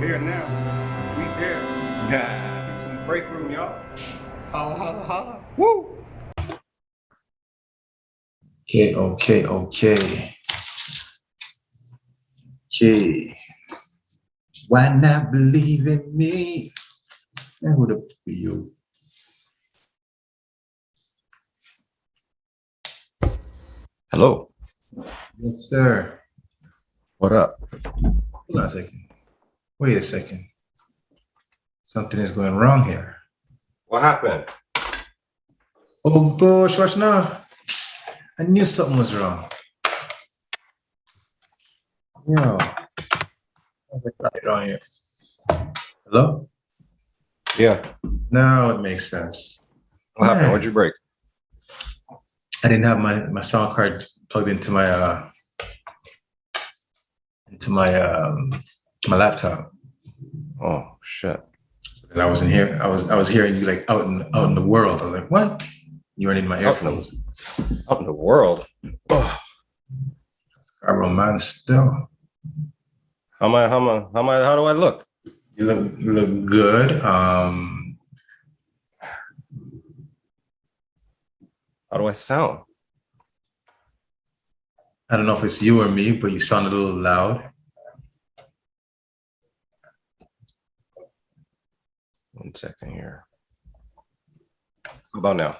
here now. We here. Yeah. It's in the break room, y'all. Holla, holla, holla. Woo! Okay. Why not believe in me? That would have been you. Hello. Yes, sir. What up? Hold on a second. Wait a second. Something is going wrong here. What happened? Oh gosh, watch now. I knew something was wrong. Yo. What's it wrong here? Hello? Yeah. Now it makes sense. What happened? Man, What'd you break? I didn't have my sound card plugged into my my laptop. Oh shit. And I wasn't here. I was hearing you like out in the world. I was like, what? You weren't in my earphones. Out in the world. Oh, I romance still. how do I look? You look good. How do I sound? I don't know if it's you or me, but you sound a little loud. 1 second here. How about now?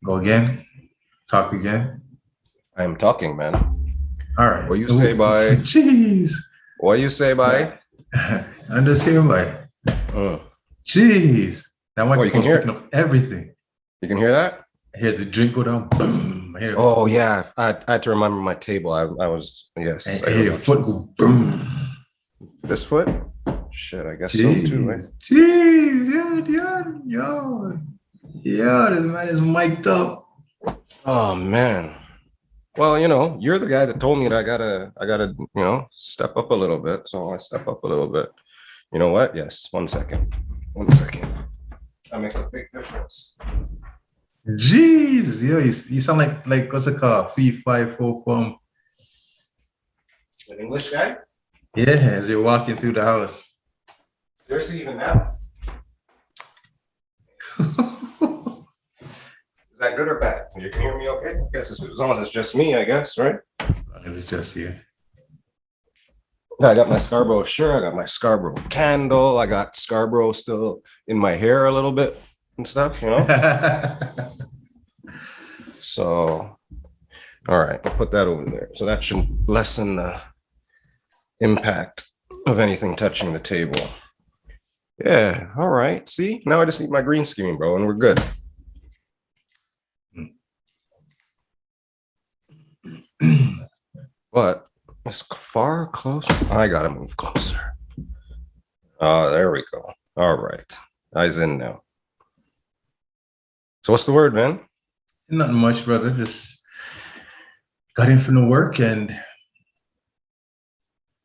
Go again. Talk again. I am talking, man. All right. What you say by? Jeez. What you say by? I'm just hearing like, Mm. jeez. That Oh, you can microphone's hear picking it. up everything. You can hear that? I hear the drink go down. Boom. I hear, Oh yeah. I had to remember my table. I was yes. I hear your foot go boom. This foot? Shit, I guess Jeez. so too. Eh? Jeez. Yo, this man is mic'd up. Oh man. Well, you're the guy that told me that I gotta, step up a little bit. So I step up a little bit. You know what? Yes. 1 second. 1 second. That makes a big difference. Jeez, yo, you sound like what's it called? 3 5 4 An English guy? Yeah, as you're walking through the house. Seriously, even now? Is that good or bad? You can hear me okay? I guess as long as it's just me, I guess, right? It's just you. I got my Scarborough shirt. I got my Scarborough candle. I got Scarborough still in my hair a little bit and stuff, So, all right, I'll put that over there. So that should lessen the impact of anything touching the table. Yeah, all right. See, now I just need my green screen, bro, and we're good. But it's far closer. I gotta move closer. Oh, there we go. All right. Eyes in now. So what's the word, man? Nothing much, brother. Just got in from the work and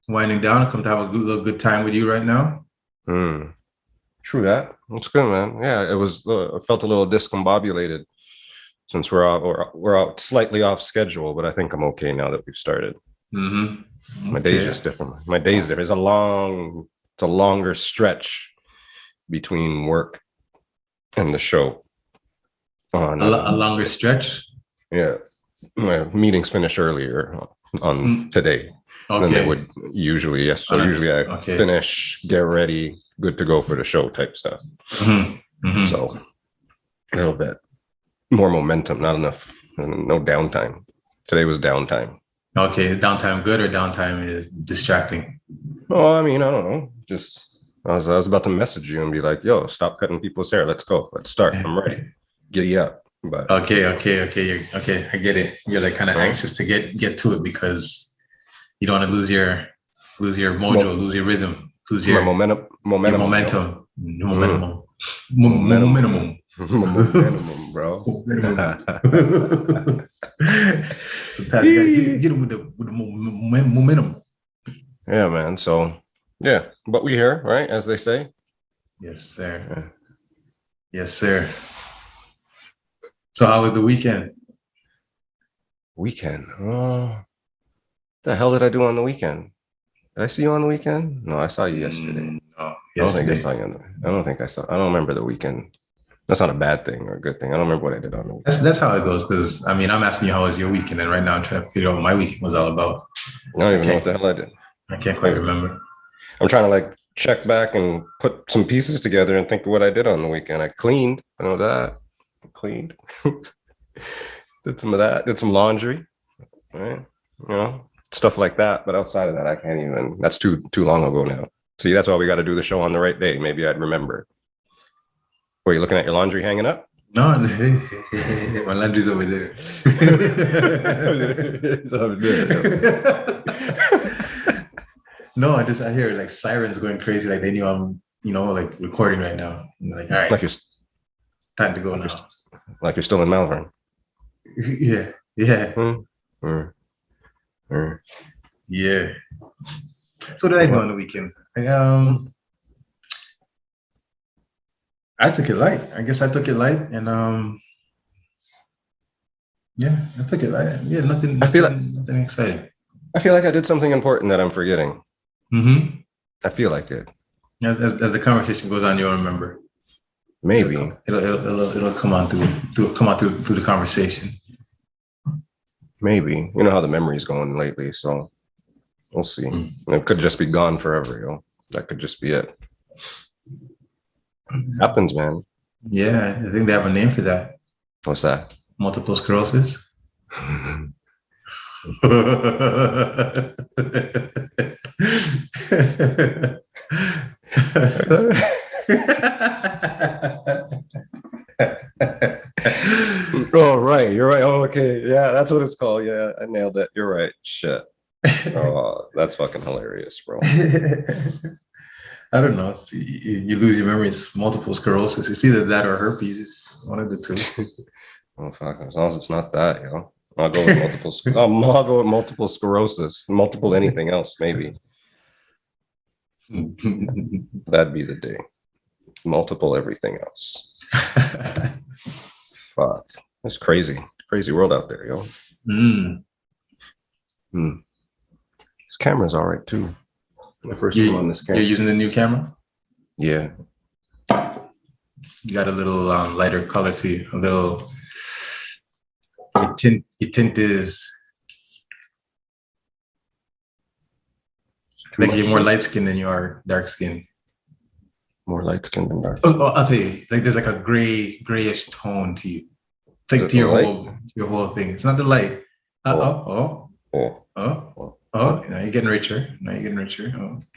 winding down. I come to have a little good time with you right now. True that. That's good, man. Yeah, it was. I felt a little discombobulated since we're out slightly off schedule, but I think I'm okay now that we've started. Mm-hmm. My day's just different. My day's there. It's a longer stretch between work and the show. A longer stretch. Yeah, my meetings finish earlier on today than they would usually. Yes, so usually I finish, get ready, good to go for the show type stuff. So a little bit more momentum, not enough, no downtime. Today was downtime. Okay, is downtime good or downtime is distracting? Oh, I mean, I don't know. Just I was about to message you and be like, "Yo, stop cutting people's hair. Let's go. Let's start. I'm ready. Giddy up." But okay. I get it. You're like kind of anxious to get to it because you don't want to lose your mojo, lose your rhythm, lose your momentum. Momentum, Bro. Get him with the momentum. Yeah, man. So yeah, but we here, right? As they say. Yes, sir. Yeah. Yes, sir. So how was the weekend? Weekend. Oh, the hell did I do on the weekend? Did I see you on the weekend? No, I saw you yesterday. No, I don't think I yesterday. saw you. I don't think I saw. I don't remember the weekend. That's not a bad thing or a good thing. I don't remember what I did on the weekend. That's how it goes. Because I mean, I'm asking you how was your weekend, and right now I'm trying to figure out what my weekend was all about. I don't even know what the hell I did. I can't quite remember. I'm trying to like check back and put some pieces together and think of what I did on the weekend. I cleaned. I know that. I cleaned. Did some of that. Did some laundry. Right. You know, stuff like that. But outside of that, I can't even. That's too long ago now. See, that's why we got to do the show on the right day. Maybe I'd remember. Were you looking at your laundry hanging up? No, my laundry's over there. It's over there. No, I hear like sirens going crazy. Like they knew I'm, like recording right now. I'm like, all right, Like you're time to go now. Like you're still in Malvern. Yeah. Yeah. So what did I do on the weekend? I took it light. I guess I took it light, and yeah, I took it light. Yeah, nothing. Nothing exciting. I feel like I did something important that I'm forgetting. Mm-hmm. I feel like it. As the conversation goes on, you'll remember. Maybe it'll come on through the conversation. Maybe. You know how the memory's going lately, so we'll see. It could just be gone forever, That could just be it. Happens, man. Yeah, I think they have a name for that. What's that? Multiple sclerosis. Oh, right. You're right. Oh, okay. Yeah, that's what it's called. Yeah, I nailed it. You're right. Shit. Oh, that's fucking hilarious, bro. I don't know. You lose your memory. It's multiple sclerosis. It's either that or herpes. It's one of the two. Oh, fuck. As long as it's not that, I'll go with multiple. I'll go with multiple sclerosis. Multiple anything else, maybe. That'd be the day. Multiple everything else. Fuck. That's crazy. Crazy world out there, This camera's all right, too. My first time on this camera. You're using the new camera? Yeah. You got a little lighter color to you. A little. Your tint is. Like you're more light skinned than you are dark skinned. More light skinned than dark. Oh, I'll tell you. Like there's like a grayish tone to you. It's like to your whole thing. It's not the light. Now you're getting richer. It's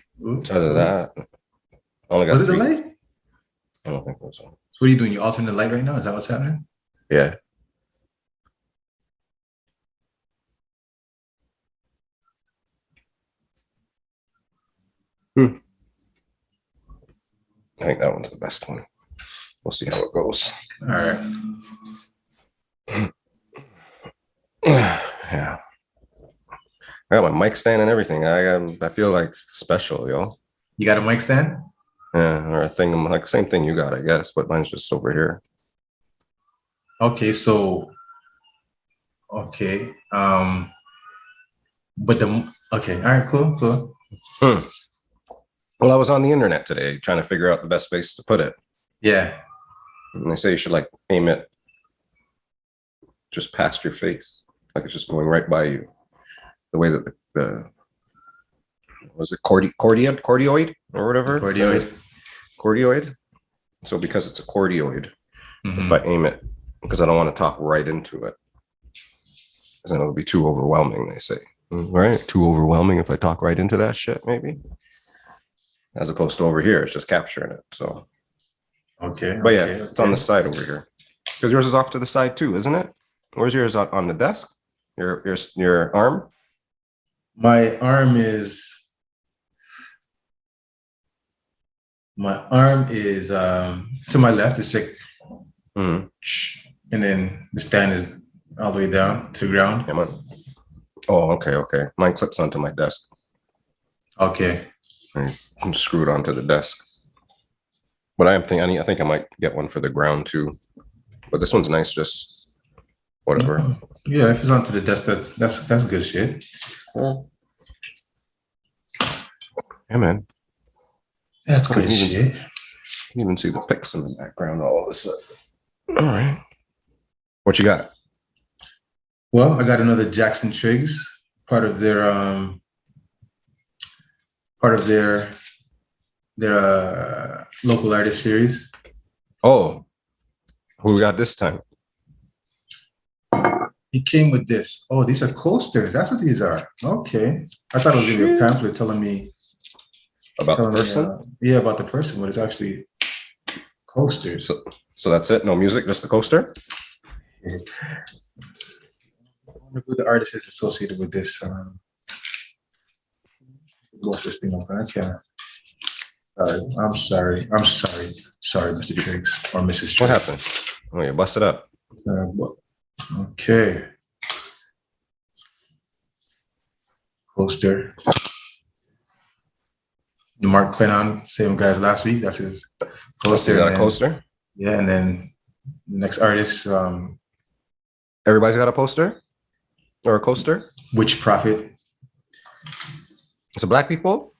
either that. Was it the light? I don't think so. So what are you doing? You altering the light right now? Is that what's happening? Yeah. I think that one's the best one. We'll see how it goes. All right. Yeah. I got my mic stand and everything. I feel like special, You got a mic stand? Yeah, or a thing like same thing you got, I guess, but mine's just over here. Okay, so all right, cool. Well, I was on the internet today trying to figure out the best space to put it. Yeah. And they say you should like aim it just past your face, like it's just going right by you. The way that the was it cordioid or whatever? Cordioid. So because it's a cordioid, if I aim it, because I don't want to talk right into it, because then it'll be too overwhelming, they say. Right? Too overwhelming if I talk right into that shit, maybe. As opposed to over here, it's just capturing it. So okay. But yeah, it's on the side over here. Because yours is off to the side too, isn't it? Where's yours on the desk? Your arm? My arm is to my left. It's like, and then the stand is all the way down to the ground. Yeah, oh, okay. Mine clips onto my desk. Okay. And screwed onto the desk. But I think I might get one for the ground too. But this one's nice, just whatever. Yeah, if it's onto the desk, that's good shit. Yeah, man. That's good shit. You can even see the pics in the background all of a sudden. All right. What you got? Well, I got another Jackson Triggs, part of their local artist series. Oh, who we got this time? He came with this. Oh, these are coasters. That's what these are. Okay. I thought it was gonna be a pamphlet telling me about the person. About the person, but it's actually coasters. So that's it. No music, just the coaster. I wonder who the artist is associated with this. What's this thing? I can't. I'm sorry, Mr. Triggs or Mrs. Triggs. What happened? Oh, you bust it up. Okay. Coaster. Mark Clennon, same guy as last week. That's his coaster. Got a coaster? Yeah, and then the next artist. Everybody's got a poster or a coaster? Which Prophet? So black people?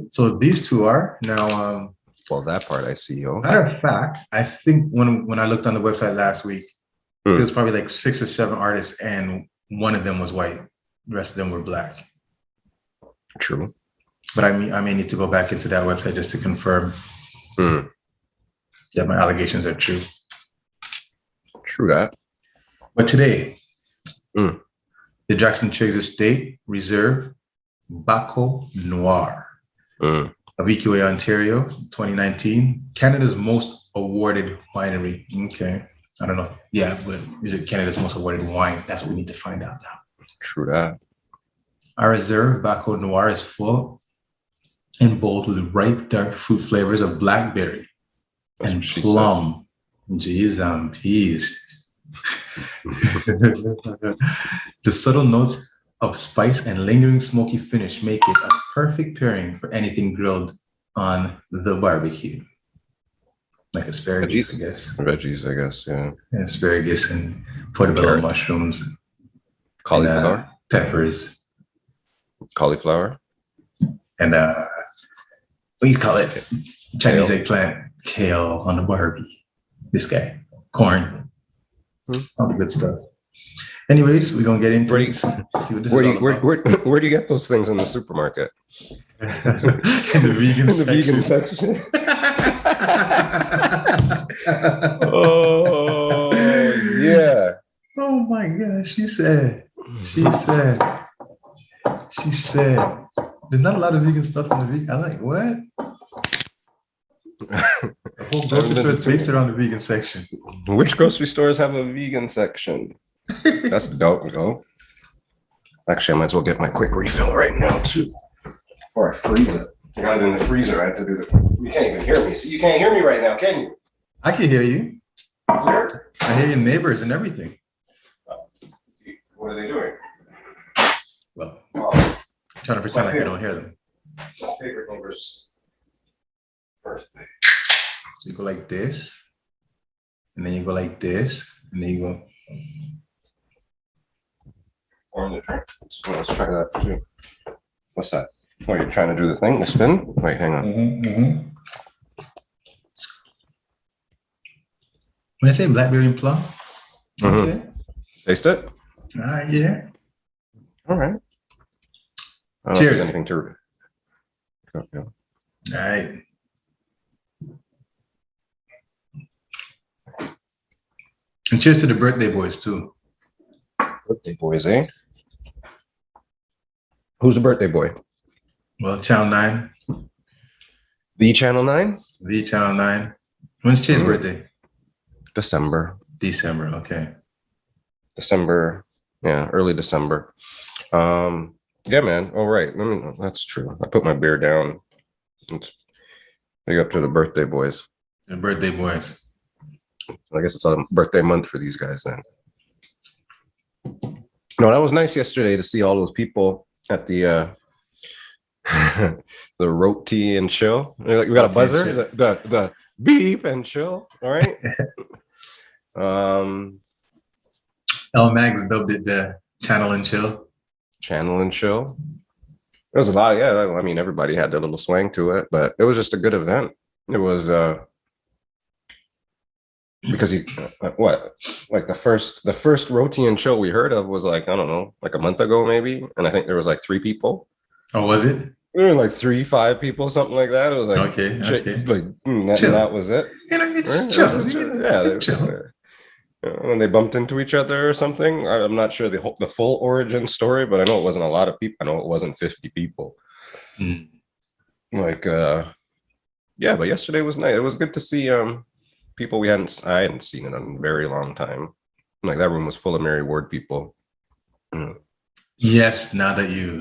So these two are now. Well, that part I see. Yo. Matter of fact, I think when I looked on the website last week, it was probably like 6 or 7 artists, and one of them was white. The rest of them were black. True. But I may need to go back into that website just to confirm that my allegations are true. True that. But today, the Jackson Triggs Estate Reserve Baco Noir of EQA, Ontario, 2019. Canada's most awarded winery. Okay. I don't know. Yeah, but is it Canada's most awarded wine? That's what we need to find out now. True that. Our reserve Baco Noir is full and bold with ripe, dark fruit flavors of blackberry and plum. Jeez, peas. The subtle notes of spice and lingering smoky finish make it a perfect pairing for anything grilled on the barbecue. Like asparagus, I guess. Veggies, I guess, yeah. Asparagus and portobello mushrooms. Cauliflower. And, peppers. Cauliflower. And what do you call it? Chinese eggplant. Kale on the barbie. This guy. Corn. All the good stuff. Anyways, we're gonna get into it. Where do you get those things in the supermarket? In the vegan section. Oh yeah. Oh my gosh. She said there's not a lot of vegan stuff in the vegan. I'm like, what? The whole grocery store is based around the vegan section. Which grocery stores have a vegan section? That's dope, though. Actually, I might as well get my quick refill right now, too. Before I freeze it. I got it in the freezer. I have to do the. You can't even hear me. See, you can't hear me right now, can you? I can hear you. I hear your neighbors and everything. What are they doing? Well, I'm trying to pretend like I don't hear them. My favorite neighbor's birthday. So you go like this, and then you go like this, and then you go. Or in the drink. Let's try that too. What's that? Oh, you're trying to do the thing, the spin? Wait, hang on. When I say blackberry and plum, okay. Taste it? Yeah. All right. I don't Cheers. Know if anything to. Okay. All right. And cheers to the birthday boys too. Birthday boys, eh? Who's the birthday boy? Well, Channel 9. The Channel 9? The Channel 9. When's Chay's birthday? December. Okay. December. Yeah, early December. Yeah, man. All right. That's true. I put my beer down. Let's big up to the birthday boys. The birthday boys. I guess it's a birthday month for these guys then. No, that was nice yesterday to see all those people at the the Roti and Chill. We got a buzzer, the beep and chill. All right. L Mags dubbed it the Channel and Chill. Channel and Chill. There was a lot. Yeah, I mean, everybody had their little swang to it, but it was just a good event. It was because like the first Roti and Chill we heard of was like, I don't know, like a month ago maybe, and I think there was like 3 people. Oh, was it? There were like 3-5 people, something like that. It was like okay. Like that was it. Just chill. Yeah, chill. And they bumped into each other or something. I'm not sure the full origin story, but I know it wasn't a lot of people. I know it wasn't 50 people. Like, yeah, but yesterday was nice. It was good to see people I hadn't seen in a very long time. Like that room was full of Mary Ward people. Yes, now that you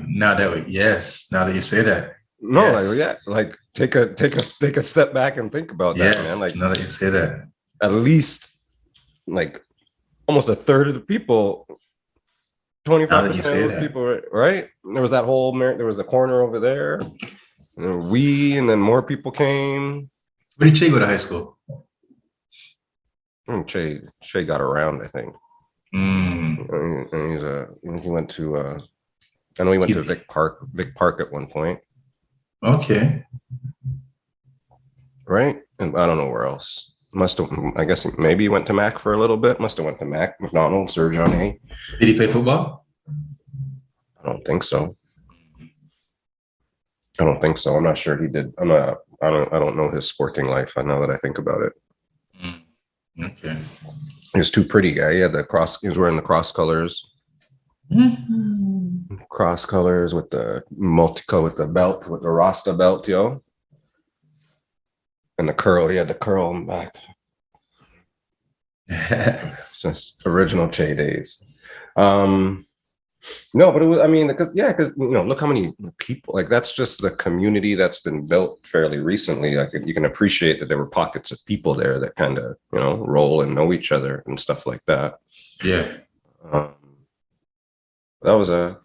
say that. No, yes. like take a step back and think about that, man. Like now that you say that, at least like almost a third of the people, 25% of the people, right? There was that whole there was a corner over there. And then more people came. Where did Che go to high school? Che got around, I think. And he went to I know he went to Vic Park at one point. Okay. Right? And I don't know where else. I guess maybe he went to Mac for a little bit. Must have went to Mac, McDonald's, or John A. Did he play football? I don't think so. I'm not sure he did. I don't know his sporting life. I know that I think about it. Okay. He was too pretty guy. He was wearing the cross colors. Cross colors with the multicolor, with the belt, with the Rasta belt, yo. And the curl, he had the curl in the back. Just original Che days. No, but it was, I mean, because look how many people, like that's just the community that's been built fairly recently. Like you can appreciate that there were pockets of people there that kind of, roll and know each other and stuff like that. Yeah. That was a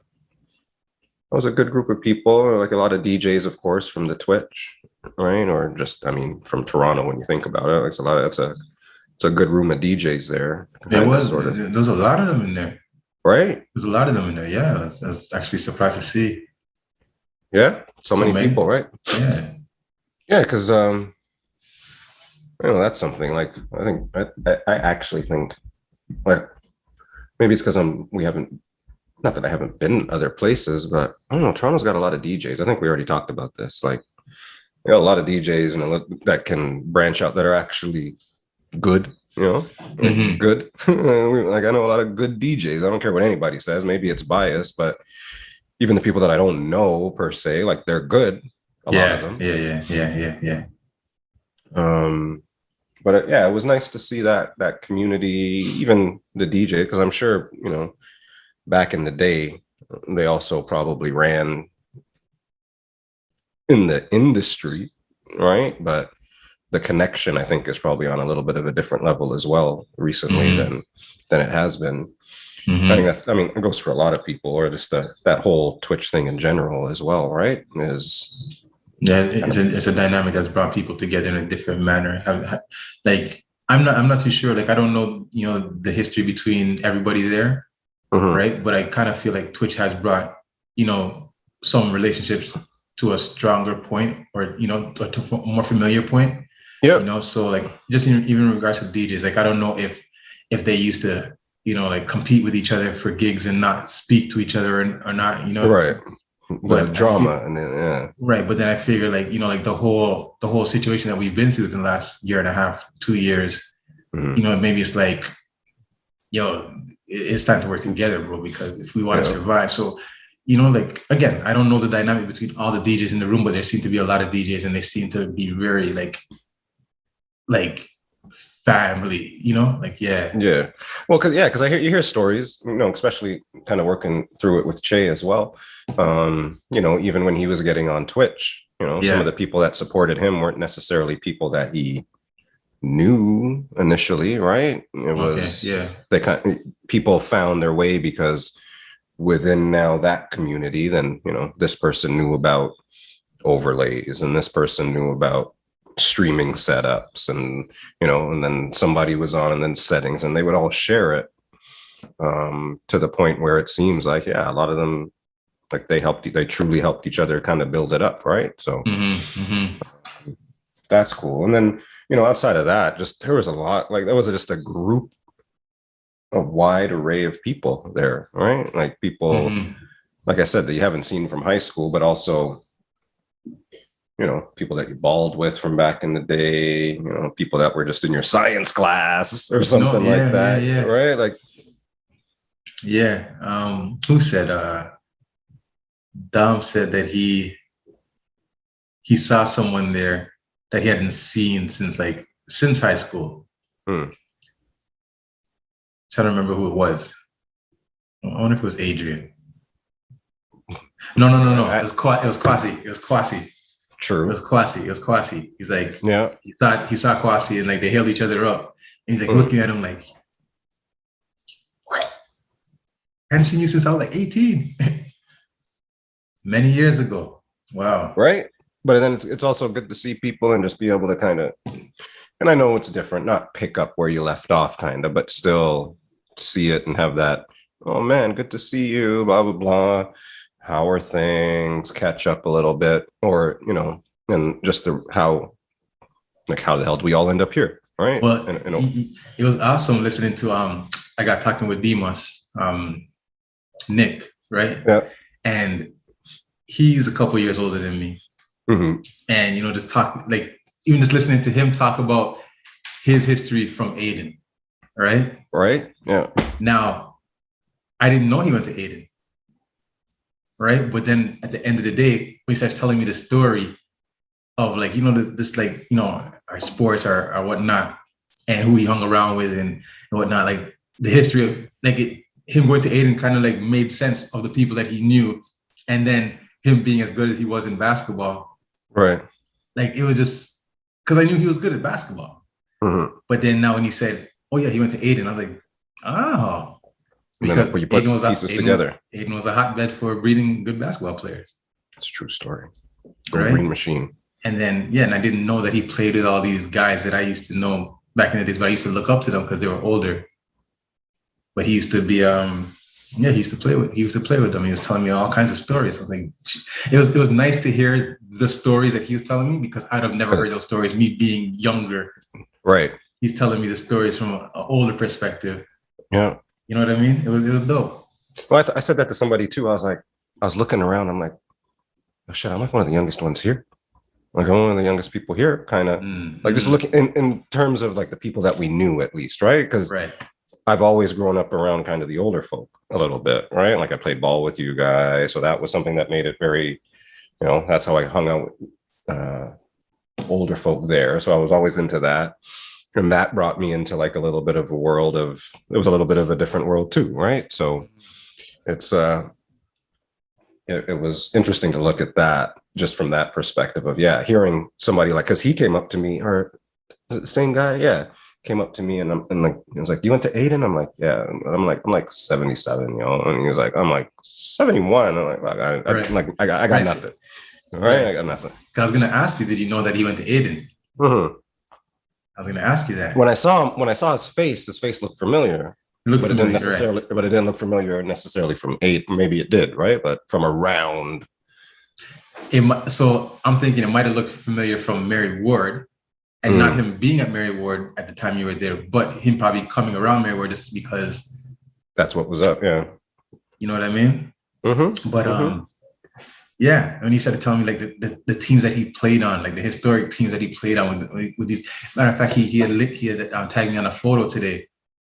good group of people, like a lot of DJs, of course, from the Twitch, right? Or just, I mean, from Toronto, when you think about it, it's a good room of DJs there. There was a lot of them in there. Right? There's a lot of them in there. Yeah, I was actually surprised to see. Yeah, so many people, right? Yeah, yeah, because that's something. Like I actually think, like maybe it's because not that I haven't been other places, but I don't know. Toronto's got a lot of DJs. I think we already talked about this. Like, a lot of DJs and that can branch out that are actually good. Good. Like I know a lot of good DJs. I don't care what anybody says. Maybe it's biased, but even the people that I don't know per se, like they're good. A lot of them. Yeah. But it was nice to see that community, even the DJ, because I'm sure back in the day they also probably ran in the industry, right? But the connection, I think, is probably on a little bit of a different level as well recently than it has been. I think it goes for a lot of people, or just that whole Twitch thing in general as well, right? It's a dynamic that's brought people together in a different manner. Like I'm not too sure. Like I don't know, the history between everybody there, right? But I kind of feel like Twitch has brought, some relationships to a stronger point, or to a more familiar point. Yeah. So like just even in regards to DJs, like I don't know if they used to, like compete with each other for gigs and not speak to each other or not, Right. But drama and then right. But then I figure like, like the whole situation that we've been through in the last year and a half, 2 years, maybe it's like, it's time to work together, bro, because if we want to survive. So, like, again, I don't know the dynamic between all the DJs in the room, but there seem to be a lot of DJs and they seem to be very like family, yeah. Well, because you hear stories, especially kind of working through it with Che as well. Even when he was getting on Twitch, some of the people that supported him weren't necessarily people that he knew initially, right? It was people found their way because within now that community, then this person knew about overlays and this person knew about streaming setups and and then somebody was on and then settings, and they would all share it. to the point where it seems like, yeah, a lot of them, like they truly helped each other kind of build it up, right? So that's cool. And then, outside of that, just there was a lot, like there was just a group, a wide array of people there, right? Like people, like I said, that you haven't seen from high school, but also, people that you balled with from back in the day, people that were just in your science class or something like that, right? Like, who said? Dom said that he saw someone there that he hadn't seen since high school. Trying to remember who it was. I wonder if it was Adrian. No. It was Kwasi. It was Kwasi. True. It was Kwasi. He's like, yeah. He saw Kwasi and like they held each other up. And he's like looking at him like, what? I hadn't seen you since I was like 18. Many years ago. Wow. Right. But then it's also good to see people and just be able to kind of, and I know it's different, not pick up where you left off kind of, but still see it and have that, oh man, good to see you, blah, blah, blah. How are things? Catch up a little bit, or, and just how the hell do we all end up here? Right. Well, it was awesome listening to, I got talking with Demas, Nick, right? Yeah. And he's a couple years older than me. And, just talk, like, even just listening to him talk about his history from Aiden, right? Right. Yeah. Now, I didn't know he went to Aiden. Right. But then at the end of the day, when he starts telling me the story of like, this like, our sports, our whatnot, and who he hung around with and whatnot, like the history of like him going to Aiden kind of like made sense of the people that he knew. And then him being as good as he was in basketball. Right. Like it was just because I knew he was good at basketball. But then now when he said, oh yeah, he went to Aiden, I was like, oh. Because you put pieces together. Aiden was a hotbed for breeding good basketball players. It's a true story. Right? Green machine. And then, and I didn't know that he played with all these guys that I used to know back in the days, but I used to look up to them because they were older. But he used to be, he used to play with them. He was telling me all kinds of stories. I was like, it was nice to hear the stories that he was telling me because I'd have never heard those stories, me being younger. Right. He's telling me the stories from an older perspective. Yeah. You know what I mean? It was dope. Well, I said that to somebody too. I was looking around. I'm like, oh shit, I'm like one of the youngest ones here. Like I'm one of the youngest people here, kind of like just looking in terms of like the people that we knew at least, right? Because I've always grown up around kind of the older folk a little bit, right? Like I played ball with you guys. So that was something that made it very, that's how I hung out with older folk there. So I was always into that. And that brought me into like a little bit of a world it was a little bit of a different world too, right? So it's it was interesting to look at that just from that perspective of hearing somebody like, because he came up to me, or is it the same guy? Came up to me and like he was like, you went to Aiden? I'm like, yeah. And I'm like 77, and he was like, I'm like 71. I'm like, I got nothing. All right, I got nothing. I was gonna ask you, did you know that he went to Aiden? I was going to ask you that. When I saw his face looked familiar. But it didn't look familiar necessarily from 8. Maybe it did, right? But from around. So I'm thinking it might have looked familiar from Mary Ward, and not him being at Mary Ward at the time you were there, but him probably coming around Mary Ward just because. That's what was up, yeah. You know what I mean? But when he started telling me like the teams that he played on, like the historic teams that he played on with these. Matter of fact, he had tagged me on a photo today.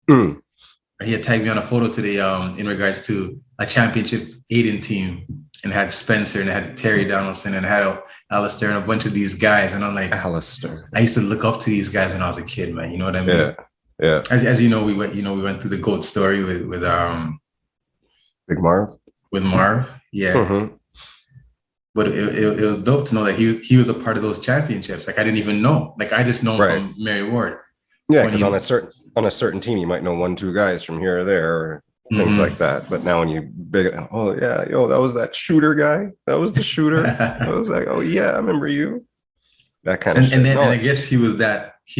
He had tagged me on a photo today in regards to a championship Aiden team, and had Spencer and it had Terry Donaldson and it had Alistair and a bunch of these guys. And I'm like, Alistair. I used to look up to these guys when I was a kid, man. You know what I mean? Yeah. Yeah. As you know, we went through the GOAT story with Big Marv. With Marv. Yeah. But it was dope to know that he was a part of those championships. Like I didn't even know. Like I just know from Mary Ward. Yeah, because on a certain team you might know 1-2 guys from here or there, or things like that. But now when you that was that shooter guy. That was the shooter. I was like, oh yeah, I remember you. That kind of shit. And I guess he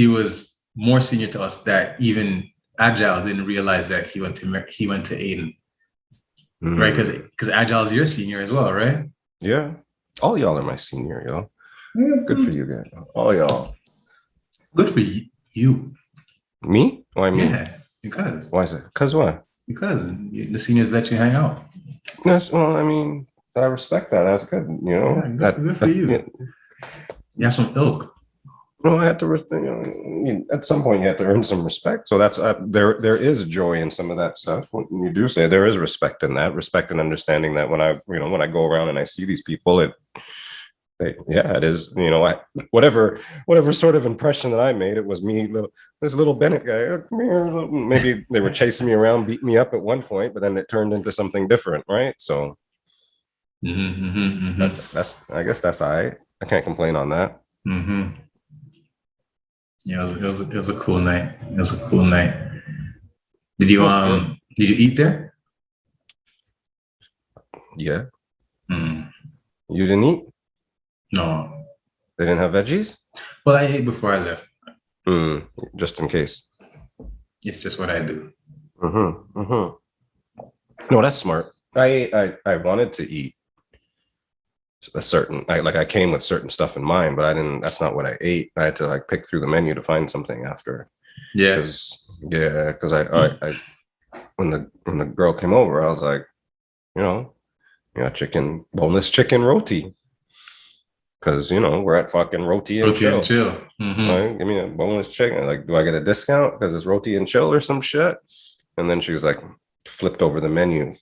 was more senior to us that even Agile didn't realize that he went to Aiden, right? Because Agile is your senior as well, right? Yeah, all y'all are my senior, yo. Good for you guys. All y'all. Good for you. Me? Why me? Yeah, because. Why is it? Because what? Because the seniors let you hang out. Yes. Well, I mean, I respect that. That's good. You know, good for you. You have some ilk. No, I had to. At some point, you have to earn some respect. So that's there is joy in some of that stuff. When you do say there is respect in that, respect and understanding that when I go around and I see these people, it is. Whatever sort of impression that I made, it was me, this little Bennett guy. Maybe they were chasing me around, beat me up at one point, but then it turned into something different, right? So that's. I guess that's all right. I can't complain on that. Yeah, it was a cool night. It was a cool night. Did you eat there? Yeah. You didn't eat? No. They didn't have veggies? Well, I ate before I left. Just in case. It's just what I do. No, that's smart. I wanted to eat a certain, I came with certain stuff in mind, but that's not what I ate. I had to pick through the menu to find something after. Yeah. Because I when the girl came over, I was like, boneless chicken roti. Because we're at fucking Roti and Chill. Right? Give me a boneless chicken. Like, do I get a discount because it's Roti and Chill or some shit? And then she was like, flipped over the menu,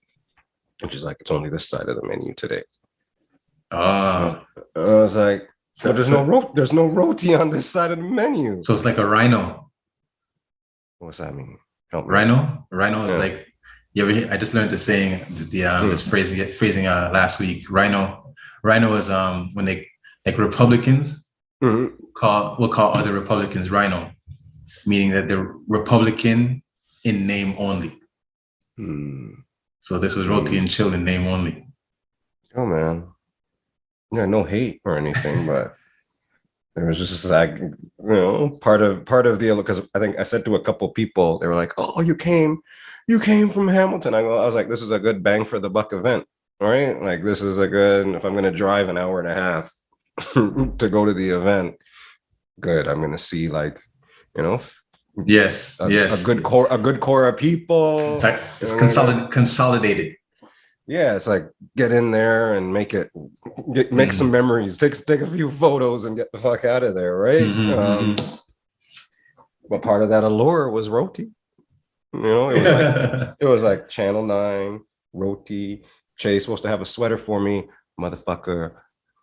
and she's like, it's only this side of the menu today. I was like, there's no roti on this side of the menu. So it's like a rhino. What's that mean? Rhino is like, you ever I just learned the saying, this phrasing last week. Rhino is when they Republicans will call other Republicans rhino, meaning that they're Republican in name only. So this was Roti and Chill in name only. Oh man. Yeah, no hate or anything, but there was just like, part of the, because I think I said to a couple people, they were like, "Oh, you came from Hamilton." I was like, "This is a good bang for the buck event, right? Like, this is a good. If I'm going to drive an hour and a half to go to the event, good. I'm going to see yes, a good core of people. It's consolidated. Yeah, it's like get in there and make some memories, take a few photos and get the fuck out of there, right? But part of that allure was roti. It was like Channel 9, roti. Jay's supposed to have a sweater for me. Motherfucker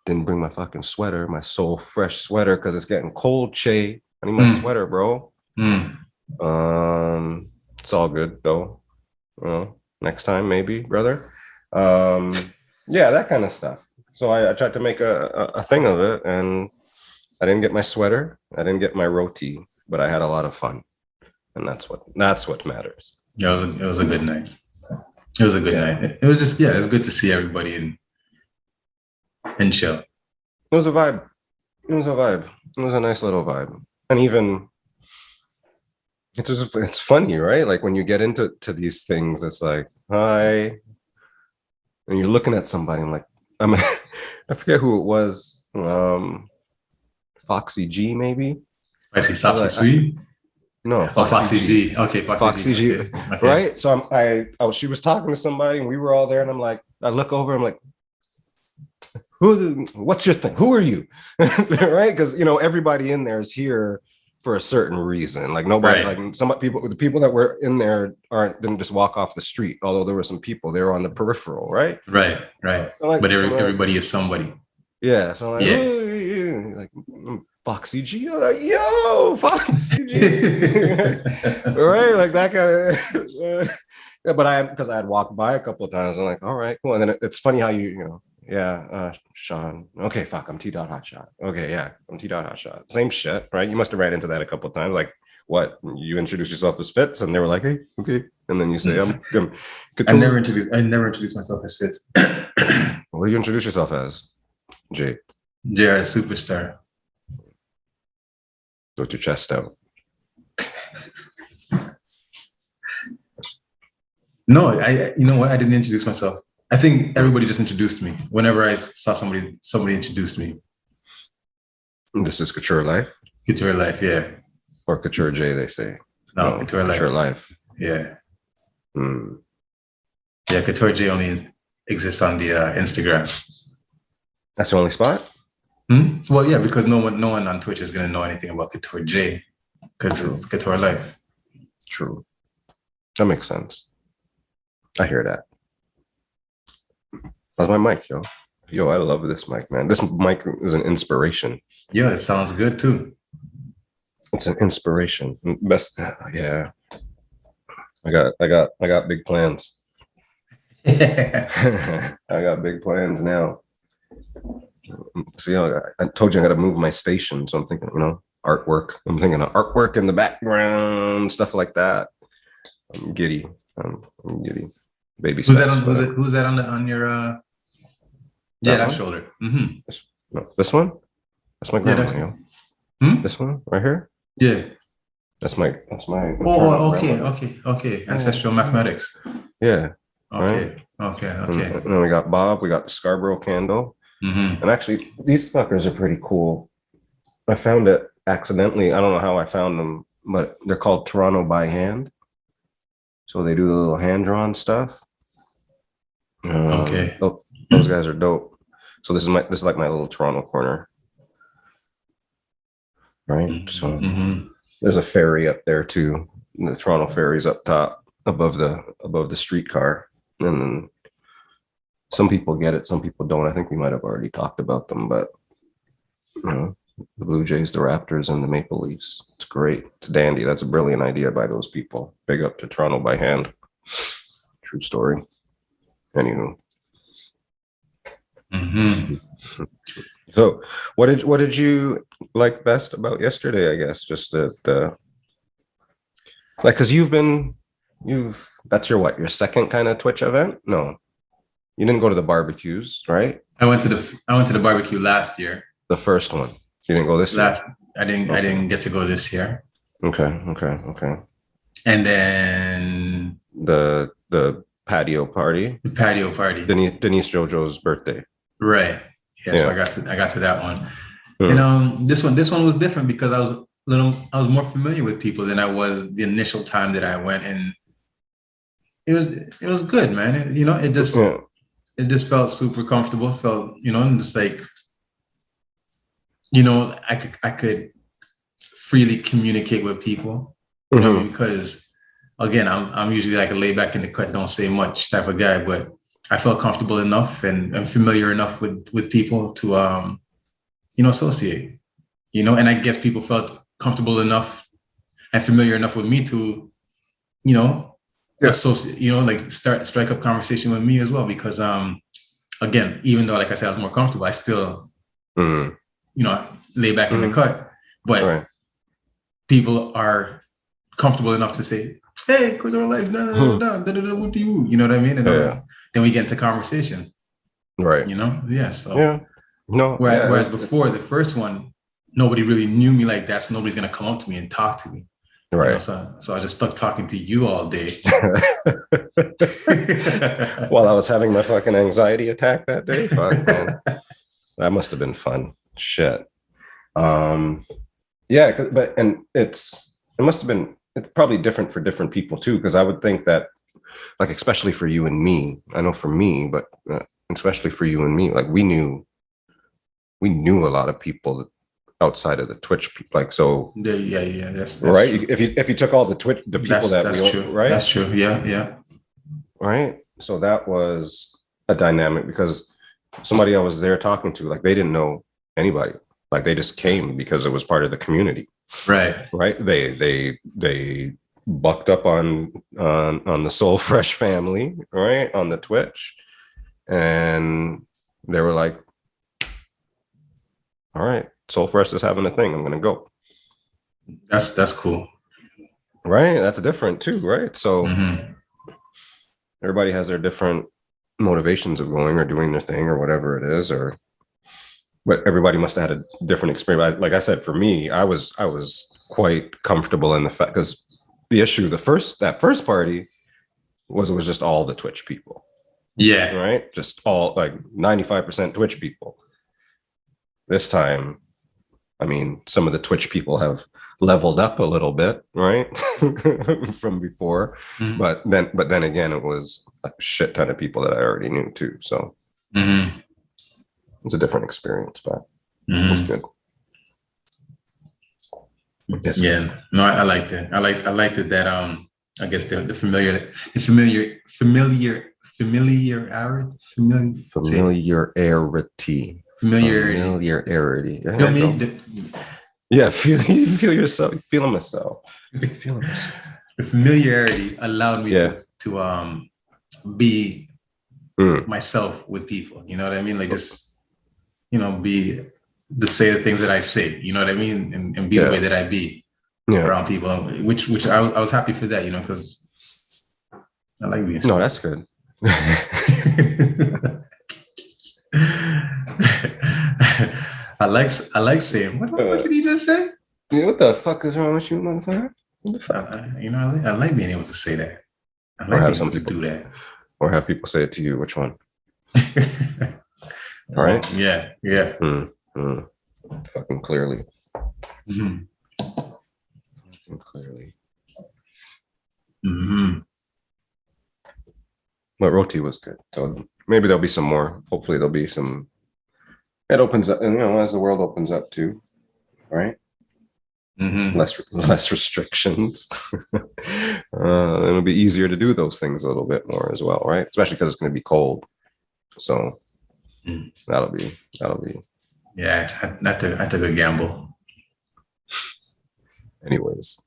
didn't bring my fucking sweater, my soul fresh sweater, because it's getting cold, Che. I need my sweater, bro. It's all good though. Next time maybe, brother. That kind of stuff. So I tried to make a thing of it, and I didn't get my sweater, I didn't get my roti, but I had a lot of fun, and that's what matters. Yeah, it was a good night. It was a good night. It was just it was good to see everybody and chill. It was a vibe. It was a nice little vibe, and even it's funny, right? Like when you get into these things, it's like, hi. And you're looking at somebody, I'm like, I forget who it was. Foxy G, maybe. Spicy Saucy Sweet? No, Foxy G. Okay, Foxy G. Okay. Right? So she was talking to somebody and we were all there, and I'm like, I look over, I'm like, what's your thing? Who are you? Right? Because everybody in there is here for a certain reason. Like nobody, the people that were in there didn't just walk off the street. Although there were some people, they were on the peripheral, right? Right. But everybody is somebody. Yeah. So I'm like, Foxy G. I'm like, yo, Foxy G. Right? Like that kind of. Because I had walked by a couple of times. I'm like, all right, cool. And then it's funny how Sean. Okay, fuck, I'm T-Dot Hotshot. Okay, yeah, I'm T-Dot Hotshot. Same shit, right? You must have ran into that a couple of times. Like, what? You introduce yourself as Fitz, and they were like, hey, okay. And then you say, I'm I never introduced myself as Fitz. What do you introduce yourself as? Jay. JR Superstar. With your chest out. No, you know what? I didn't introduce myself. I think everybody just introduced me. Whenever I saw somebody introduced me. This is Couture Life? Couture Life, yeah. Or Couture J, they say. No, Couture Life. Couture Life. Yeah. Mm. Yeah, Couture J only exists on the Instagram. That's the only spot? Well, yeah, because no one on Twitch is gonna know anything about Couture J because it's Couture Life. True. That makes sense. I hear that. That's my mic, yo. Yo, I love this mic, man. This mic is an inspiration. Yeah, it sounds good too. It's an inspiration. Best, yeah. I got big plans. I got big plans now. See, I told you I got to move my station, so I'm thinking, artwork. I'm thinking of artwork in the background, stuff like that. I'm giddy. I'm giddy. Baby Who's steps, that on? Who's that on your? That shoulder. Mm-hmm. This one. That's my grandma. This one right here. Yeah. That's my. Oh, okay. Ancestral mathematics. Yeah. Okay. Right? Okay. And then we got Bob. We got the Scarborough candle. Mm-hmm. And actually, these fuckers are pretty cool. I found it accidentally. I don't know how I found them, but they're called Toronto by hand. So they do the little hand-drawn stuff. Okay. Those guys are dope. So this is like my little Toronto corner. Right? Mm-hmm. So there's a ferry up there too. And the Toronto ferry's up top above the streetcar. And then some people get it, some people don't. I think we might have already talked about them, but the Blue Jays, the Raptors, and the Maple Leafs. It's great. It's dandy. That's a brilliant idea by those people. Big up to Toronto by hand. True story. Anywho. So what did you like best about yesterday? I guess just the like, because that's your second kind of Twitch event? No, you didn't go to the barbecues, right? I went to the barbecue last year. The first one. You didn't go this year? I didn't get to go this year. Okay. And then the patio party. The patio party. Denise JoJo's birthday. Right. Yeah. So I got to that one. And this one was different because I was more familiar with people than I was the initial time that I went, and it was good, man. It just felt super comfortable. Felt, just like, I could freely communicate with people, because again, I'm usually like a lay back in the cut, don't say much type of guy, but I felt comfortable enough and familiar enough with people to, associate, and I guess people felt comfortable enough and familiar enough with me to, associate, like strike up conversation with me as well, because, again, even though, like I said, I was more comfortable, I still, lay back in the cut, but people are comfortable enough to say, hey, Couture Life, what do you know what I mean? And then we get into conversation. Right. So. Yeah. No. Whereas before, the first one, nobody really knew me like that, so nobody's going to come up to me and talk to me. Right. So I just stuck talking to you all day. While I was having my fucking anxiety attack that day. Fuck, man. That must have been fun. Shit. Yeah, but it must have been, it's probably different for different people too, because I would think that, like, especially for you and me, I know for me, but especially for you and me, like we knew a lot of people outside of the Twitch, like, so that's right. True. If you took all the people that's we true. Right, that's true. Yeah. Right. So that was a dynamic, because somebody I was there talking to, like, they didn't know anybody, like they just came because it was part of the community. Right. They bucked up on the Soul Fresh family, right, on the Twitch, and they were like, all right, Soul Fresh is having a thing, I'm gonna go. That's cool. Right. That's different too, right? So everybody has their different motivations of going or doing their thing or whatever it is, but everybody must have had a different experience. Like I said, for me, I was quite comfortable in the fact, because the issue, that first party, was it was just all the Twitch people. Yeah. Right. Just all like 95% Twitch people. This time, I mean, some of the Twitch people have leveled up a little bit, right? From before. Mm-hmm. But then again, it was a shit ton of people that I already knew too. So it's a different experience, but it's good. Yeah, no, I liked it. I liked it that I guess the familiarity. Yeah, feel yourself, feeling myself. The familiarity allowed me to be myself with people. You know what I mean? Like just, say the things that I say. You know what I mean? And be the way that I be around people. Which I was happy for that. Because I like being. No, that's good. I like saying, what the fuck did he just say? Yeah, what the fuck is wrong with you, motherfucker? What the fuck? I like being able to say that. I like being able to do that. Or have people say it to you. Which one? All right. Yeah. Fucking clearly. Mm-hmm. Fucking clearly. Mm-hmm. But Roti was good. So maybe there'll be some more. Hopefully there'll be some. It opens up, and as the world opens up too, right? Mm-hmm. Less restrictions. It'll be easier to do those things a little bit more as well, right? Especially because it's going to be cold. So that'll be. Yeah, I took a gamble. Anyways.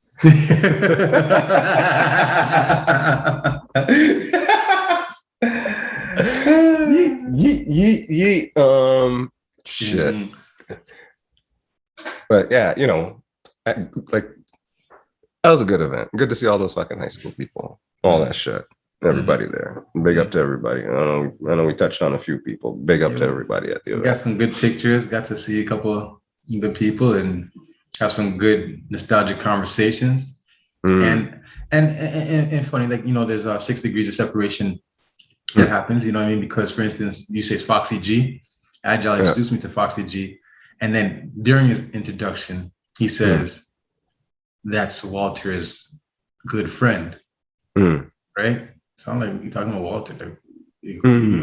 Yeet. Shit. But yeah, like that was a good event. Good to see all those fucking high school people, all that shit. Everybody there. Big up to everybody. I know we touched on a few people. Big up to everybody at the event. Got some good pictures. Got to see a couple good people and have some good nostalgic conversations. And funny, like there's 6 degrees of separation that happens. You know what I mean? Because for instance, you say it's Foxy G. Agile introduced me to Foxy G, and then during his introduction, he says, "That's Walter's good friend." Right? So I'm like, you talking about Walter?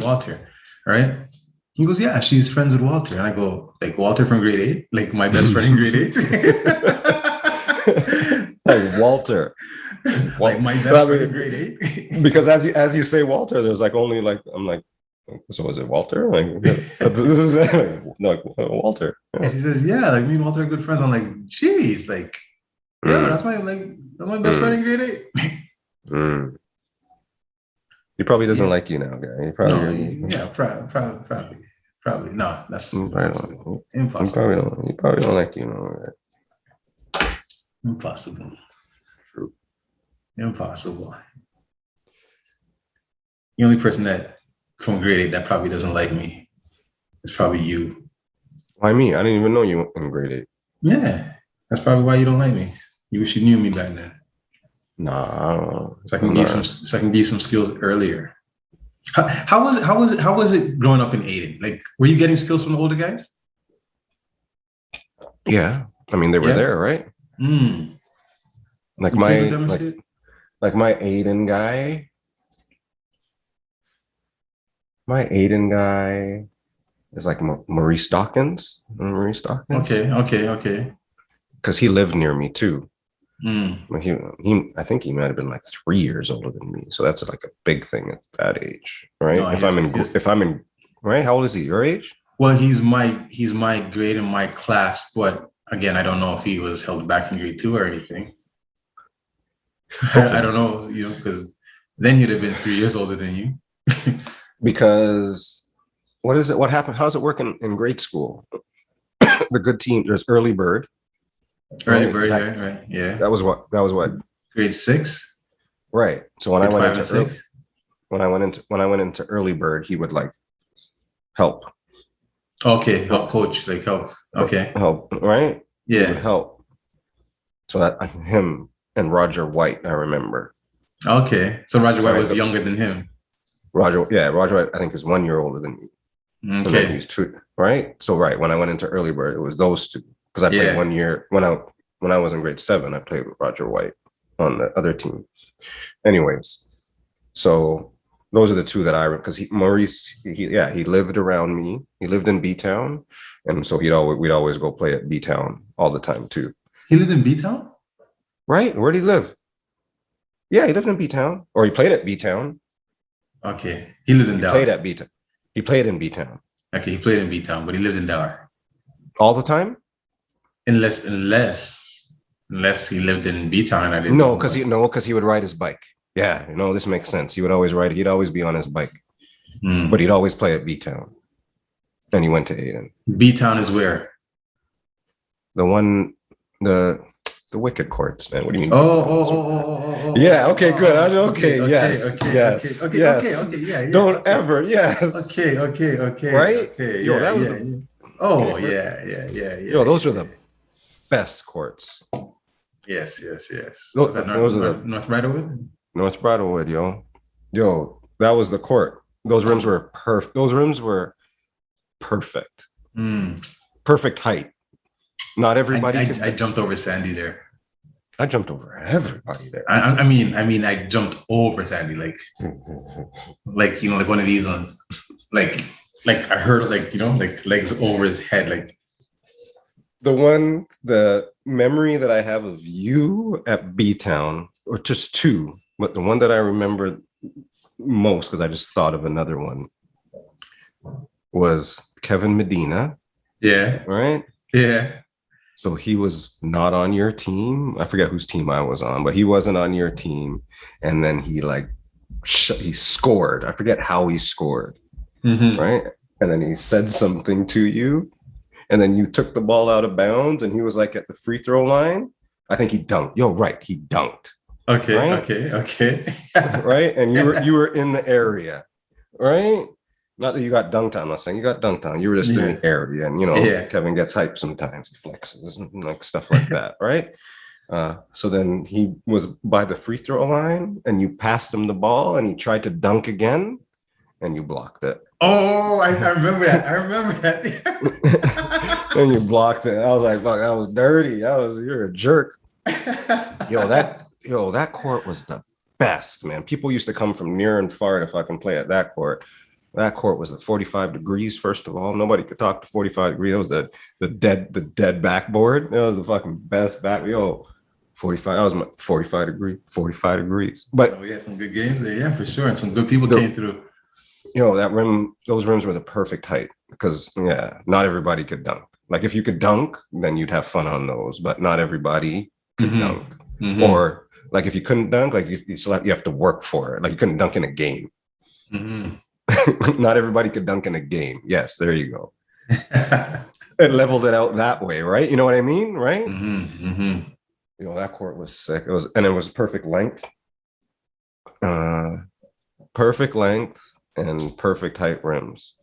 Walter, right? He goes, "Yeah, she's friends with Walter." And I go, "Like Walter from grade 8? Like my best friend in grade 8?" Like Walter. Like my best friend in grade 8? Because as you say Walter, there's like only like, I'm like, so is it Walter? Like, this is like Walter. And she says, "Yeah, like me and Walter are good friends." I'm like, "Geez, like, yeah, that's my best friend in grade 8." He probably doesn't like you now, guy. He probably probably no. That's impossible. He probably don't like you now. Right? Impossible. True. Impossible. The only person that from grade 8 that probably doesn't like me is probably you. Why me? I didn't even know you in grade 8. Yeah, that's probably why you don't like me. You wish you knew me back then. Nah, I don't know. So I can give you some skills earlier. How was it growing up in Aiden? Like, were you getting skills from the older guys? Yeah, I mean they were there, right? Like my Aiden guy. My Aiden guy is like Maurice Dawkins. Maurice Dawkins. Okay. Because he lived near me too. Like I think he might have been like 3 years older than me. So that's like a big thing at that age, right? No, if I'm in right, how old is he? Your age? Well, he's my grade in my class, but again, I don't know if he was held back in grade 2 or anything. Okay. I don't know, because then he'd have been 3 years older than you. Because what happened? How's it working in grade school? The good team, there's early bird. Early bird, right. Yeah. That was what? Grade 6? Right. So when I went into early bird, he would like help. Okay, help coach, like help. Okay. Help, right? Yeah. He would help. So that him and Roger White, I remember. Okay. So Roger White Right, was younger than him. Roger White, I think, is 1 year older than me. And then Okay. he's 2, right? So when I went into early bird, it was those two. Because I played 1 year when I was in grade 7, I played with Roger White on the other team. Anyways, so those are the two that because Maurice, he lived around me. He lived in B Town, and so we'd always go play at B Town all the time too. He lived in B Town? Right? Where did he live? Yeah, he lived in B Town, or he played at B Town. Okay. He lived in Dower. Played at B Town. He played in B Town. Okay, he played in B Town, but he lived in Dower. All the time? Unless he lived in B Town. I didn't know. Because he would ride his bike. Yeah, this makes sense. He'd always be on his bike. But he'd always play at B Town. And he went to Aiden. B Town is where? The wicked courts, man. What do you mean? Oh. Yeah, okay, good. Okay, yes. Okay, Don't ever, yes. Okay. Right? Okay, yo, that was yeah. Yo, those were the best courts. Yes. Those are North Bridlewood? North Bridlewood, yo, that was the court. Those rims were perfect. Perfect height. Not everybody. I jumped over Sandy there. I jumped over everybody there. I mean, I jumped over Sandy, like one of these ones, like I heard, like legs over his head, like. The memory that I have of you at B Town, or just two, but the one that I remember most, because I just thought of another one, was Kevin Medina. Yeah. Right? Yeah. So he was not on your team. I forget whose team I was on, but he wasn't on your team. And then he he scored. I forget how he scored. Mm-hmm. Right? And then he said something to you. And then you took the ball out of bounds and he was like at the free throw line. I think he dunked. Right. He dunked. Okay. Right? Okay. Right. And you were in the area. Right. Not that you got dunked on. I'm not saying you got dunked on. You were just in the area. And, Kevin gets hyped sometimes. He flexes and stuff like that. Right. So then he was by the free throw line and you passed him the ball and he tried to dunk again and you blocked it. Oh, I remember that. And you blocked it. I was like, fuck, that was dirty. You're a jerk. That court was the best, man. People used to come from near and far to fucking play at that court. That court was at 45 degrees, first of all. Nobody could talk to 45 degrees. That was the dead backboard. That was the fucking best back. 45. That was my 45 degrees. But we had some good games there, yeah, for sure. And some good people came through. Those rims were the perfect height because not everybody could dunk. Like if you could dunk, then you'd have fun on those, but not everybody could dunk. Mm-hmm. Or like if you couldn't dunk, like you have to work for it. Like you couldn't dunk in a game. Mm-hmm. Not everybody could dunk in a game. Yes, there you go. It leveled it out that way, right? You know what I mean, right? Mm-hmm. Mm-hmm. That court was sick. It was perfect length. Perfect length and perfect height rims.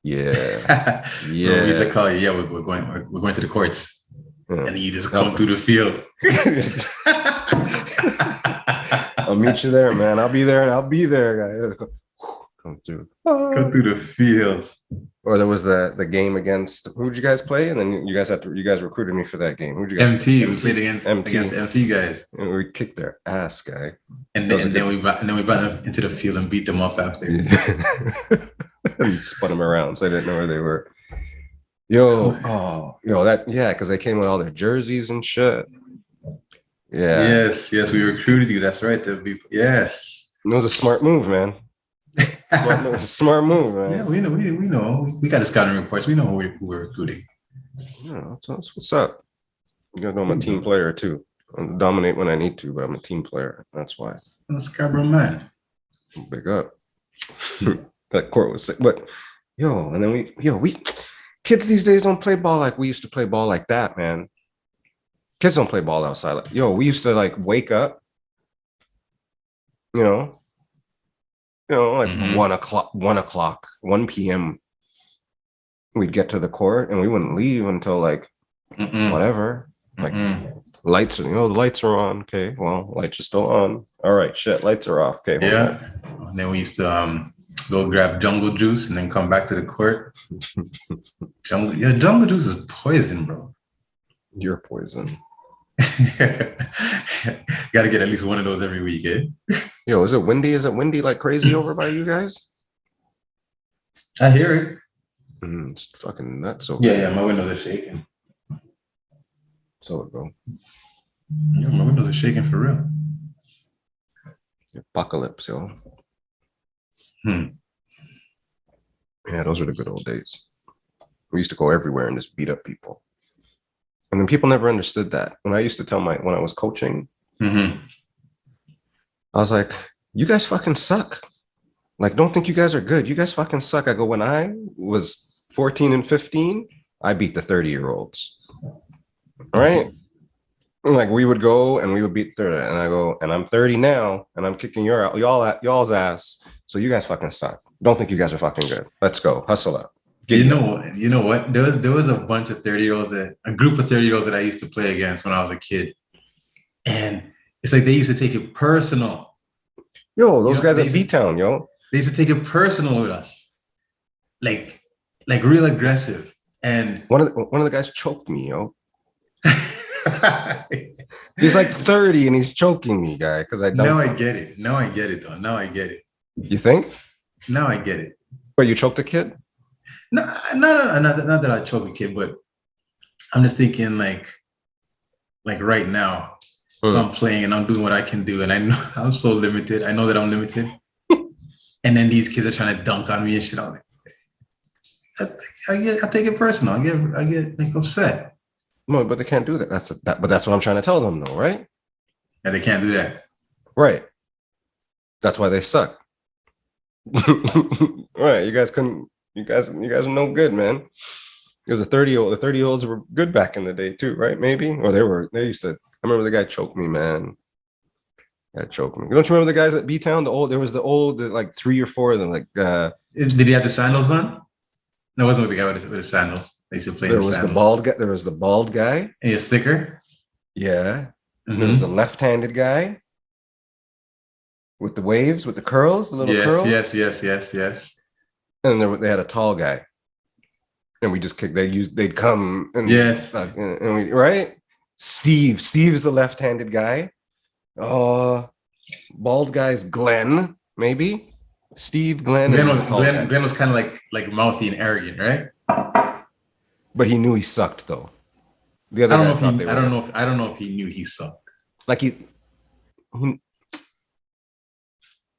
Yeah. We used to call you. Yeah, we're going to the courts, and you just come through the field. I'll meet you there, man. I'll be there, guys. Come through the fields. Or there was the game against who'd you guys play? And then you guys recruited me for that game. Who'd you guys MT. We played against MT guys. And we kicked their ass, guy. And then we brought them into the field and beat them off after. And spun them around so they didn't know where they were. Because they came with all their jerseys and shit. Yeah. Yes, we recruited you. That's right. Yes. It was a smart move, man. Smart move, man. Yeah, we know. We got the scouting reports. We know who we're recruiting. Yeah, that's what's up. You gotta know I'm a team player too. I dominate when I need to, but I'm a team player. That's why. I'm a Scarborough man. Big up. That court was sick. But and then we kids these days don't play ball like we used to play ball like that, man. Kids don't play ball outside. We used to wake up, 1 p.m. We'd get to the court and we wouldn't leave until whatever, Lights, the lights are on. Okay, well, lights are still on. All right, shit, lights are off. Okay, yeah. And then we used to go grab jungle juice and then come back to the court. Jungle juice is poison, bro. You're poison. Got to get at least one of those every week, eh? Yo, is it windy? Is it windy like crazy over by you guys? I hear it. It's fucking nuts. Yeah, my windows are shaking. So, bro. Yeah, my windows are shaking for real. Apocalypse, yo. Yeah, those were the good old days. We used to go everywhere and just beat up people. And then people never understood that. When I used to tell when I was coaching, I was like, you guys fucking suck. Like, don't think you guys are good. You guys fucking suck. I go, when I was 14 and 15, I beat the 30-year-olds. All right? Like, we would go and we would beat 30. And I go, and I'm 30 now, and I'm kicking y'all's ass. So you guys fucking suck. Don't think you guys are fucking good. Let's go. Hustle up. You know what? There was a bunch of 30-year-olds a group of 30-year-olds that I used to play against when I was a kid. And it's like they used to take it personal. Yo, those guys at B-Town, yo. They used to take it personal with us. Like real aggressive. And one of the guys choked me, yo. He's like 30 and he's choking me, guy, because I don't. Now I get it. Now I get it, though. Now I get it. You think? Now I get it. But you choked a kid? No, not that I choke a kid, but I'm just thinking like right now, if I'm playing and I'm doing what I can do, and I know I'm so limited. I know that I'm limited. And then these kids are trying to dunk on me and shit. I'm like, I take it personal. I get like upset. No, but they can't do that. But that's what I'm trying to tell them, though, right? Yeah, they can't do that. Right. That's why they suck. Right. You guys are no good, man. Because the 30-year-olds were good back in the day too, right? Maybe. Or they used to. I remember the guy choked me, man. That choked me. Don't you remember the guys at B-Town? There was like 3 or 4 of them. Like, did he have the sandals on? No, it wasn't with the guy with the sandals. They used to play. There was the bald guy. There was the bald guy. And a sticker. Yeah. Mm-hmm. There was a left-handed guy with the waves, with the curls, the little curls. Yes. And then they had a tall guy. And we just kicked. They'd come. And, yes. And we, right. Steve is the left-handed guy. Bald guy's Glenn, maybe. Steve, Glenn. Glenn was kind of like mouthy and arrogant, right? But he knew he sucked, though. The other I don't know if he knew he sucked. Like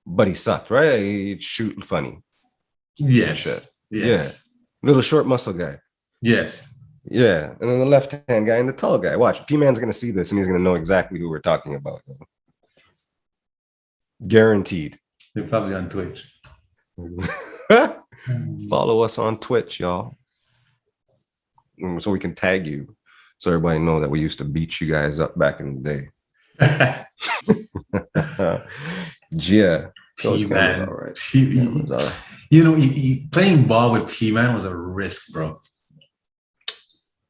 but he sucked, right? He'd shoot funny. Yes. Yeah. Little short muscle guy. Yes. Yeah. And then the left-hand guy and the tall guy. Watch, P-Man's going to see this and he's going to know exactly who we're talking about. Guaranteed. They're probably on Twitch. Follow us on Twitch, y'all. So we can tag you. So everybody know that we used to beat you guys up back in the day. Yeah. P-Man. All right. Playing ball with P-Man was a risk, bro.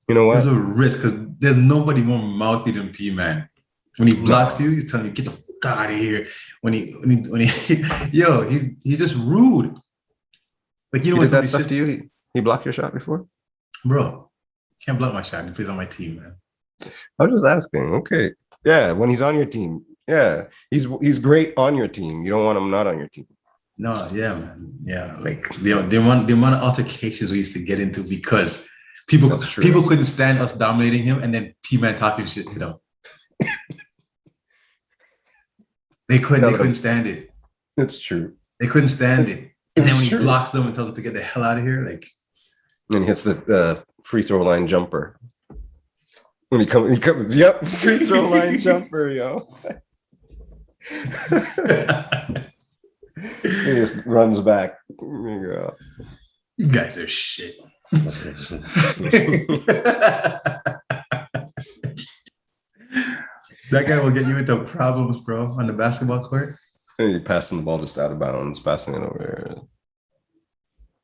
You know what? It's a risk because there's nobody more mouthy than P-Man. When he blocks you, he's telling you, get the fuck out of here. When he he's just rude. Like, you know, he did that stuff to you? He blocked your shot before? Bro, can't block my shot. He plays on my team, man. I'm just asking. Okay. Yeah, when he's on your team. Yeah. He's great on your team. You don't want him not on your team. No, yeah, man. Yeah. Like the amount of altercations we used to get into because people couldn't stand us dominating him and then P-Man talking shit to them. They couldn't stand it. It's true. They couldn't stand it. And then when he blocks them and tells them to get the hell out of here, like. And he hits the free throw line jumper. When he comes, yep, free throw line jumper, yo. He just runs back. You guys are shit. That guy will get you into problems, bro, on the basketball court. And you're passing the ball just out of bounds, passing it over there.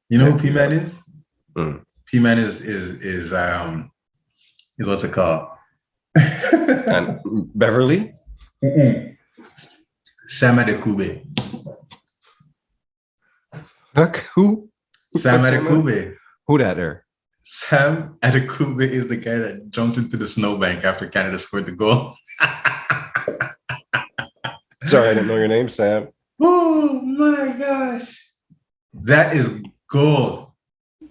You know who P-Man is? Mm. P-Man is what's it called? And Beverly? Sam Adekugbe. Who? Sam Adekugbe. Who that there? Sam Adekugbe is the guy that jumped into the snowbank after Canada scored the goal. Sorry, I didn't know your name, Sam. Oh my gosh. That is gold.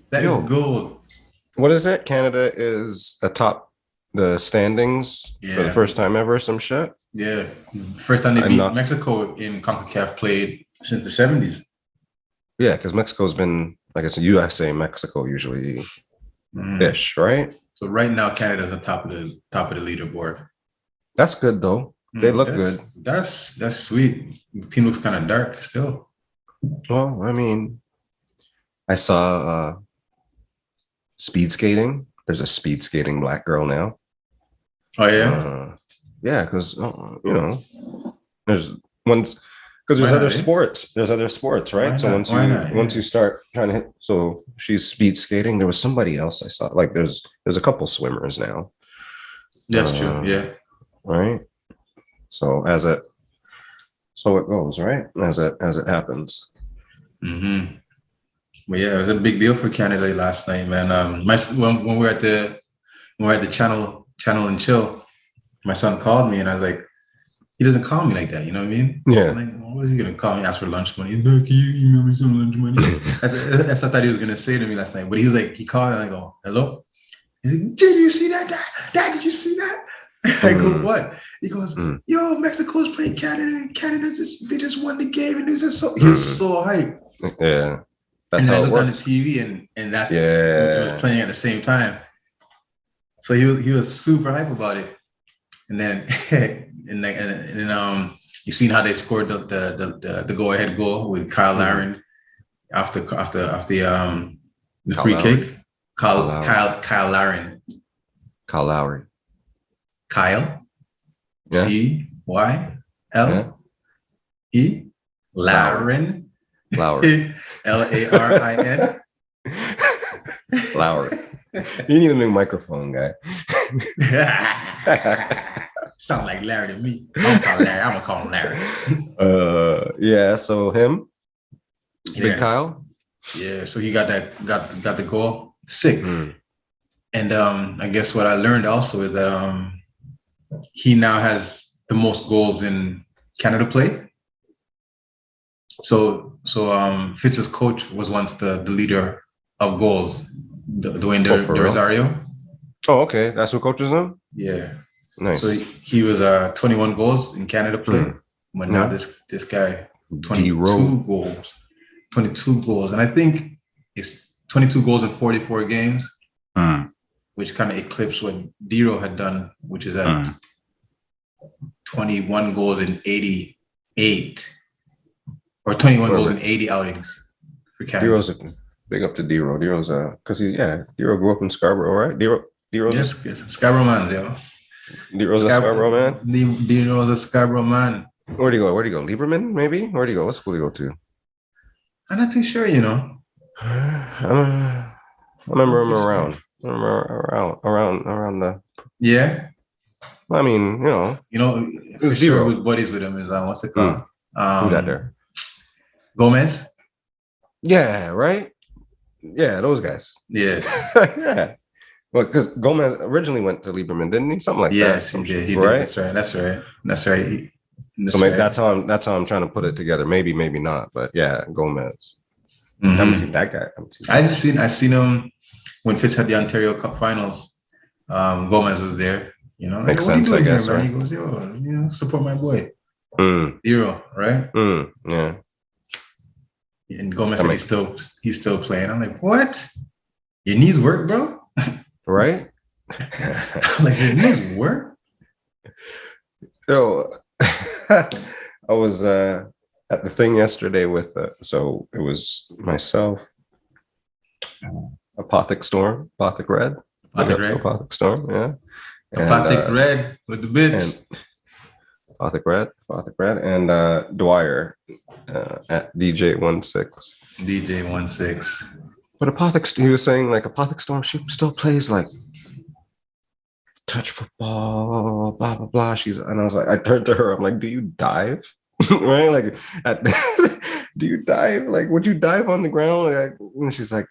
That is gold. What is it? Canada is atop the standings for the first time ever, some shit? Yeah. First time they beat Mexico in Concacaf played since the 70s. Yeah, because Mexico's been, like it's USA, Mexico usually ish, right? So right now Canada's on top of the leaderboard. That's good though. They look good. That's sweet. The team looks kind of dark still. Well, I mean, I saw speed skating. There's a speed skating black girl now. Oh yeah. Yeah, because there's ones because there's other sports. There's other sports, right? So once you start trying to hit, so she's speed skating. There was somebody else I saw. Like there's a couple swimmers now. That's true. Yeah. Right. So it goes, right? As it happens. Mm-hmm. But yeah, it was a big deal for Canada last night, man. When we were at the channel and chill, my son called me and I was like, he doesn't call me like that, you know what I mean? Yeah. I'm like, what is he gonna call me? Ask for lunch money? No, can you email me some lunch money? That's what I thought he was gonna say to me last night. But he was like, he called and I go, hello? He's like, did you see that, Dad? Did you see that? I go, what? He goes, yo, Mexico's playing Canada and they just won the game and he was so hyped. Yeah. That's and then I looked on the TV and that's it was playing at the same time. So he was super hype about it. And then you seen how they scored the go ahead goal with Kyle Laren after the free kick. Kyle Laren. Kyle Lowry. Kyle. C-Y-L-E. Laren. Lowry. Larin. Lowry. You need a new microphone, guy. Sound like Larry to me. I'm gonna call him Larry. Yeah. So him, Big Kyle. Yeah. So he got the goal. Sick. And I guess what I learned also is that he now has the most goals in Canada play. So Fitz's coach was once the leader of goals, Dwayne De Rosario. Oh, okay. That's who coaches him? Yeah. Nice. So he was 21 goals in Canada play. But now this guy, 22 goals. 22 goals. And I think it's 22 goals in 44 games, which kind of eclipsed what Dero had done, which is at 21 goals in 88. Or 21 goals in 80 outings for Canada. Dero's big up to Dero. Dero's because Dero grew up in Scarborough, right? Dero's Scarborough man, yo. Dero's a Scarborough man. Dero's a Scarborough man. Where'd he go? Lieberman, maybe? Where'd he go? What school did he go to? I'm not too sure, you know. I remember him around the. Yeah. I mean, for sure who's buddies with him is what's it called? Who that there? Gomez. Yeah, right. Yeah, those guys. Yeah. Yeah. Well, because Gomez originally went to Lieberman, didn't he? Something like that. Yes, he did. Right? That's right. That's how I'm trying to put it together. Maybe not, but yeah, Gomez. I haven't seen that guy. I seen him when Fitz had the Ontario Cup Finals. Gomez was there. Makes sense, I guess. Right? He goes, support my boy. Dero, right? Yeah. And Gomez said he's still playing. I'm like, what? Your knees work, bro? Right? I'm like, your knees work? So I was at the thing yesterday with so it was myself, Apothic Red, yeah. Apothic Red with the bits. Apothic Red, and Dwyer at DJ16. But he was saying like Apothic Storm, she still plays like touch football, blah blah blah. And I was like, I turned to her, I'm like, do you dive? Right? Like, do you dive? Like, would you dive on the ground? Like, and she's like,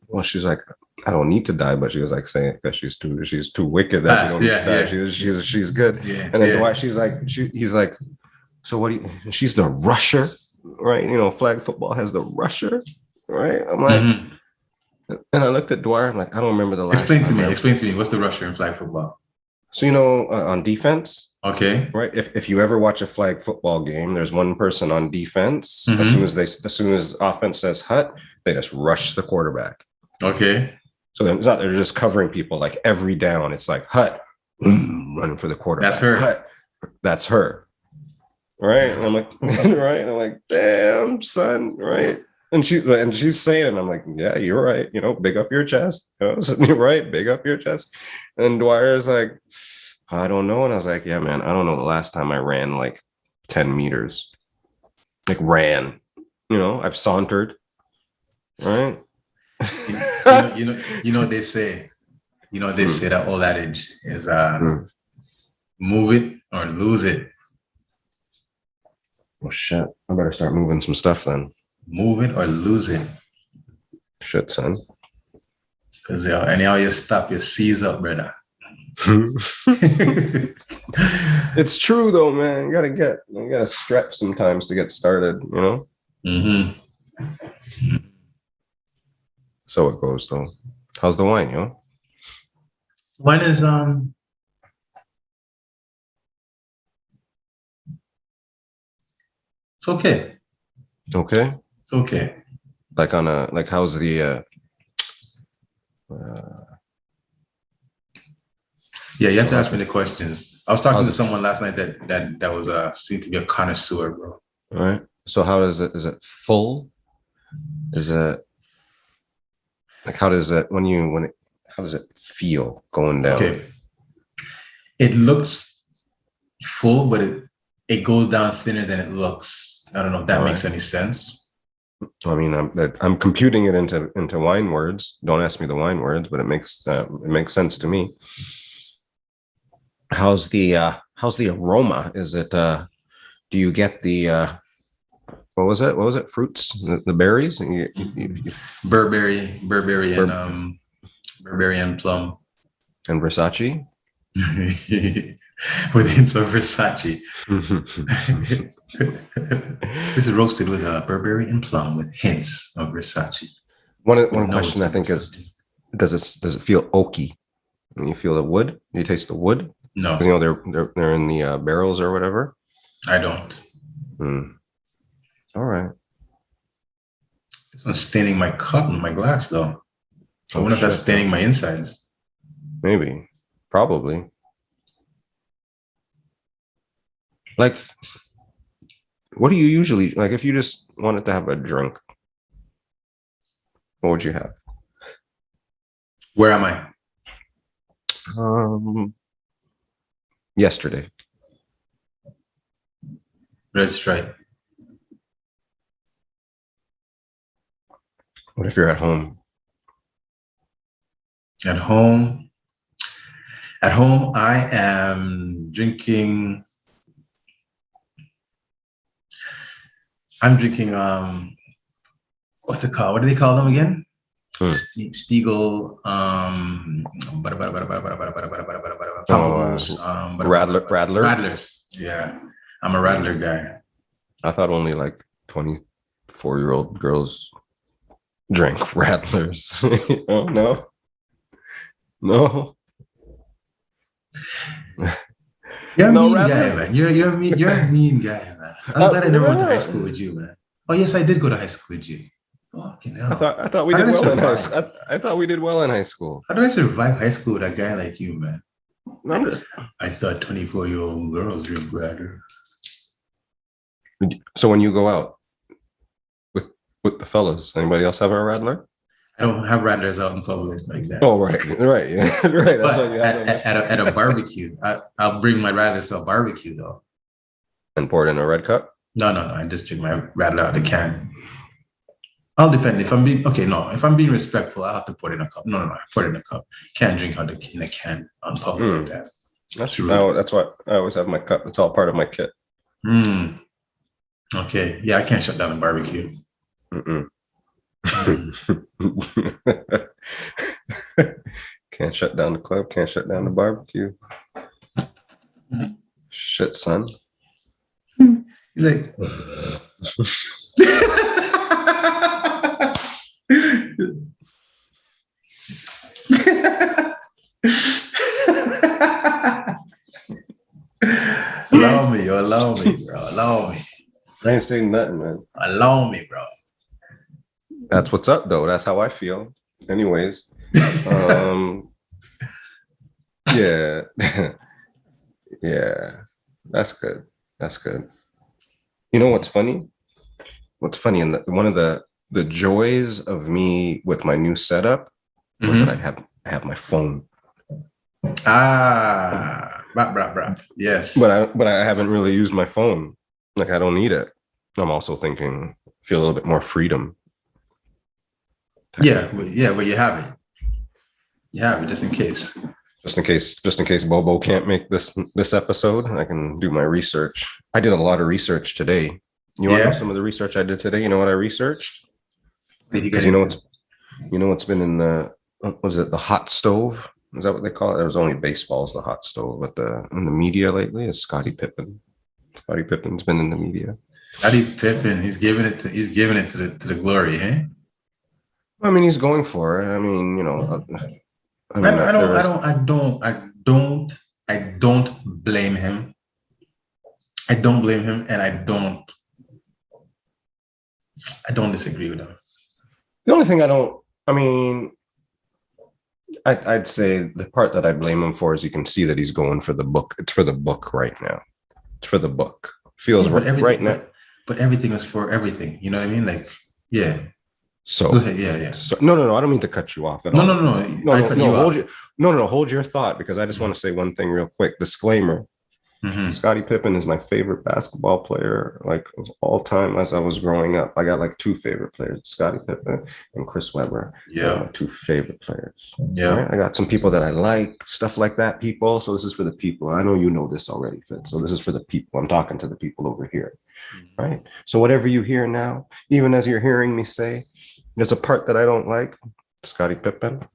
well, she's like, I don't need to dive, but she was like saying because she's too wicked that she don't need to dive. She's good. Yeah, and then Dwight, he's like, so what do you? She's the rusher, right? You know, flag football has the rusher, right? I'm like, and I looked at Dwyer. I'm like, I don't remember the last. Explain to me. What's the rusher in flag football? So you know, on defense, okay, right? If you ever watch a flag football game, there's one person on defense. As soon as offense says hut, they just rush the quarterback. Okay. So they're just covering people like every down. It's like hut, running for the quarterback. That's her. Hut, that's her. Right. And I'm like, right. And I'm like, damn, son. Right. And she's saying it. And I'm like, yeah, you're right. You know, big up your chest. You know, you're right. Big up your chest. And Dwyer's like, I don't know. And I was like, yeah, man, I don't know the last time I ran like 10 meters. Like ran. You know, I've sauntered. Right. You know what they say. You know what they say, that old adage is move it or lose it. Well, shit. I better start moving some stuff then. Move it or lose it. Shit, son. Because anyhow you stop, you seize up, brother. It's true though, man. You gotta stretch sometimes to get started, you know? So it goes though. How's the wine, yo? Wine is it's okay. Okay. It's okay. Like how's the yeah, you have to ask me the questions. I was talking to someone last night that was seemed to be a connoisseur, bro. All right. So how is it? Is it full? Is it like how does it how does it feel going down? Okay. It looks full, but it goes down thinner than it looks. I don't know if that makes any sense. I mean, I'm computing it into wine words. Don't ask me the wine words, but it makes sense to me. How's the aroma? Is it do you get the what was it? Fruits, the berries, Burberry and plum and Versace. With hints of Versace. This is roasted with Burberry and plum with hints of Versace. One question I think is, does it feel oaky? When you feel the wood, you taste the wood. No, you know they're in the barrels or whatever. I don't. All right. This one's staining my cup and my glass, though. I wonder if that's staining my insides. Maybe, probably. Like, what do you usually like if you just wanted to have a drink? What would you have? Where am I? Yesterday. Red Stripe. What if you're at home? At home, I am drinking. I'm drinking. What's it called? What do they call them again? Stiegel. Radlers. Yeah, I'm a Radler guy. I thought only like 24-year-old girls drink Radlers. Oh no. You're a mean guy, man. You're a mean guy, man. I'm glad I never went to high school with you, man. Oh yes, I did go to high school with you. Fucking hell. I thought we did well in high school. I thought we did well in high school. How did I survive high school with a guy like you, man? I thought 24-year-old girls drink Radler. So when you go out with the fellas, anybody else have a Radler? I don't have Radlers out in public like that. Oh, right, yeah, right. That's what you have at a barbecue. I'll bring my Radlers to a barbecue though. And pour it in a red cup? No. I just drink my Radler out of the can. I'll depend. If I'm being if I'm being respectful, I have to put it in a cup. No, I put it in a cup. Can't drink out in a can on top like that. That's what I always have my cup. It's all part of my kit. Okay. Yeah, I can't shut down a barbecue. Can't shut down the club. Can't shut down the barbecue. Shit, son. He's like. Allow me, bro. Allow me. I ain't saying nothing, man. Allow me, bro. That's what's up, though. That's how I feel. Anyways, yeah, yeah. That's good. That's good. You know what's funny? What's funny, and one of the joys of me with my new setup was that I have my phone. Brap. Yes. But I haven't really used my phone. Like, I don't need it. I'm also thinking, feel a little bit more freedom. Yeah, but you have it. You have it just in case. Just in case Bobo can't make this episode, I can do my research. I did a lot of research today. You want to know some of the research I did today? You know what I researched? Because you know what's been in the the hot stove? Is that what they call it? There was only baseball's the hot stove, but in the media lately is Scottie Pippen. Scottie Pippen's been in the media. Scottie Pippen, he's giving it to the glory, eh? I mean, he's going for it. I mean, I don't blame him. I don't blame him, and I don't disagree with him. The only thing I'd say the part that I blame him for is you can see that he's going for the book. It's for the book right now. It's for the book. Feels right now. But everything is for everything. You know what I mean? Like, yeah. So yeah. So no. I don't mean to cut you off at all. No. Hold your thought, because I just want to say one thing real quick. Disclaimer. Scottie Pippen is my favorite basketball player, like, of all time. As I was growing up, I got like two favorite players, Scottie Pippen and Chris Webber. My two favorite players. Right? I got some people that I like, stuff like that, people. So this is for the people. I know you know this already, Fitz. So this is for the people. I'm talking to the people over here. Right? So whatever you hear now, even as you're hearing me say, there's a part that I don't like, Scottie Pippen.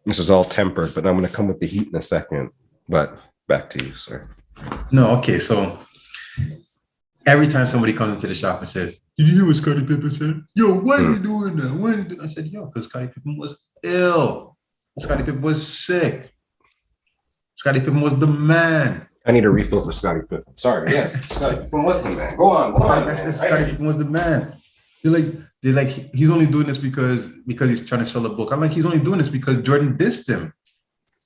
This is all tempered, but I'm going to come with the heat in a second. But back to you, sir. No, okay. So every time somebody comes into the shop and says, "Did you hear what Scottie Pippen said? Yo, why is he doing that? Why is he doing?" I said, "Yo, because Scottie Pippen was ill. Scottie Pippen was sick. Scottie Pippen was the man." I need a refill for Scottie Pippen. Sorry, yes, Scottie Pippen was the man. Go on. Scottie Pippen was the man. They're like, he's only doing this because he's trying to sell a book. I'm like, he's only doing this because Jordan dissed him.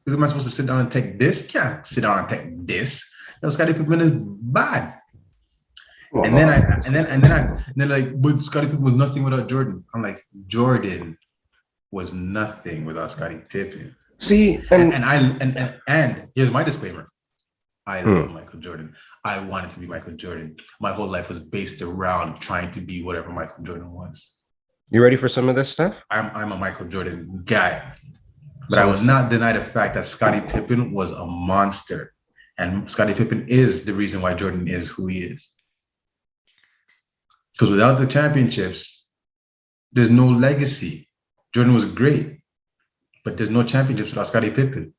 Because am I supposed to sit down and take this? Can't sit down and take this. Scottie Pippen is bad. And then like, but Scottie Pippen was nothing without Jordan. I'm like, Jordan was nothing without Scottie Pippen. See, and here's my disclaimer. I love Michael Jordan. I wanted to be Michael Jordan. My whole life was based around trying to be whatever Michael Jordan was. You ready for some of this stuff? I'm a Michael Jordan guy. But I will not deny the fact that Scottie Pippen was a monster. And Scottie Pippen is the reason why Jordan is who he is. Because without the championships, there's no legacy. Jordan was great, but there's no championships without Scottie Pippen.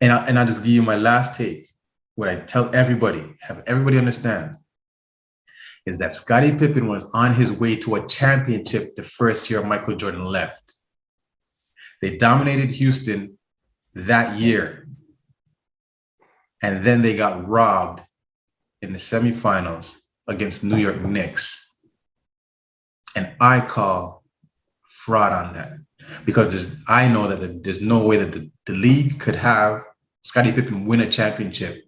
And I'll just give you my last take. What I tell everybody, have everybody understand, is that Scottie Pippen was on his way to a championship the first year Michael Jordan left. They dominated Houston that year. And then they got robbed in the semifinals against New York Knicks. And I call fraud on that. Because I know that there's no way that the league could have Scottie Pippen win a championship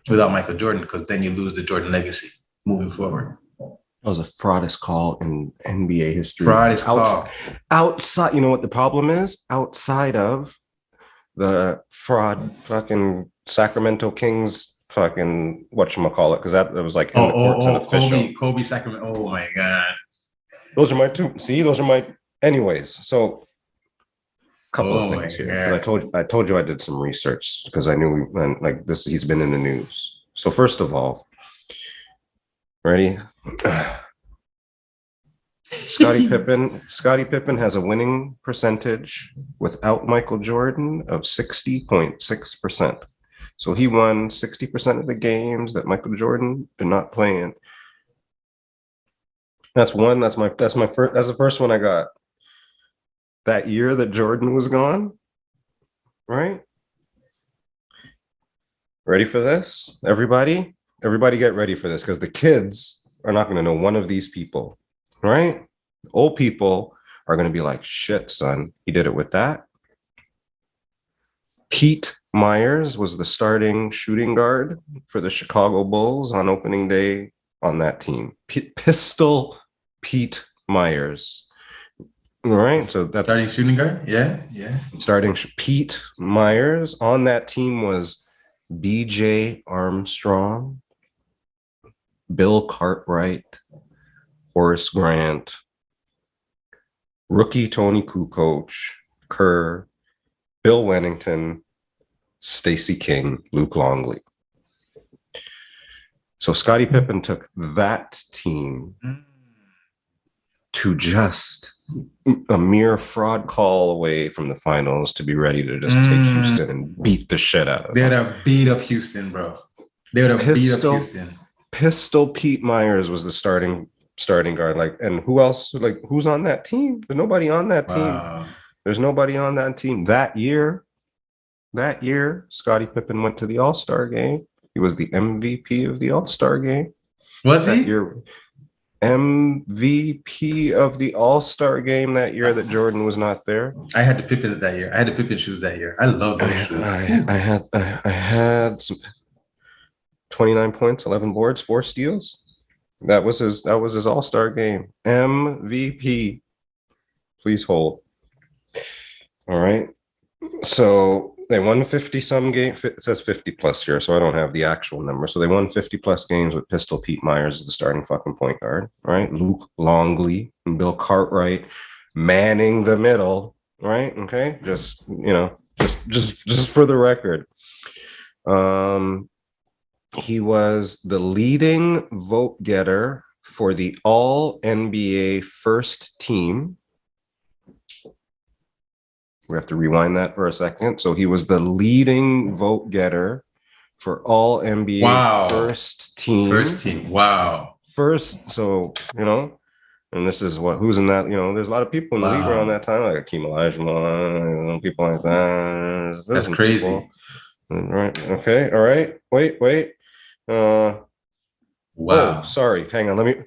without Michael Jordan, because then you lose the Jordan legacy moving forward. That was a fraudest call in NBA history. Fraudest call. Outside, you know what the problem is? Outside of the fraud fucking Sacramento Kings fucking whatchamacallit, because that was like in the courts and official. Kobe Sacramento. Oh my God. Those are my two. See, those are my. Anyways, so couple of things here. And I told you I did some research because I knew like this. He's been in the news. So first of all, ready? Scottie Pippen has a winning percentage without Michael Jordan of 60.6%. So he won 60% of the games that Michael Jordan did not play in. That's one. That's the first one I got. That year that Jordan was gone, right? Ready for this? Everybody get ready for this, because the kids are not going to know one of these people, right? Old people are going to be like, shit, son, he did it with that. Pete Myers was the starting shooting guard for the Chicago Bulls on opening day on that team. Pistol Pete Myers. All right, so that's starting shooting guard. Yeah. Starting Pete Myers. On that team was B.J. Armstrong, Bill Cartwright, Horace Grant, rookie Tony Kukoc, Kerr, Bill Wennington, Stacey King, Luke Longley. So Scottie Pippen took that team to just a mere fraud call away from the finals to be ready to just take Houston and beat the shit out of them. They would have beat up Houston, bro. They would have beat up Houston. Pistol Pete Myers was the starting guard. Like, and who else? Like, who's on that team? There's nobody on that team. There's nobody on that team. That year, Scottie Pippen went to the All-Star game. He was the MVP of the All-Star game. Was he? That year, MVP of the All-Star game that year that Jordan was not there. I had the Pippins that year. I had the Pippen shoes that year. I love those shoes. I had some 29 points, 11 boards, 4 steals. That was his All-Star game. MVP. Please hold. All right. So they won 50-some games. It says 50 plus here, so I don't have the actual number. So they won 50 plus games with Pistol Pete Myers as the starting fucking point guard. Right? Luke Longley and Bill Cartwright manning the middle. Right? Okay. Just for the record. He was the leading vote getter for the All-NBA first team. We have to rewind that for a second. So he was the leading vote getter for All-NBA first team. First team. Wow. First. So, and this is who's in that, there's a lot of people in the league around that time, like Akeem Olajuwon, people like that. That's crazy. People. Right. Okay. All right. Wait. Wow. Oh, sorry. Hang on.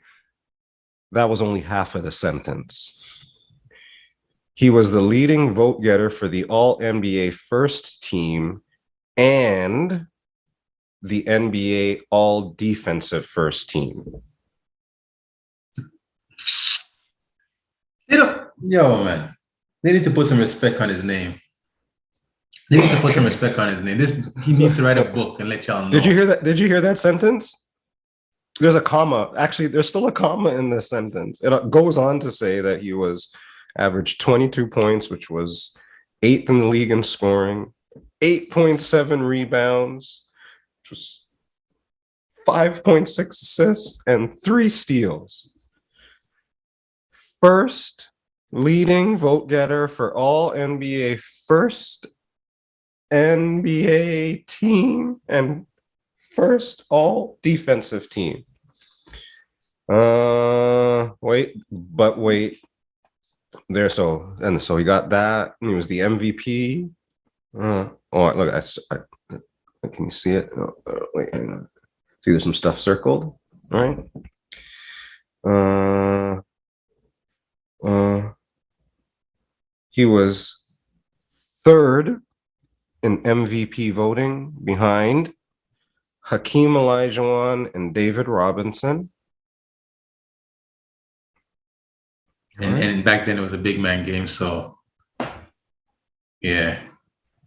That was only half of the sentence. He was the leading vote getter for the All-NBA first team and the NBA All-Defensive first team. Man, they need to put some respect on his name. He needs to write a book and let y'all know. Did you hear that? Did you hear that sentence? There's a comma. Actually, there's still a comma in this sentence. It goes on to say that he averaged 22 points, which was 8th in the league in scoring, 8.7 rebounds, which was 5.6 assists, and 3 steals. First leading vote getter for All NBA first NBA team and first All Defensive team. Wait. There, so he got that, and he was the MVP. Look, can you see it? Wait, hang on. See, there's some stuff circled, right? He was 3rd in MVP voting behind Hakeem Olajuwon and David Robinson. And back then it was a big man game, so yeah.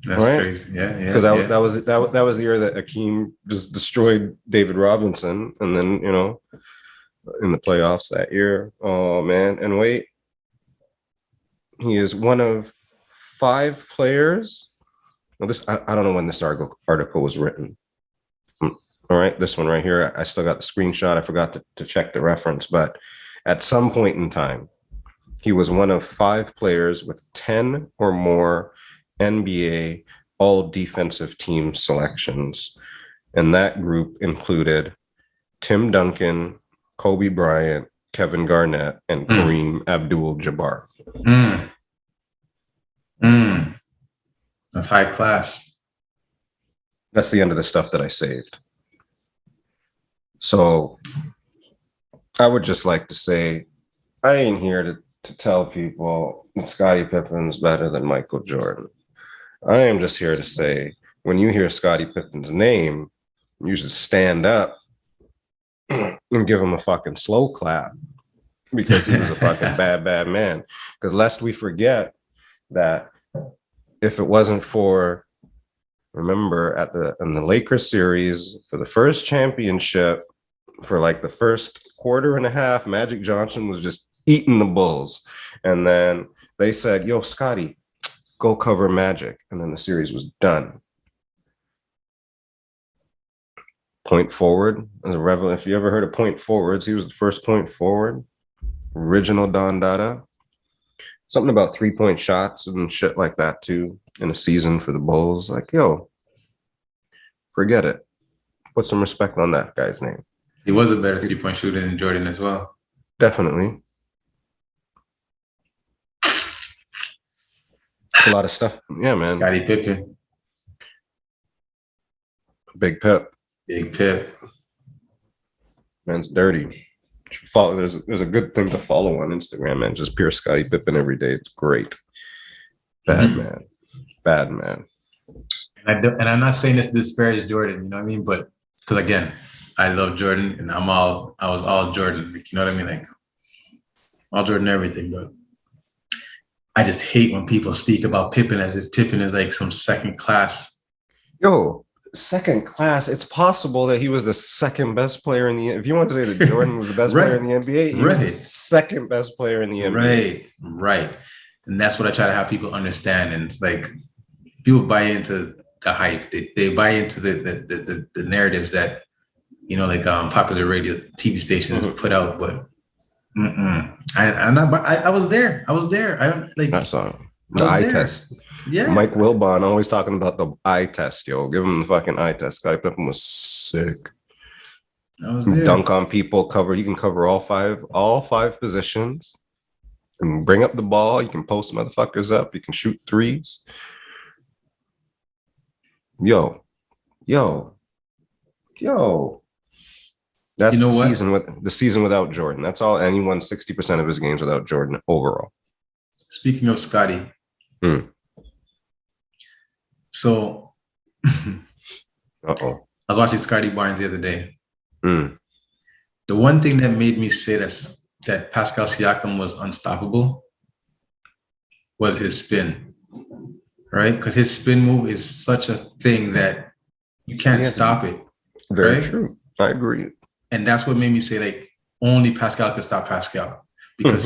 That's crazy. Yeah. Because that was the year that Akeem just destroyed David Robinson, and then in the playoffs that year. Oh man! And wait, he is one of 5 players. Well, I don't know when this article was written. All right, this one right here. I still got the screenshot. I forgot to check the reference, but at some point in time, he was one of 5 players with 10 or more NBA all defensive team selections. And that group included Tim Duncan, Kobe Bryant, Kevin Garnett, and Kareem Abdul-Jabbar. That's high class. That's the end of the stuff that I saved. So I would just like to say, I ain't here to tell people that Scottie Pippen's better than Michael Jordan. I am just here to say, when you hear Scottie Pippen's name, you should stand up and give him a fucking slow clap, because he was a fucking bad man. Because lest we forget that if it wasn't for, remember in the Lakers series for the first championship, for like the first quarter and a half, Magic Johnson was just eating the Bulls. And then they said, yo, Scottie, go cover Magic. And then the series was done. Point forward as a rebel. If you ever heard of point forwards, he was the first point forward. Original Don Dada. Something about 3-point shots and shit like that too in a season for the Bulls. Like, yo, forget it. Put some respect on that guy's name. He was a better 3-point shooter than Jordan as well. Definitely. It's a lot of stuff. Yeah, man. Scottie Pippen. Big Pip. Big Pip. Man's dirty. Follow. There's a good thing to follow on Instagram, man. Just pure Scottie Pippen every day. It's great. Bad man. And I'm not saying this to disparage Jordan, you know what I mean? But because again, I love Jordan, and I was all Jordan. Like, you know what I mean? Like all Jordan everything. But I just hate when people speak about Pippen as if Pippen is like some second class. Yo, second class. It's possible that he was the second best player in the. If you want to say that Jordan was the best player in the NBA, he was the second best player in the NBA. Right. And that's what I try to have people understand. And it's like people buy into the hype. They buy into the narratives that popular radio TV stations put out. But I was there. I saw the eye test. Yeah. Mike Wilbon always talking about the eye test, yo. Give him the fucking eye test. Scottie Pippen was sick. I was there. Dunk on people, you can cover all five positions. And bring up the ball. You can post motherfuckers up. You can shoot threes. Yo. That's the season without Jordan. That's all. And he won 60% of his games without Jordan overall. Speaking of Scottie. So I was watching Scottie Barnes the other day. The one thing that made me say that Pascal Siakam was unstoppable was his spin, right? Because his spin move is such a thing that you can't stop it. Very true. I agree. And that's what made me say, like, only Pascal can stop Pascal. Because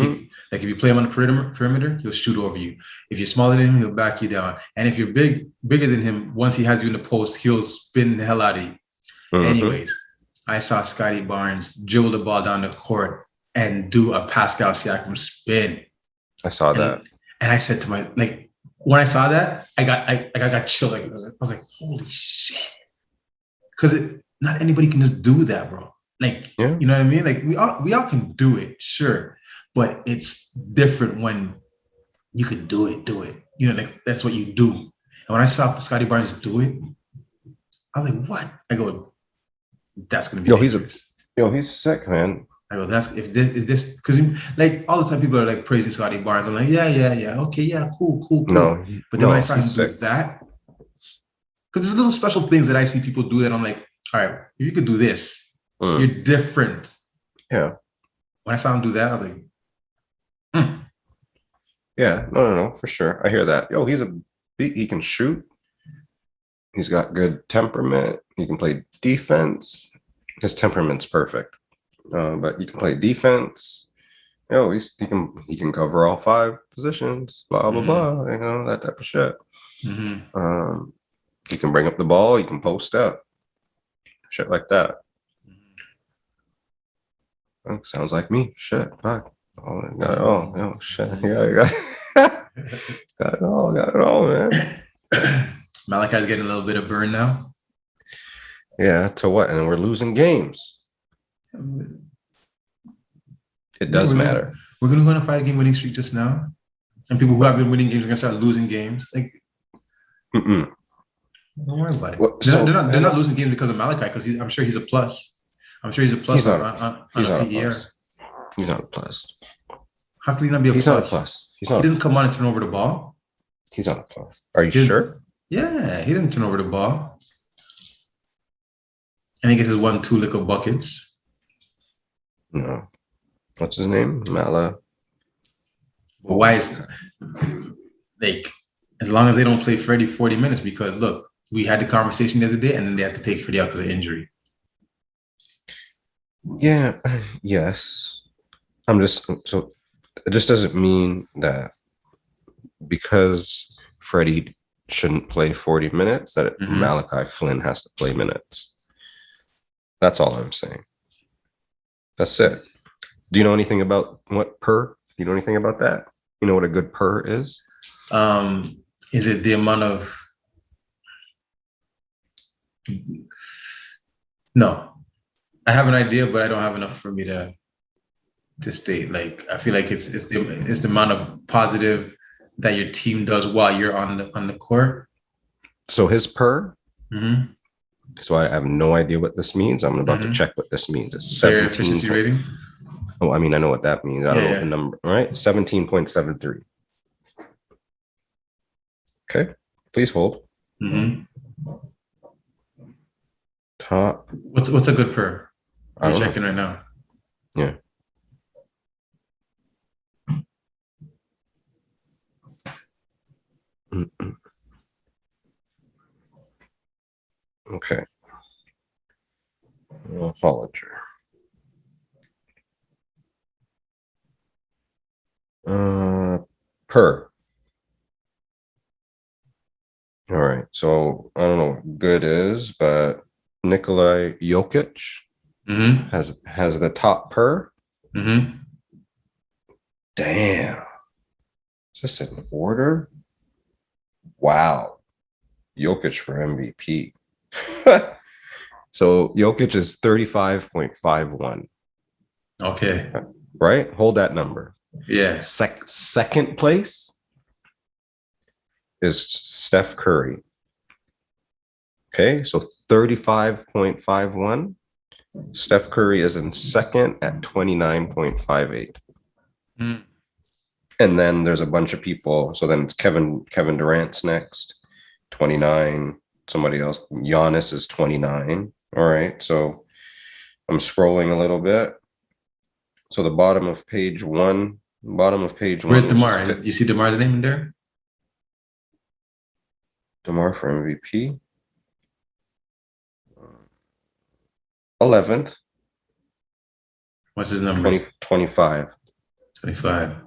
if you play him on the perimeter, he'll shoot over you. If you're smaller than him, he'll back you down. And if you're bigger than him, once he has you in the post, he'll spin the hell out of you. Anyways, I saw Scottie Barnes dribble the ball down the court and do a Pascal Siakam spin. I saw that. And I said to when I saw that, I got chills. I was like, holy shit. Because not anybody can just do that, bro. Like, you know what I mean? Like, we all can do it, sure. But it's different when you can do it. You know, like, that's what you do. And when I saw Scottie Barnes do it, I was like, what? I go, that's going to be dangerous. He's sick, man. I go, that's if this because like all the time people are like praising Scottie Barnes. I'm like, yeah, okay, yeah, cool. No, but then when I saw him do that, because there's little special things that I see people do that I'm like, all right, if you could do this, you're different. Yeah. When I saw him do that, I was like, Yeah, no, for sure. I hear that. Yo, he can shoot. He's got good temperament. He can play defense. His temperament's perfect. But he can play defense. He can cover all 5 positions. Blah blah blah. That type of shit. He can bring up the ball. He can post up. Shit like that. Oh, sounds like me. Shit. Fuck. Oh, got it all. Oh shit. Yeah, I got got it all. Got it all, man. Malachi's getting a little bit of burn now. Yeah. To what? And we're losing games. It does matter. We're gonna go on a 5-game winning streak just now, and people who have been winning games are gonna start losing games. Like, don't worry about it. Well, they're not losing games because of Malachi, because I'm sure he's a plus. I'm sure he's a plus on a PER. He's not a plus. How can he not be a plus? He's not a plus. He doesn't come on and turn over the ball. He's not a plus. Are you sure? Yeah, he doesn't turn over the ball. And he gets his 1-2 lick buckets. No. What's his name? Mala. But why is, like, as long as they don't play Freddie 40 minutes, because look, we had the conversation the other day and then they had to take Freddie out because of injury. Yeah, yes. So it just doesn't mean that because Freddie shouldn't play 40 minutes that Malachi Flynn has to play minutes. That's all I'm saying. That's it. Do you know anything about what per? Do you know anything about that? You know what a good per is? Is it the amount of... No. I have an idea, but I don't have enough for me to state. Like, I feel like it's the amount of positive that your team does while you're on the court. So his per. So I have no idea what this means. I'm about to check what this means. It's 17 efficiency rating. Oh, I mean, I know what that means. I don't know what the number. All right, 17.73. Okay, please hold. Top. What's a good per? I'm checking right now. Yeah. Okay. Hollinger. Per. All right. So I don't know what good is, but Nikolai Jokic has the top per. Damn. Is this in order? Wow. Jokic for MVP. So Jokic is 35.51. Okay. Right? Hold that number. Yeah. Second place is Steph Curry. Okay, so 35.51. Steph Curry is in second at 29.58. And then there's a bunch of people. So then it's Kevin Durant's next, 29. Somebody else, Giannis is 29. All right, so I'm scrolling a little bit. So the bottom of page one. Where's DeMar? Do you see DeMar's name in there? DeMar for MVP. 11th. What's his number? 25. 25.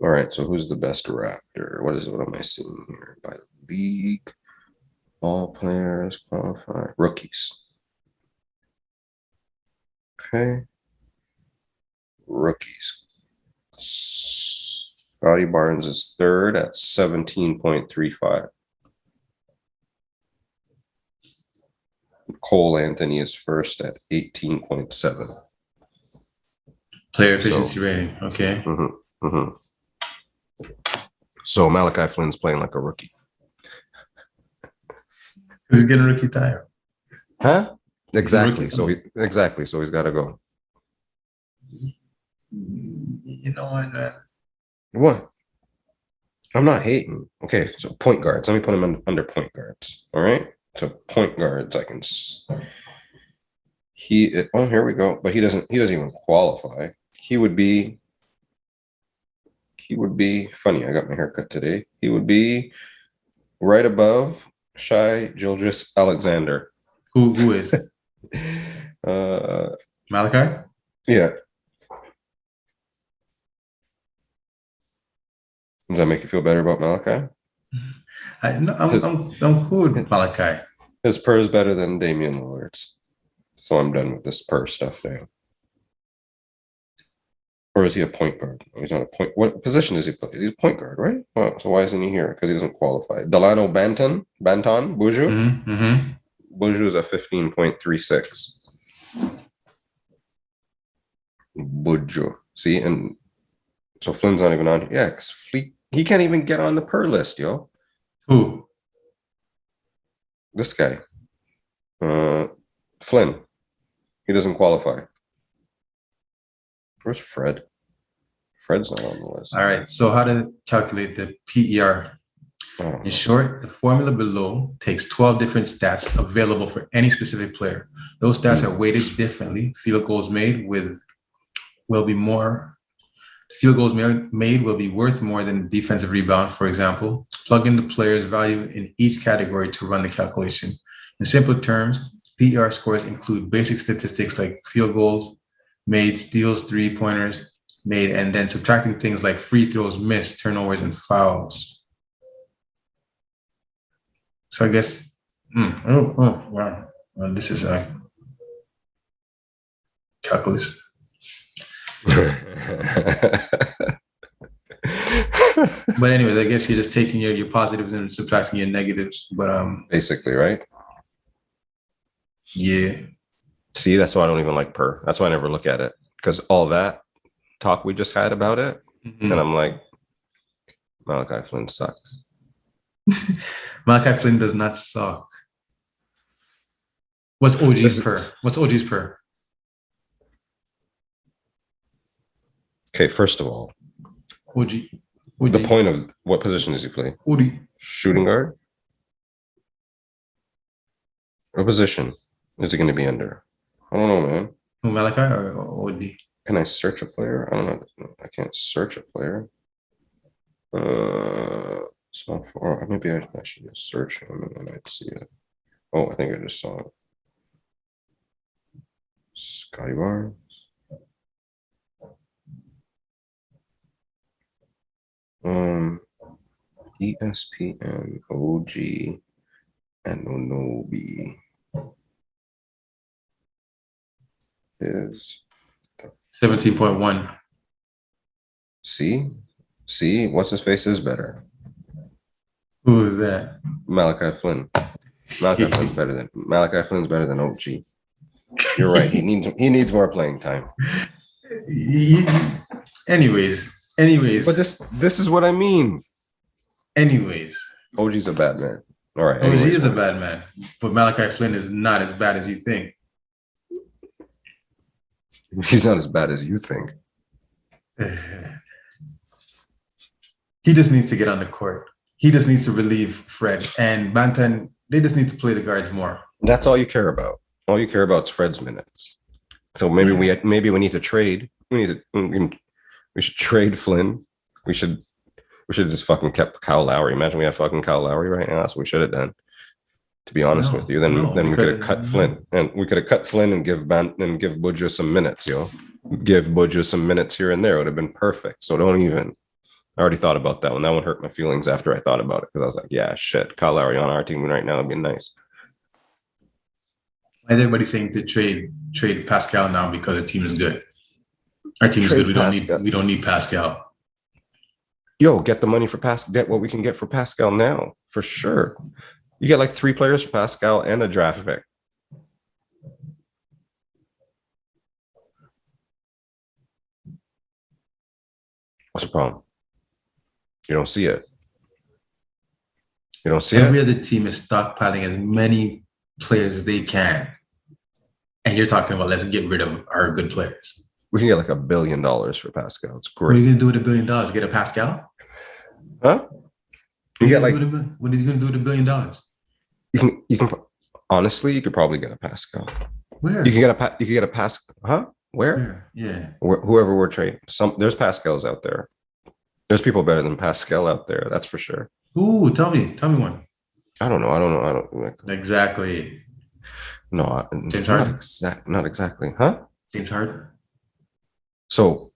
All right, so who's the best Raptor? What am I seeing here? By league, all players qualified, rookies. Okay. Rookies. Scottie Barnes is third at 17.35. Cole Anthony is first at 18.7. Player efficiency rating. Okay. So Malachi Flynn's playing like a rookie. He's getting rookie tire. Huh? Exactly. So he's got to go. You know what, man? What? I'm not hating. Okay, so point guards. Let me put him under point guards. All right. So point guards, I can. Here we go. But he doesn't even qualify. He would be he would be funny. I got my haircut today. He would be right above Shai Gilgeous-Alexander. Who is? Malachi? Yeah. Does that make you feel better about Malachi? I'm cool with Malachi. His per is better than Damian Lillard's. So I'm done with this per stuff now. Or is he a point guard? He's not a point. What position does he play? He's a point guard, right? Oh, so why isn't he here? Because he doesn't qualify. Delano Banton, Buju. Buju is a 15.36. Buju. See, and so Flynn's not even on. Yeah, because he can't even get on the per list, yo. Who? This guy. Flynn. He doesn't qualify. Where's Fred? Fred's not on the list. All right. So how to calculate the PER? In short, the formula below takes 12 different stats available for any specific player. Those stats are weighted differently. Field goals made will be worth more than defensive rebound, for example. Plug in the player's value in each category to run the calculation. In simple terms, PER scores include basic statistics like field goals made, steals, three-pointers made, and then subtracting things like free throws missed, turnovers, and fouls. So I guess, wow. Well, this is a calculus. But anyways, I guess you're just taking your positives and subtracting your negatives. But basically, right? Yeah. See, that's why I don't even like per. That's why I never look at it, because all that talk we just had about it, and I'm like, Malachi Flynn sucks. Malachi Flynn does not suck. What's OG's per? What's OG's per? Okay, first of all, OG. The point of what position does he play? OG. Shooting guard? What position is he going to be under? I don't know, man. Malachi or OD? Can I search a player? I don't know. I can't search a player. Small four. Maybe I should just search him and then I'd see it. Oh, I think I just saw it. Scottie Barnes. ESPN OG and Onobi is 17.1. See, what's his face is better. Who is that? Malachi Flynn. Malachi Flynn's better than OG. You're right. He needs more playing time. Anyways. But this is what I mean. Anyways. OG's a bad man. All right. OG is a bad man, but Malachi Flynn is not as bad as you think. He's not as bad as you think. He just needs to get on the court. He just needs to relieve Fred and Banton. They just need to play the guards more. That's all you care about. All you care about is Fred's minutes. So maybe we need to trade. We should trade Flynn. We should just fucking kept Kyle Lowry. Imagine we have fucking Kyle Lowry right now. That's what we should have done. To be honest with you, then we could have cut Flynn, and we could have cut Flynn and give Buju some minutes, yo. Give Buju some minutes here and there. It would have been perfect. So don't even. I already thought about that one. That one hurt my feelings after I thought about it, because I was like, yeah, shit, Kyle Lowry on our team right now would be nice. Why is everybody saying to trade Pascal now because the team is good? Our team is good. We don't need Pascal. Yo, get the money for Pascal. Get what we can get for Pascal now, for sure. You get like 3 players for Pascal and a draft pick. What's the problem? You don't see it. You don't see Every it? other team is stockpiling as many players as they can. And you're talking about let's get rid of our good players. We can get like $1 billion for Pascal. It's great. What are you going to do with $1 billion? Get a Pascal? Huh? What are you going to do with $1 billion? You can honestly, you could probably get a Pascal. Where? You can get a Pascal. Huh? Where? Yeah. Whoever we're trading. There's Pascals out there. There's people better than Pascal out there. That's for sure. Ooh, tell me one. I don't know. Exactly. No, James Harden. Not exactly, huh? James Harden. So,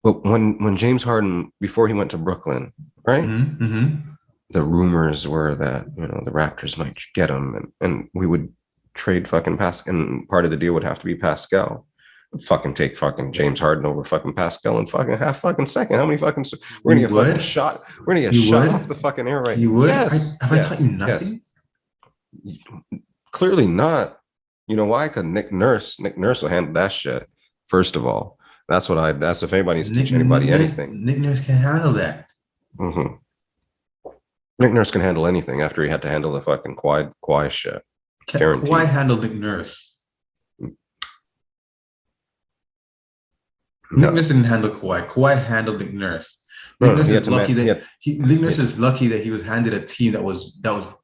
but when James Harden, before he went to Brooklyn, right? The rumors were that the Raptors might get him, and we would trade fucking Pascal, and part of the deal would have to be Pascal. Fucking take fucking James Harden over fucking Pascal in fucking half fucking second. How many fucking we're gonna get fucking shot? We're gonna get shot off the fucking air right. You would? Yes. Have I taught you nothing? Yes. Clearly not. You know why? Because Nick Nurse will handle that shit. First of all, that's if anybody needs to teach anybody anything. Nick Nurse can handle that. Nick Nurse can handle anything after he had to handle the fucking Kawhi shit. Kawhi handled Nick Nurse. No. Nick Nurse didn't handle Kawhi. Kawhi handled Nick Nurse. Nick Nurse is lucky Nick Nurse is lucky that he was handed a team that was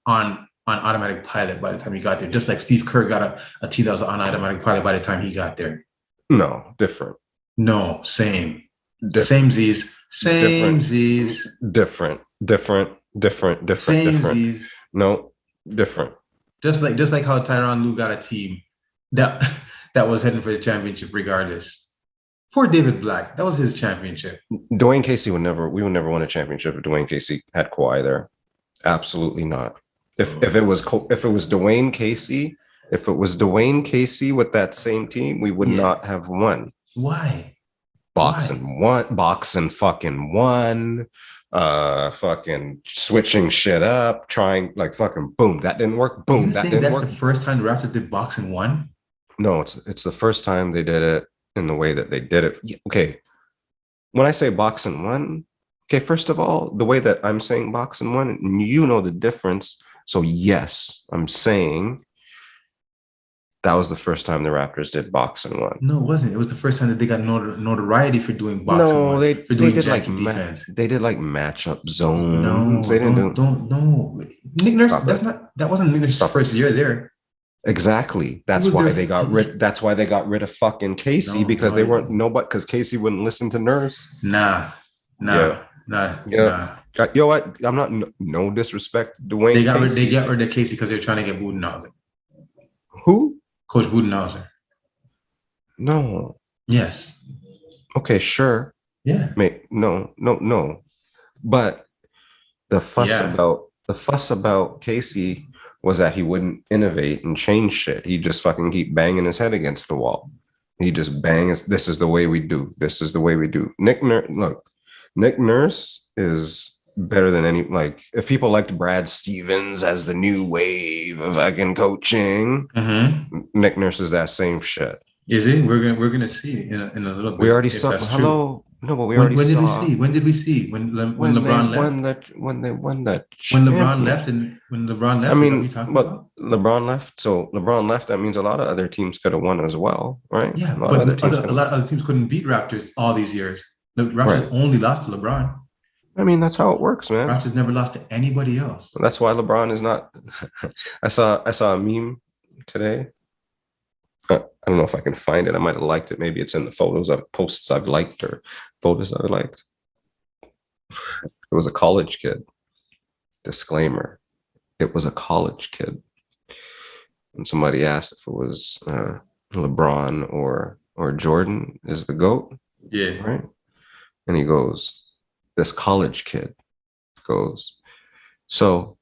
on automatic pilot by the time he got there. Just like Steve Kerr got a team that was on automatic pilot by the time he got there. No, different. No, same. Different. Same Z's. Same Z's. Different. Same Z's. No, different. Just like how Tyronn Lue got a team that was heading for the championship regardless. Poor David Black. That was his championship. Dwayne Casey we would never win a championship if Dwayne Casey had Kawhi there. Absolutely not. If it was Dwayne Casey with that same team, we would not have won. Why? Boxing fucking won. Fucking switching shit up, trying like fucking boom, that didn't work. Boom, that didn't work. That's the first time the Raptors did boxing won? No, it's the first time they did it in the way that they did it. Okay. When I say boxing one, okay, first of all, the way that I'm saying boxing one, you know the difference. So yes, I'm saying that was the first time the Raptors did boxing one. No, it wasn't. It was the first time that they got notoriety for doing boxing. No, they did like defense. They did like matchup zones. No, they didn't do. Nick Nurse, that wasn't Nick Nurse's first year there. Exactly. That's why they got rid of fucking Casey because they weren't because Casey wouldn't listen to Nurse. Nah. You know what? I'm not no disrespect, Dwayne. They got rid of Casey because they were trying to get Budenholzer. Who? Coach Budenholzer. No. Yes. Okay, sure. Yeah. No. But the fuss about Casey was that he wouldn't innovate and change shit. He just fucking keep banging his head against the wall. He just bangs, this is the way we do. This is the way we do. Nick Nurse is better than any, like, if people liked Brad Stevens as the new wave of fucking coaching, Nick Nurse is that same shit. Is it? We're gonna see in a little bit. We already saw. Hello. No, but we already saw. When did we see? When LeBron left? When they won that. When LeBron left. I mean, but LeBron left. So LeBron left. That means a lot of other teams could have won as well, right? Yeah, but a lot of other teams couldn't beat Raptors all these years. The Raptors only lost to LeBron. I mean, that's how it works, man. Raptors never lost to anybody else. That's why LeBron is not. I saw a meme today. I don't know if I can find it. I might have liked it. Maybe it's in the posts I've liked or photos I've liked. It was a college kid. Disclaimer. It was a college kid. And somebody asked if it was LeBron or Jordan is the GOAT. Yeah. Right. And he goes, this college kid goes, so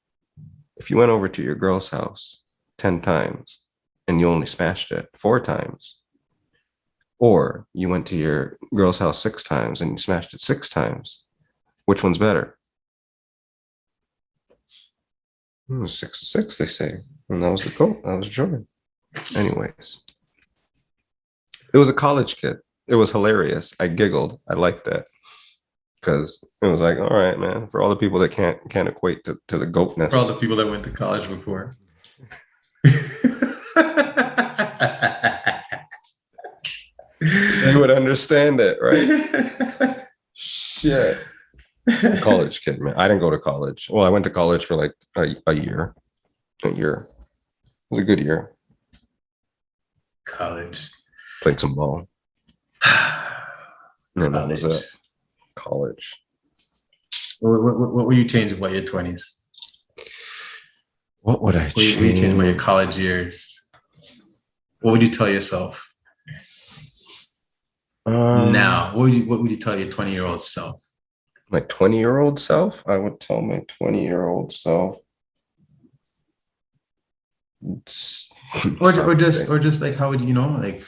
if you went over to your girl's house 10 times, and you only smashed it 4 times, or you went to your girl's house 6 times and you smashed it 6 times, which one's better? 6-6, they say, and that was the GOAT. That was Jordan. Anyways, it was a college kid. It was hilarious. I giggled. I liked that because it was like, all right, man. For all the people that can't equate to the GOATness. For all the people that went to college before. You would understand it, right? Shit. College kid, man. I didn't go to college. Well, I went to college for like a year. It was a good year. College. Played some ball. And that was it. College. What were you changing about your 20s? What would I change? What were you changing about your college years? What would you tell yourself? Now, what would you tell your 20-year-old self? My 20-year-old self? I would tell my 20-year-old self. Or just like, how would you know, like,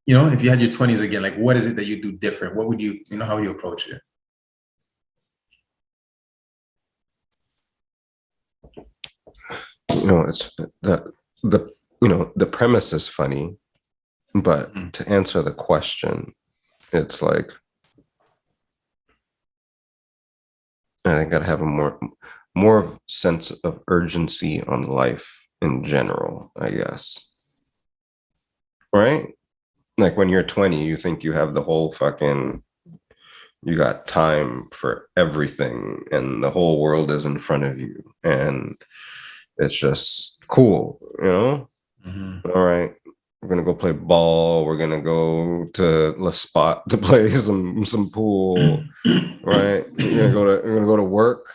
if you had your 20s again, like, what is it that you do different? What would you, how would you approach it? It's the premise is funny, but to answer the question, it's like, I gotta have a more of sense of urgency on life in general, I guess. Right? Like when you're 20, you think you have the whole you got time for everything and the whole world is in front of you. And it's just cool, Mm-hmm. All right. We're gonna go play ball. We're gonna go to La Spot to play some pool. Right. We're gonna go to work.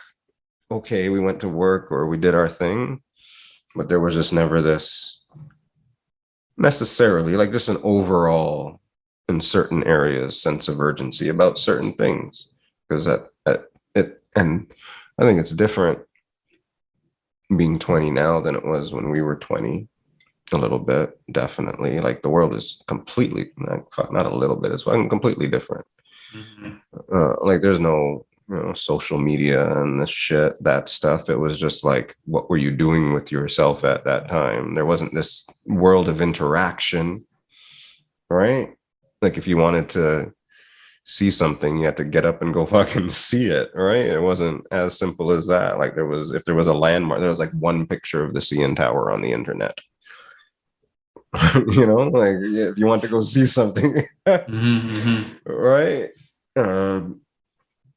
Okay, we went to work or we did our thing, but there was just never this necessarily, like, just an overall in certain areas sense of urgency about certain things, because and I think it's different being 20 now than it was when we were 20. A little bit, definitely. Like the world is completely not a little bit, it's completely different. Mm-hmm. Like there's no social media and this shit, that stuff. It was just like, what were you doing with yourself at that time? There wasn't this world of interaction, right? Like if you wanted to see something, you had to get up and go fucking see it, right? It wasn't as simple as that. Like if there was a landmark, there was like one picture of the CN Tower on the internet. Like if you want to go see something, right?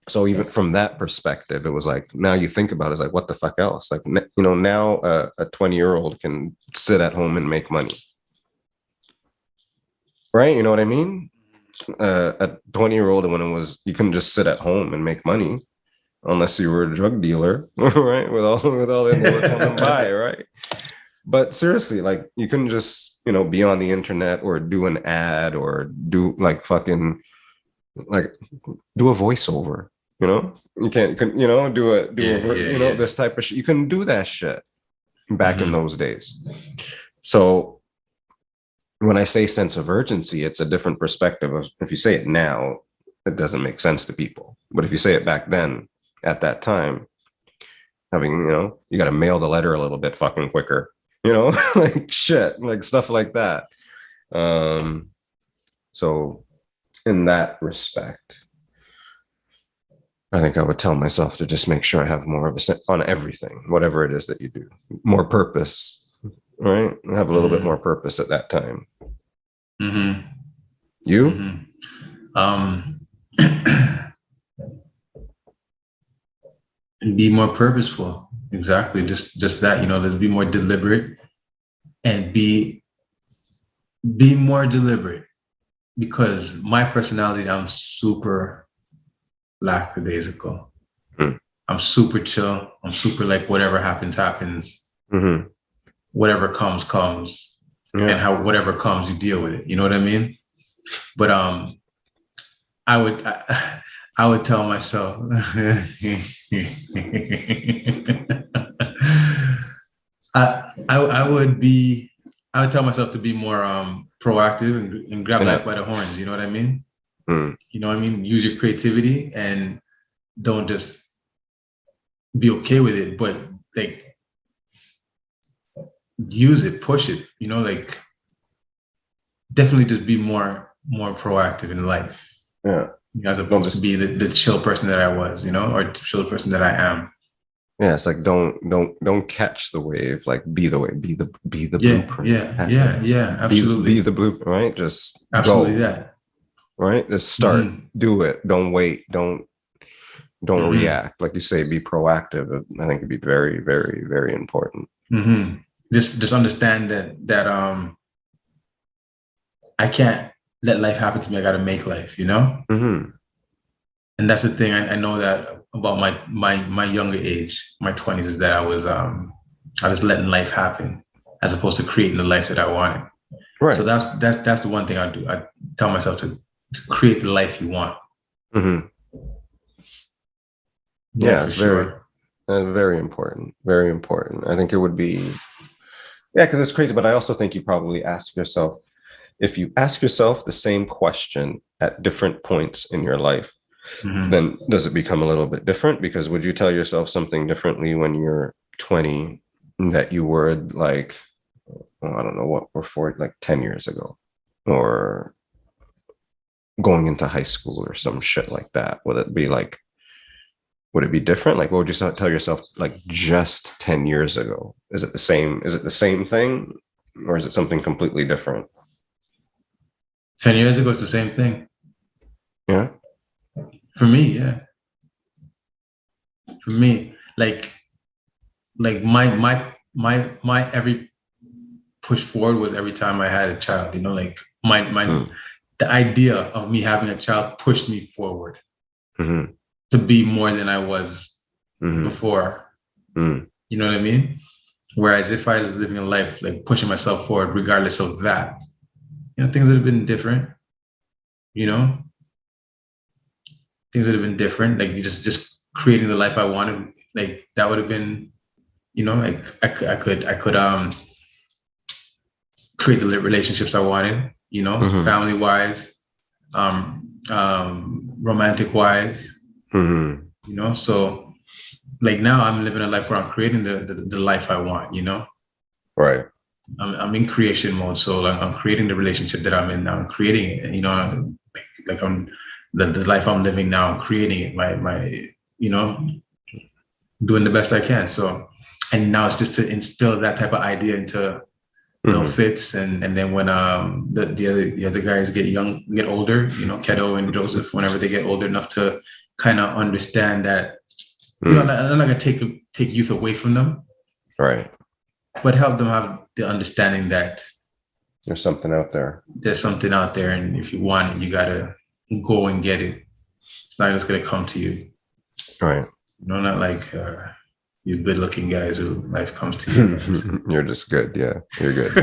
So even from that perspective, it was like, now you think about it, it's like, what the fuck else? Like, now a 20-year-old can sit at home and make money, right? You know what I mean? A 20-year-old, when you couldn't just sit at home and make money unless you were a drug dealer, right? With all the coming by, right? But seriously, like you couldn't just be on the internet or do an ad or do like fucking like do a voiceover. You can't this type of shit. You couldn't do that shit back in those days. So when I say sense of urgency, it's a different perspective of, if you say it now, it doesn't make sense to people. But if you say it back then, at that time, having, you got to mail the letter a little bit fucking quicker, like shit, like stuff like that. So in that respect, I think I would tell myself to just make sure I have more of a sense on everything, whatever it is that you do, more purpose, right? Have a little bit more purpose at that time. Mm-hmm. You? And be more purposeful. Exactly. Just that, let's be more deliberate and be more deliberate, because my personality, I'm super lackadaisical. I'm super chill. I'm super like, whatever happens. Mm-hmm. Whatever comes. Yeah. And whatever comes, you deal with it. You know what I mean? But I would tell myself I would tell myself to be more proactive and grab life by the horns. You know what I mean? You know what I mean? Use your creativity and don't just be okay with it, but like use it, push it, like definitely just be more proactive in life. Yeah. As opposed to be the chill person that I was, or chill person that I am. Yeah, it's like don't catch the wave, like be the wave, be the blueprint. Yeah, absolutely. Be the blueprint, right? Just absolutely go. That. Right? Just start. Do it. Don't wait. Don't react. Like you say, be proactive. I think it'd be very, very, very important. Just understand that I can't let life happen to me. I got to make life, And that's the thing I know that about my younger age, my 20s, is that I was letting life happen as opposed to creating the life that I wanted. Right. So that's the one thing I do. I tell myself to create the life you want. Mm-hmm. Yeah, it's very important. Very important. I think it would be, because it's crazy. But I also think you probably ask yourself, if you ask yourself the same question at different points in your life, then does it become a little bit different? Because would you tell yourself something differently when you're 20 that you were like, I don't know what, before, like 10 years ago, or going into high school or some shit like that? Would it be different? Like, what would you tell yourself like just 10 years ago? Is it the same thing, or is it something completely different? 10 years ago, it's the same thing. Yeah. For me, yeah. For me, like my every push forward was every time I had a child, like the idea of me having a child pushed me forward to be more than I was before. You know what I mean? Whereas if I was living a life like pushing myself forward, regardless of that, things would have been different. Things would have been different. Like you just creating the life I wanted, like that would have been, like I could create the relationships I wanted, family wise, romantic wise, so like now I'm living a life where I'm creating the life I want, Right. I'm in creation mode. So like I'm creating the relationship that I'm in now. I'm creating it, like I'm the life I'm living now, I'm creating it, my doing the best I can. So, and now it's just to instill that type of idea into Bill Fitz, and then when the other guys get older, Keto and Joseph, whenever they get older enough to kind of understand that, I'm not gonna take youth away from them, right, but help them have the understanding that there's something out there. And if you want it, you gotta go and get it. It's not just gonna come to you. Right. Not like you good-looking guys who life comes to you. You're just good. Yeah, you're good.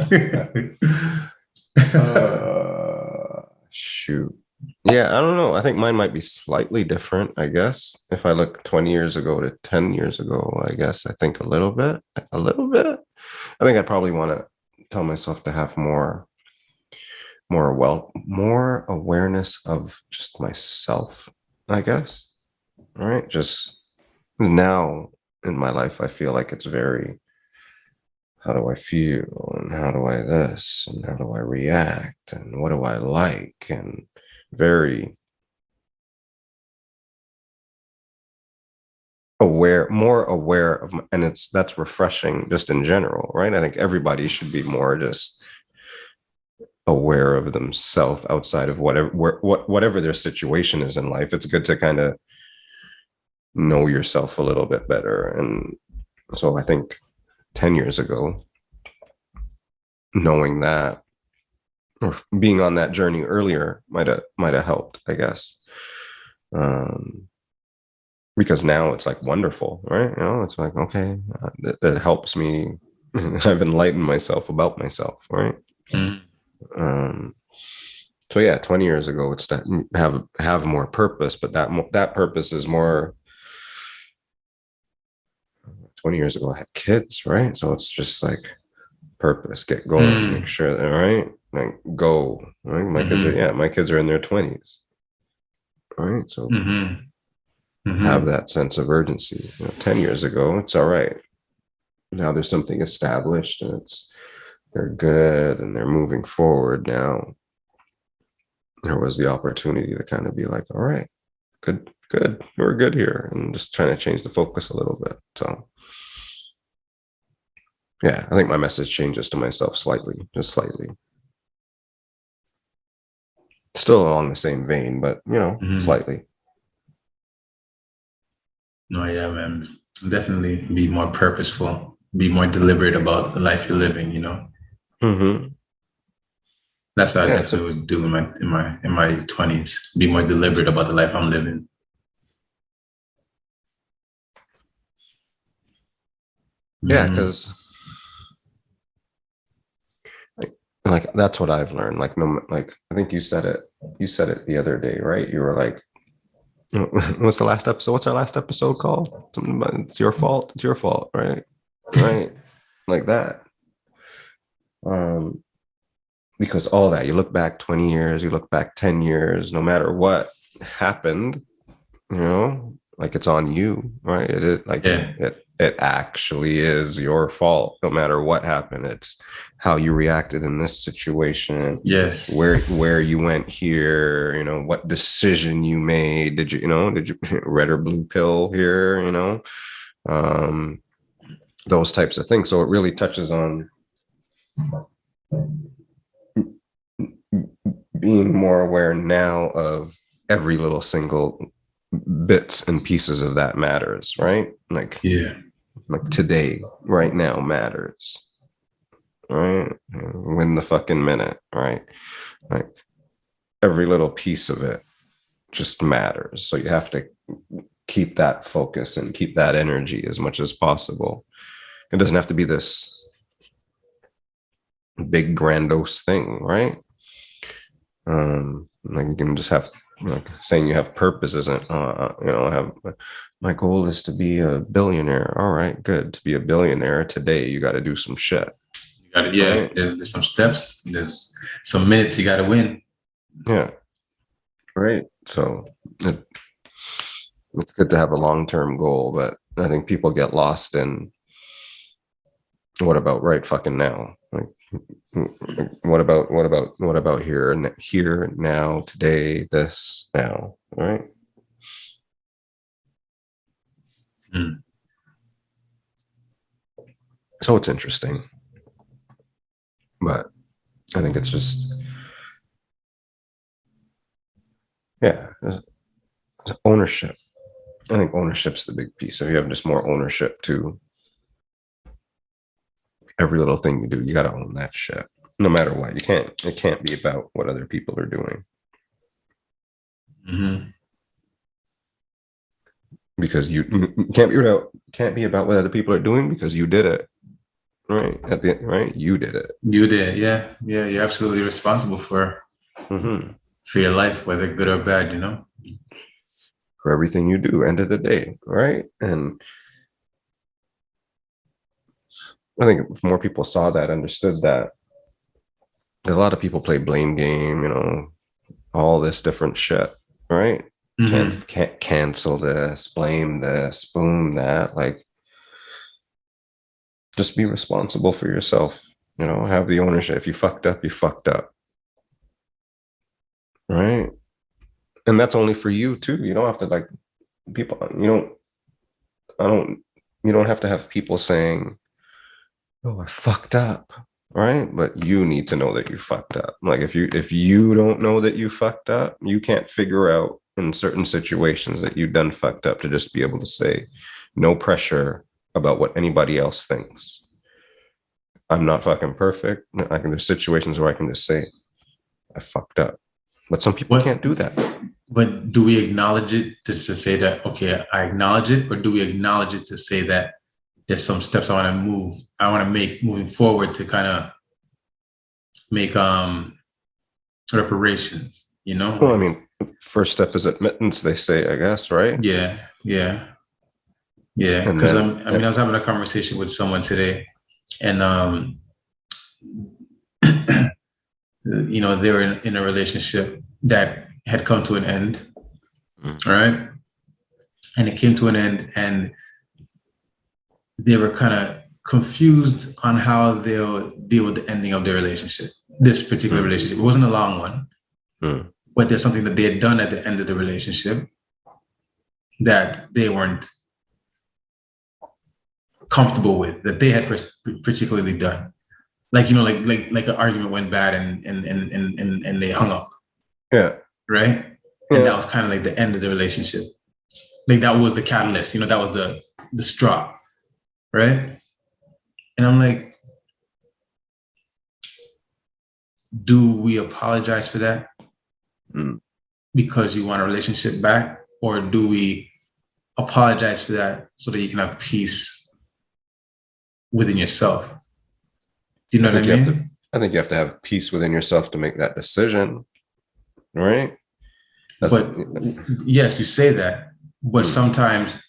You're good. Shoot. Yeah, I don't know. I think mine might be slightly different, I guess. If I look 20 years ago to 10 years ago, I guess I think a little bit. I think I probably want to tell myself to have more awareness of just myself, I guess. All right. Just now in my life, I feel like it's very, how do I feel? And how do I this? And how do I react? And what do I like? And very more aware of, and that's refreshing just in general, right? I think everybody should be more just aware of themselves outside of whatever their situation is in life. It's good to kind of know yourself a little bit better. And so I think 10 years ago, knowing that or being on that journey earlier might have helped, I guess. Because now it's like wonderful, right? It's like, okay, it helps me. I've enlightened myself about myself, right? So yeah, 20 years ago, it's to have more purpose, but that purpose is more. 20 years ago, I had kids, right? So it's just like purpose, get going, make sure that, right? Like go, right? My kids are in their 20s, right? So have that sense of urgency. 10 years ago, it's all right. Now there's something established and they're good and they're moving forward. Now there was the opportunity to kind of be like, all right, good, we're good here, and just trying to change the focus a little bit. So yeah, I think my message changes to myself just slightly. Still along the same vein, but slightly. No, yeah, man. Definitely be more purposeful, be more deliberate about the life you're living, That's what I definitely would do in my 20s. Be more deliberate about the life I'm living. Yeah, because like that's what I've learned. Like I think you said it the other day, right? You were like, what's the last episode? What's our last episode called? Something about it's your fault. It's your fault, right? Right. Like that. Because all that, you look back 20 years, you look back 10 years, no matter what happened, like it's on you, right? It actually is your fault, no matter what happened. It's how you reacted in this situation. Yes. Where you went here, what decision you made. Did you red or blue pill here, those types of things. So it really touches on being more aware now of every little single bits and pieces of that matters, right? Like today, right now matters, right? Win the fucking minute, right? Like every little piece of it just matters. So you have to keep that focus and keep that energy as much as possible. It doesn't have to be this big grandiose thing, right? Like you can just have, like saying you have purpose isn't have my goal is to be a billionaire. All right, good. To be a billionaire today, you got to do some shit. You got to, right? There's some steps, there's some minutes you got to win. Yeah, right. So it's good to have a long-term goal, but I think people get lost in what about right fucking now? Like, what about here now, today, this now, right? So it's interesting, but I think it's just ownership. I think ownership's the big piece. So you have just more ownership to every little thing you do. You got to own that shit, no matter what. It can't be about what other people are doing. Because you can't be about what other people are doing because you did it, right? Right, you did it. You did, yeah. You're absolutely responsible for your life, whether good or bad, for everything you do. End of the day, right? And I think if more people saw that, understood that, because a lot of people play blame game, all this different shit, right? Can't cancel this, blame this, boom that. Like, just be responsible for yourself. Have the ownership. If you fucked up, you fucked up, right? And that's only for you too. You don't have to like people. You don't have to have people saying, "Oh, I fucked up." Right? But you need to know that you fucked up. Like if you don't know that you fucked up, you can't figure out in certain situations that you've done fucked up to just be able to say, no pressure about what anybody else thinks. I'm not fucking perfect. There's situations where I can just say, I fucked up. But some people can't do that. But do we acknowledge it to say that, okay, I acknowledge it, or do we acknowledge it to say that there's some steps I want to make moving forward to kind of make reparations, Well, I mean, first step is admittance, they say, I guess, right? Yeah. Because I was having a conversation with someone today, and they were in a relationship that had come to an end, right? And it came to an end, and they were kind of confused on how they'll deal with the ending of their relationship. This particular relationship, it wasn't a long one, but there's something that they had done at the end of the relationship that they weren't comfortable with, that they had particularly done. Like, like an argument went bad and they hung up. Yeah. Right. Yeah. And that was kind of like the end of the relationship. Like that was the catalyst, that was the straw. Right. And I'm like, do we apologize for that Mm. because you want a relationship back, or do we apologize for that so that you can have peace within yourself? Do you know what I mean? I think you have to have peace within yourself to make that decision, right? But yes, you say that, but sometimes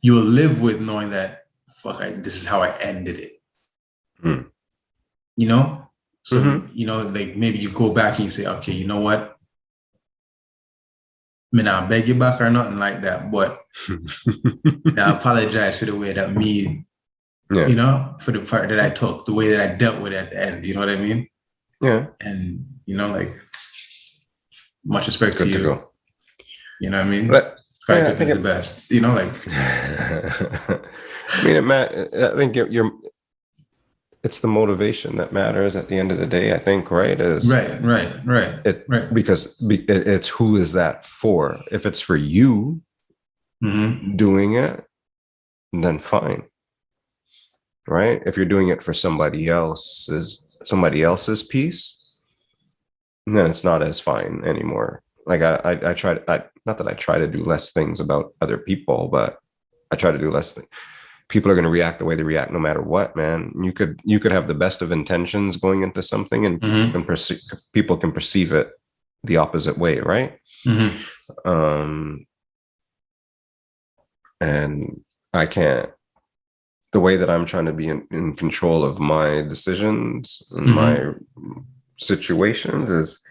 you'll live with knowing that, this is how I ended it. You know? So, you know, like maybe you go back and you say, okay, you know what? I mean, I'll beg you back or nothing like that, but I apologize for the way that you know, for the part that I took, the way that I dealt with it at the end. You know what I mean? Yeah. And, you know, like, much respect Good to you. To go. You know what I mean? I think it's the best. You know, like. I mean, I think it's the motivation that matters at the end of the day, I think, right? Right. Because it's who is that for? If it's for you doing it, then fine. Right? If you're doing it for somebody else's piece, then it's not as fine anymore. Like I try not that I try to do less things about other people, but I try to do less things. People are going to react the way they react no matter what, man. You could have the best of intentions going into something, and people can perceive it the opposite way, right? And I can't. The way that I'm trying to be in control of my decisions and my situations is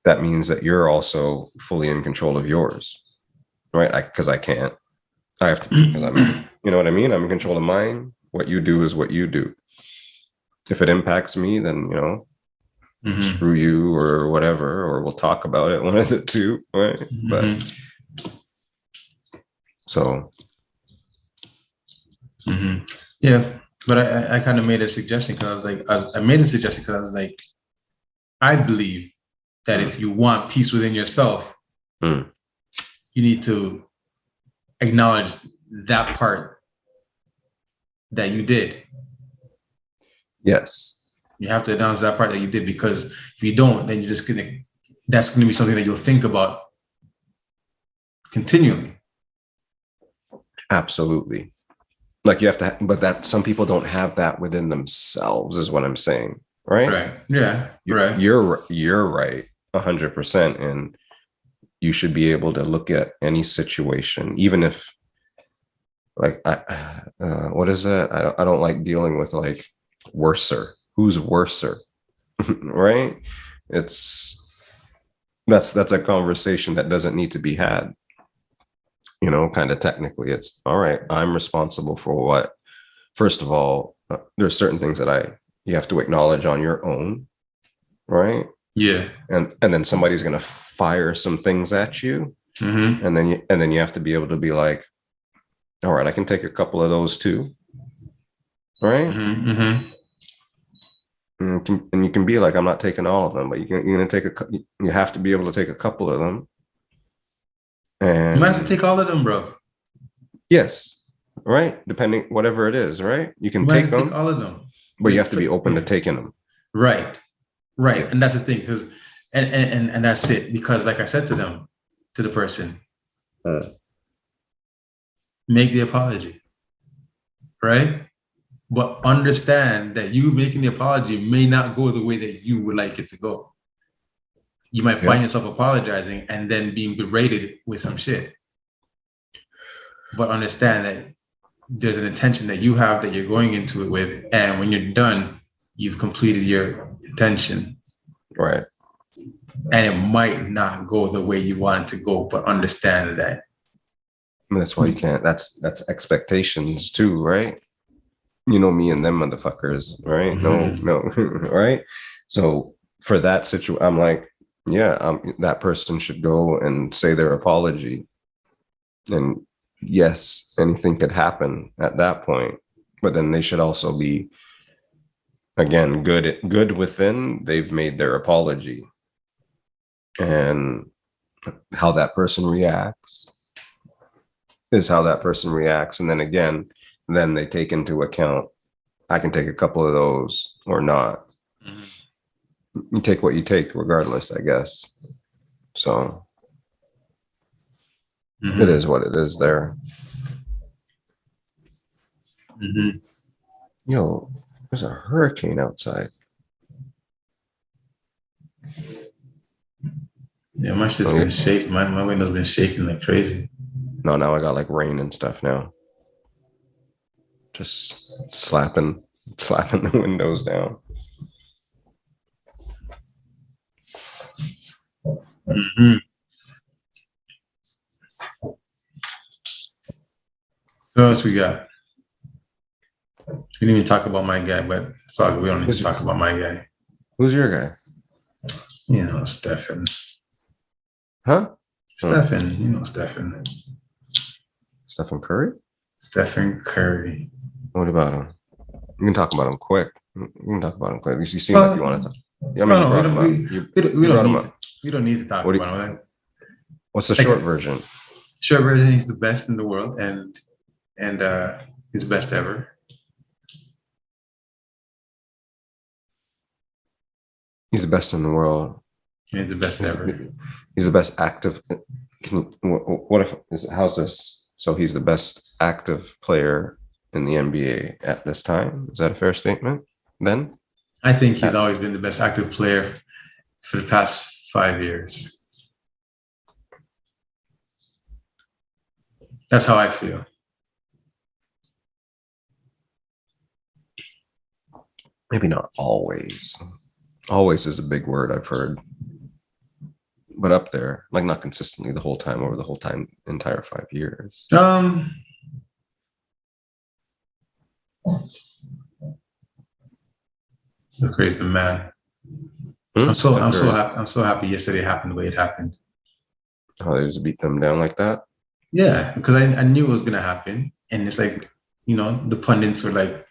that means that you're also fully in control of yours, right? Because I can't. I have to be, because you know what I mean? I'm in control of mine. What you do is what you do. If it impacts me, then, you know, screw you or whatever, or we'll talk about it, one of the two, right? But so. Yeah, but I kind of made a suggestion because I made a suggestion because I was like, I believe that if you want peace within yourself, you need to acknowledge that part that you did. Yes. You have to acknowledge that part that you did, because if you don't, then that's gonna be something that you'll think about continually. Absolutely. Like you have to, but that some people don't have that within themselves, is what I'm saying. Right. Right. Yeah. Right. You're right. 100%. And you should be able to look at any situation, even if, like, what is it? I don't like dealing with like worser. Who's worser? Right? That's a conversation that doesn't need to be had. You know, kind of technically, it's all right. I'm responsible for what? First of all, there's certain things that you have to acknowledge on your own, right? Yeah. And then somebody's gonna fire some things at you, and then you have to be able to be like, all right, I can take a couple of those too, right? And you can be like, I'm not taking all of them, but you're gonna take you have to be able to take a couple of them. And you might have to take all of them, bro. Yes, right. Depending, whatever it is, right? You can take them, all of them, but you have to be open to taking them. Right. Yes. And that's the thing, because and that's it. Because like I said to the person, make the apology, right? But understand that you making the apology may not go the way that you would like it to go. You might find yourself apologizing and then being berated with some shit. But understand that there's an intention that you have that you're going into it with. And when you're done, you've completed your intention. Right. And it might not go the way you want it to go, but understand that. That's why you can't, that's expectations too, right? You know, me and them motherfuckers, right? No, right? So for that situation, I'm like, that person should go and say their apology. And yes, anything could happen at that point, but then they should also be, again, good within. They've made their apology, and how that person reacts is how that person reacts. And then again, then they take into account, I can take a couple of those or not. You take what you take, regardless, I guess. So it is what it is there. Yo, there's a hurricane outside. Yeah, my shit's been shaking. My window's been shaking like crazy. No, now I got like rain and stuff now. Just slapping the windows down. So what else we got? We didn't even talk about my guy, but sorry, we don't need to talk about my guy. Who's your guy? You know, Stephen. Huh? Stephen. You know Stephen. Stephen Curry? Stephen Curry. What about him? You can talk about him quick. You can talk about him quick. You seem like you want to talk. I mean, we don't need to talk about him. What's the short version? Short version, he's the best in the world and he's best ever. He's the best in the world. He's the best ever. He's the best active. How's this? So he's the best active player in the NBA at this time. Is that a fair statement? Then I think he's always been the best active player for the past 5 years. That's how I feel. Maybe not always. Always is a big word I've heard. But up there, like not consistently the whole time, over the whole time, entire 5 years. Still crazy, man. I'm so happy yesterday happened the way it happened. Oh, they just beat them down like that? Yeah, because I knew it was gonna happen. And it's like, the pundits were like,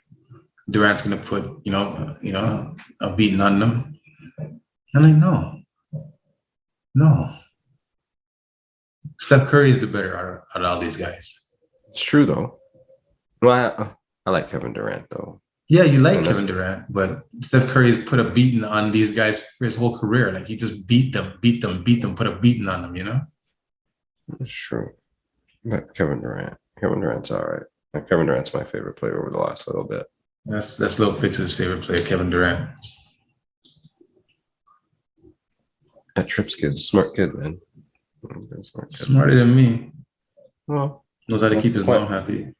Durant's gonna put, a beating on them. I'm like, no. Steph Curry is the better out of all these guys. It's true though. Well, I like Kevin Durant though. Yeah, you like Kevin Durant, but Steph Curry's put a beating on these guys for his whole career. Like he just beat them, put a beating on them, It's true. But Kevin Durant's all right. Like, Kevin Durant's my favorite player over the last little bit. That's Lil Fitz's favorite player, Kevin Durant. That Trips kid's a smart kid, man. Smarter than me. Well, knows how to keep his mom happy.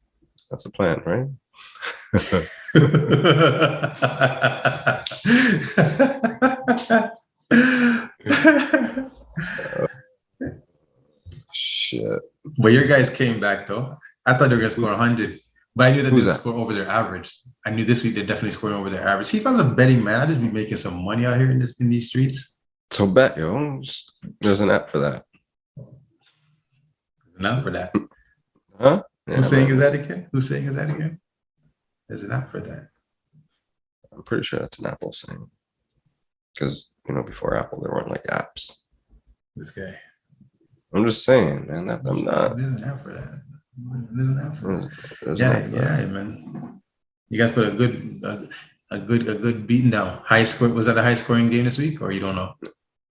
That's the plan, right? Shit. But your guys came back though. I thought they were gonna score 100, but I knew that they'd score over their average. I knew this week they're definitely scoring over their average. See, if I was a betting man, I'd just be making some money out here in these streets. So bet, yo. There's an app for that. There's an app for that. Huh? Yeah, Who's saying is that again? There's an app for that. I'm pretty sure that's an Apple saying. Because, before Apple, there weren't like apps. This guy. I'm just saying, man. I'm not. There's an app for that. There's an app for that. Yeah, man. You guys put a good beating down. High score. Was that a high scoring game this week, or you don't know?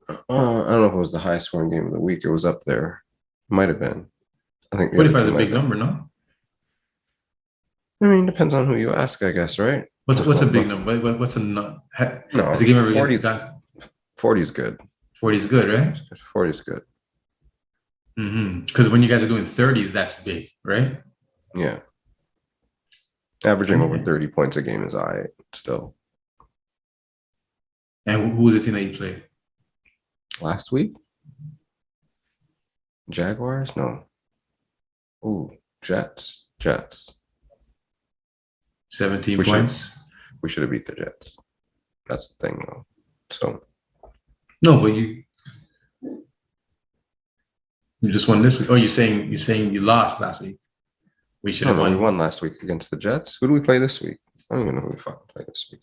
I don't know if it was the high scoring game of the week. It was up there. It might have been. I think 45 is a big number, no? I mean, depends on who you ask, I guess, right? What's a big number? What's a no? Is the game ever 40 is good. 40 is good, right? 40 is good. Because when you guys are doing 30s, that's big, right? Yeah. Averaging over 30 points a game is all right still. And who was the team that you played? Last week? Jaguars? No. Ooh, Jets. 17 points. We should have beat the Jets. That's the thing, though. So. No, but you just won this week. Oh, you're saying you lost last week. We should have won. We won last week against the Jets. Who do we play this week? I don't even know who we fucking play this week.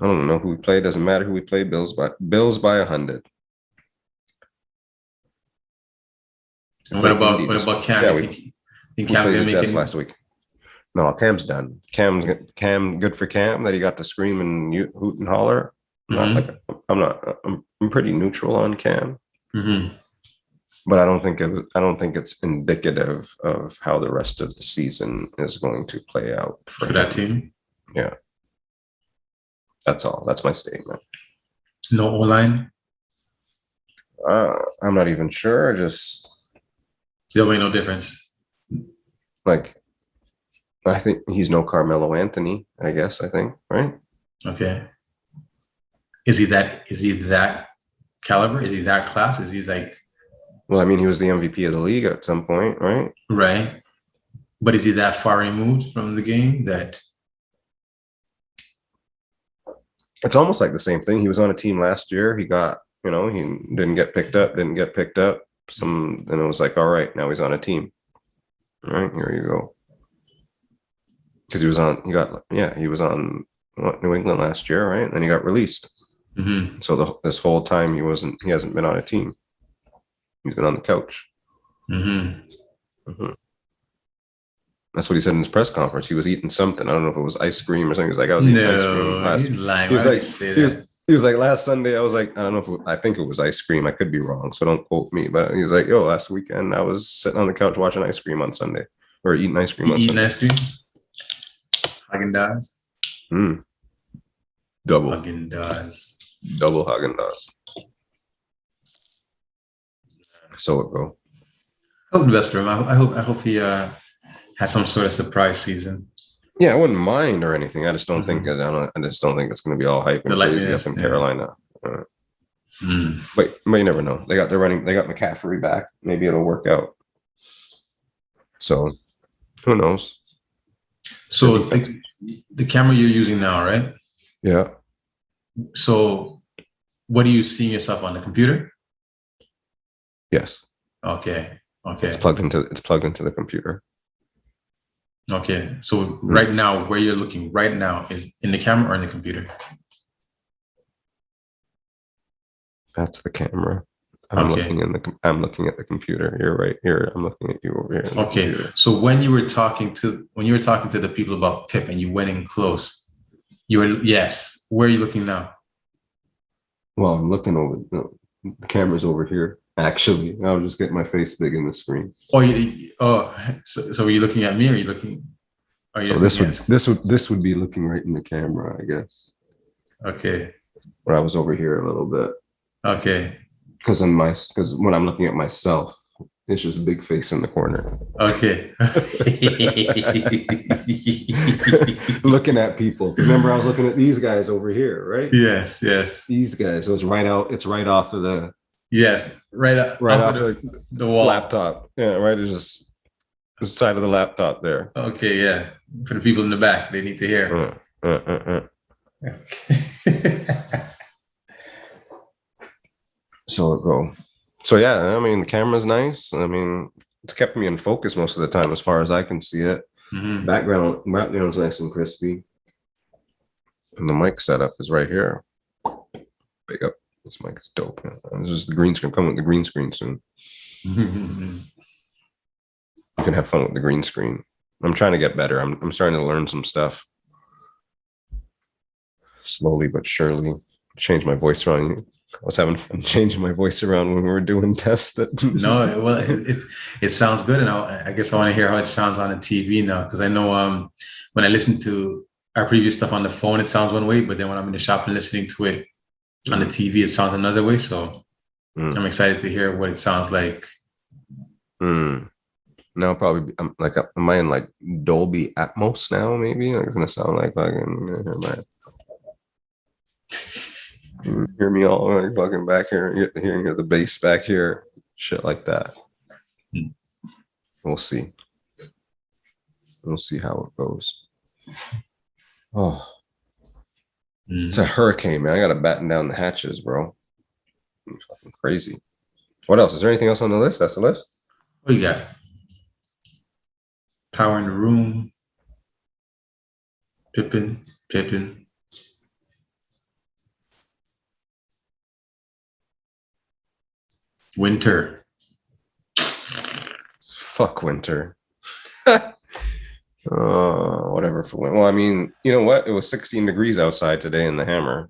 I don't know who we play. Doesn't matter who we play. Bills by 100. And what about Cam? Yeah, we played the Jets last week. No, Cam's done. Cam, good for Cam that he got to scream and hoot and holler. I'm pretty neutral on Cam, but I don't think it's indicative of how the rest of the season is going to play out for that team. Yeah, that's all. That's my statement. No O-line. I'm not even sure. There'll be no difference. Like, I think he's no Carmelo Anthony, I guess, right? Okay. Is he that caliber? Is he that class? Is he like... Well, I mean, he was the MVP of the league at some point, right? Right. But is he that far removed from the game that... It's almost like the same thing. He was on a team last year. He got, he didn't get picked up. And it was like, all right, now he's on a team. All right, here you go. Because he was on New England last year, right? And then he got released. So this whole time he hasn't been on a team. He's been on the couch. That's what he said in his press conference. He was eating something. I don't know if it was ice cream or something. He was like, I was eating ice cream last. He's lying. He was like, last Sunday, I was like, I don't know I think it was ice cream. I could be wrong, so don't quote me. But he was like, yo, last weekend I was sitting on the couch watching ice cream on Sunday, or eating ice cream on Sunday. Eating ice cream? Häagen-Dazs? Double Häagen-Dazs. Double Häagen-Dazs. So it go. I hope the best for him. I hope he has some sort of surprise season. Yeah, I wouldn't mind or anything. I just don't think I just don't think it's going to be all hype and crazy up in Carolina. But you never know. They got McCaffrey back. Maybe it'll work out. So who knows? So the camera you're using now, right? Yeah. So what are you seeing yourself on the computer? Yes. Okay. It's plugged into the computer. Okay. So right now, where you're looking right now is in the camera or in the computer? That's the camera. I'm looking at the computer. You're right here. I'm looking at you over here. Okay. So when you were talking to the people about Pippen, you went in close. Where are you looking now? Well, I'm looking over. The camera's over here. Actually, I was just getting my face big in the screen. So were you looking at me, or are you looking? This would be looking right in the camera, I guess. Okay. But I was over here a little bit. Okay. Because when I'm looking at myself, it's just big face in the corner. Okay. Looking at people. Remember, I was looking at these guys over here, right? Yes. These guys. So it's right off of the. Yes, right off the wall. Laptop. Yeah, right. It's just the side of the laptop there. Okay, yeah. For the people in the back, they need to hear. So it go. So yeah, I mean, the camera's nice. I mean, it's kept me in focus most of the time, as far as I can see it. Background's nice and crispy, and the mic setup is right here. Big up. This mic is dope. It's just the green screen. Come with the green screen soon. You can have fun with the green screen. I'm trying to get better. I'm starting to learn some stuff. Slowly but surely. Change my voice around. I was having fun changing my voice around when we were doing tests. No, well, it sounds good, and I guess I want to hear how it sounds on the TV now, because I know when I listen to our previous stuff on the phone, it sounds one way, but then when I'm in the shop and listening to it on the TV, it sounds another way. So I'm excited to hear what it sounds like. Now probably am I in like Dolby Atmos now? Maybe it's gonna sound like hear me all like fucking back here, hearing the bass back here, shit like that. We'll see. We'll see how it goes. Oh. It's a hurricane, man. I gotta batten down the hatches, bro. It's fucking crazy. What else? Is there anything else on the list? That's the list? What you got? Power in the Room. Pippen. Winter. Fuck winter. Whatever for when. Well, I mean, you know what? It was 16 degrees outside today in the Hammer.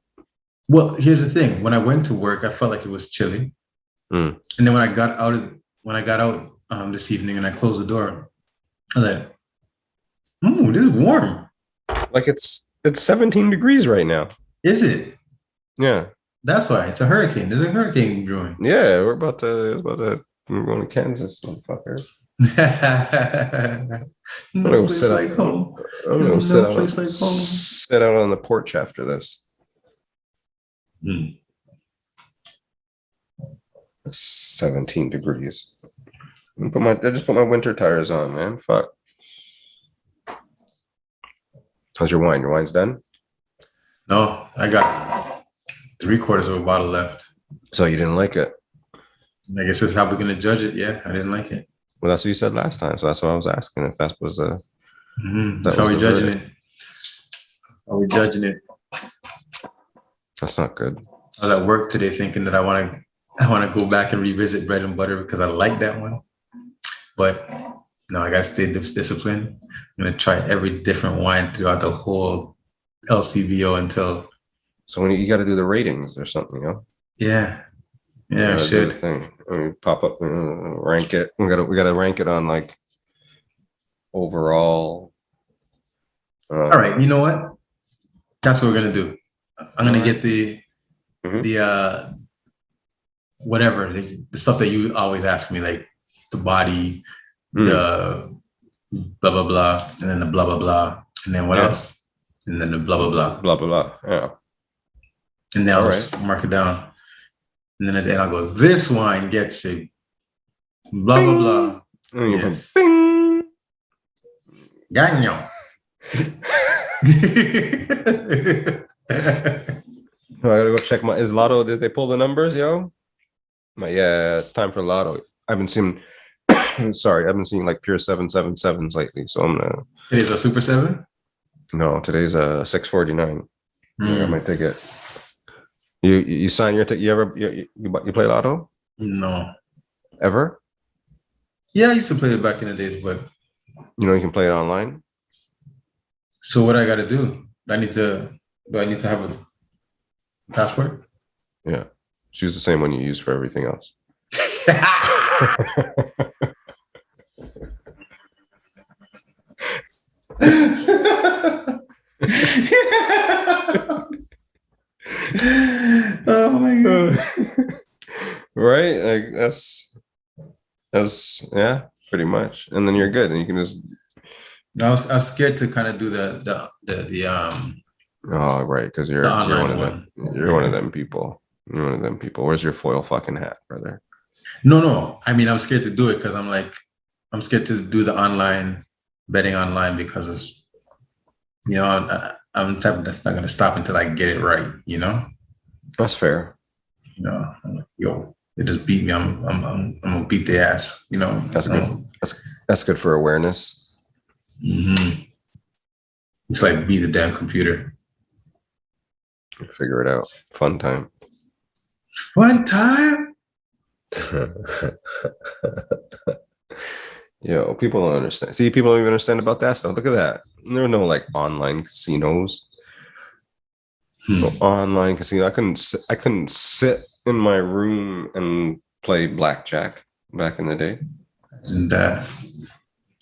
Well, here's the thing. When I went to work, I felt like it was chilly. And then when I got out this evening and I closed the door, I was like, this is warm. Like it's 17 degrees right now. Is it? Yeah. That's why. It's a hurricane. There's a hurricane brewing. Yeah, we're going to Kansas, motherfucker. No place like home. Sit out on the porch after this. 17 degrees. I just put my winter tires on, man. Fuck. How's your wine? Your wine's done? No, I got 3/4 of a bottle left. So you didn't like it? I guess that's how we're gonna judge it. Yeah, I didn't like it. Well, that's what you said last time, so that's what I was asking if that was that's how we're judging it. That's how we're judging it. That's not good. I was at work today thinking that I want to go back and revisit Bread and Butter because I like that one. But no, I gotta stay disciplined. I'm gonna try every different wine throughout the whole LCBO until. So when you got to do the ratings or something, you know? Yeah, I should. Thing. I mean, pop up, rank it. We gotta rank it on like overall. All right, you know what? That's what we're gonna do. I'm gonna get the whatever the stuff that you always ask me, like the body, the blah blah blah, and then the blah blah blah, and then what else? And then the blah blah blah, blah blah blah. Yeah. And then I'll just mark it down, and then at the end I'll go, this wine gets a blah blah blah. Yes. Bing. Ganyo. I gotta go check is Lotto, did they pull the numbers, yo? Yeah, it's time for Lotto. I haven't seen like pure 777s lately, so I'm gonna. Today's a Super 7? No, today's a 649. I got my ticket. You sign your ticket? You play Lotto? No. Ever? Yeah, I used to play it back in the days, but you can play it online. So what I got to do? Do I need to have a password? Yeah, choose the same one you use for everything else. Oh my god! Right, like that's yeah, pretty much, and then you're good, and you can just. I was scared to kind of do the Oh right, because you're one of them. You're one of them people. You're one of them people. Where's your foil fucking hat, brother? No. I mean, I'm scared to do it because I'm scared to do the online betting online because it's, I'm the type that's not gonna stop until I get it right. That's fair. I'm like, yo, they just beat me. I'm gonna beat their ass. That's good. That's good for awareness. Mm-hmm. It's like beat the damn computer. Figure it out. Fun time. Fun time. Yo, people don't understand. See, people don't even understand about that stuff. Look at that. There are no like online casinos. No online casino. I couldn't sit in my room and play blackjack back in the day. Isn't that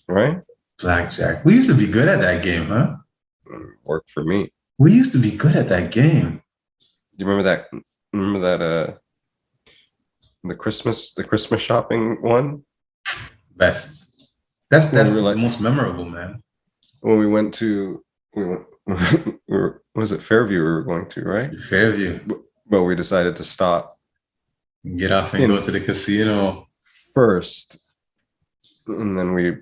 right? Blackjack. We used to be good at that game, huh? Worked for me. We used to be good at that game. Do you remember that? The Christmas shopping one? Best. That's the most memorable, man. When we went, was it Fairview we were going to, right? Fairview. But we decided to stop. Get off and go to the casino. First. And then we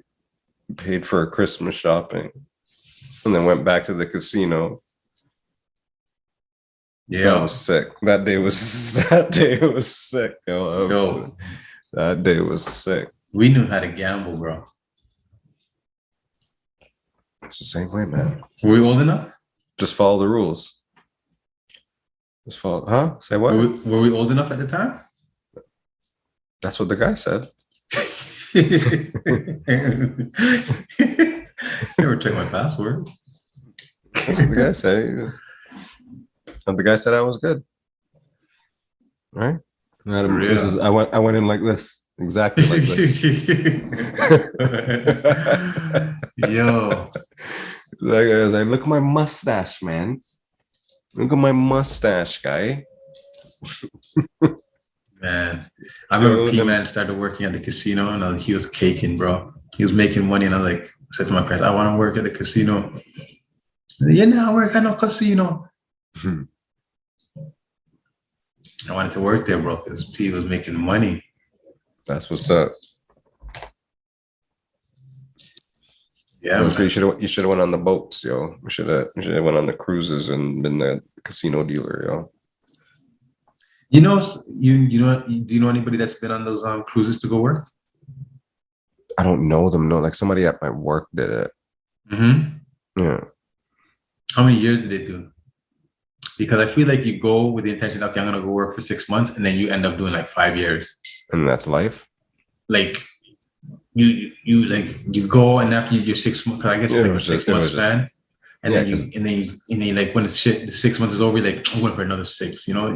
paid for a Christmas shopping. And then went back to the casino. Yeah. That was sick. That day was sick. Yo. Dope. That day was sick. We knew how to gamble, bro. It's the same way, man. Were we old enough? Just follow the rules. Just follow, huh? Say what? Were we old enough at the time? That's what the guy said. Never check my password. That's what the guy said. And the guy said I was good. Right? I went in like this. Exactly like this. Yo. I was like, look at my mustache, man. Look at my mustache, guy. Man, I remember P-Man started working at the casino and he was caking, bro. He was making money and I said to my parents, I want to work at the casino. You know, work at no casino. I wanted to work there, bro, because P was making money. That's what's up. Yeah, you should have went on the boats, yo. You should have went on the cruises and been the casino dealer, yo. You know, do you know anybody that's been on those cruises to go work? I don't know them. No, like somebody at my work did it. Mm-hmm. Yeah. How many years did they do? Because I feel like you go with the intention, okay, I'm gonna go work for 6 months, and then you end up doing like 5 years. And that's life. Like you go and after your 6 months, I guess it's like a 6 month span, and then you like when the 6 months is over, you're like I'm going for another 6, you know.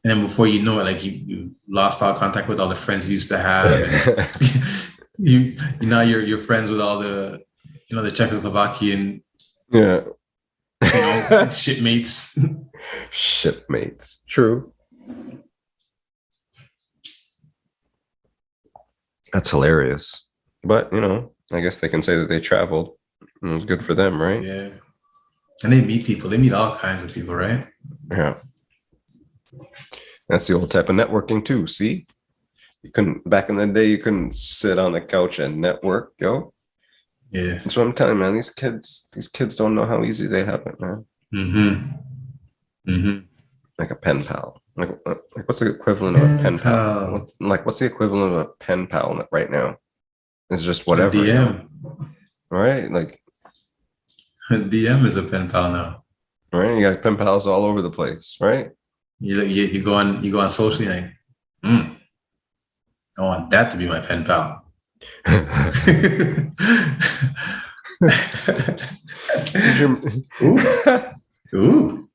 And then before you know it, like you lost all contact with all the friends you used to have, and you're friends with all the the Czechoslovakian shipmates. Shipmates, true. That's hilarious. But I guess they can say that they traveled. It was good for them, right? Yeah. And they meet people. They meet all kinds of people, right? Yeah. That's the old type of networking too. See, back in the day, you couldn't sit on the couch and network, yo. Yeah. That's what I'm telling you, man. These kids don't know how easy they have it, man. Like a pen pal. Like what's the equivalent of a pen pal? What's the equivalent of a pen pal right now? It's just whatever. DM. Right? Like DM is a pen pal now. Right? You got pen pals all over the place, right? You go on social, you're like, I want that to be my pen pal. Ooh.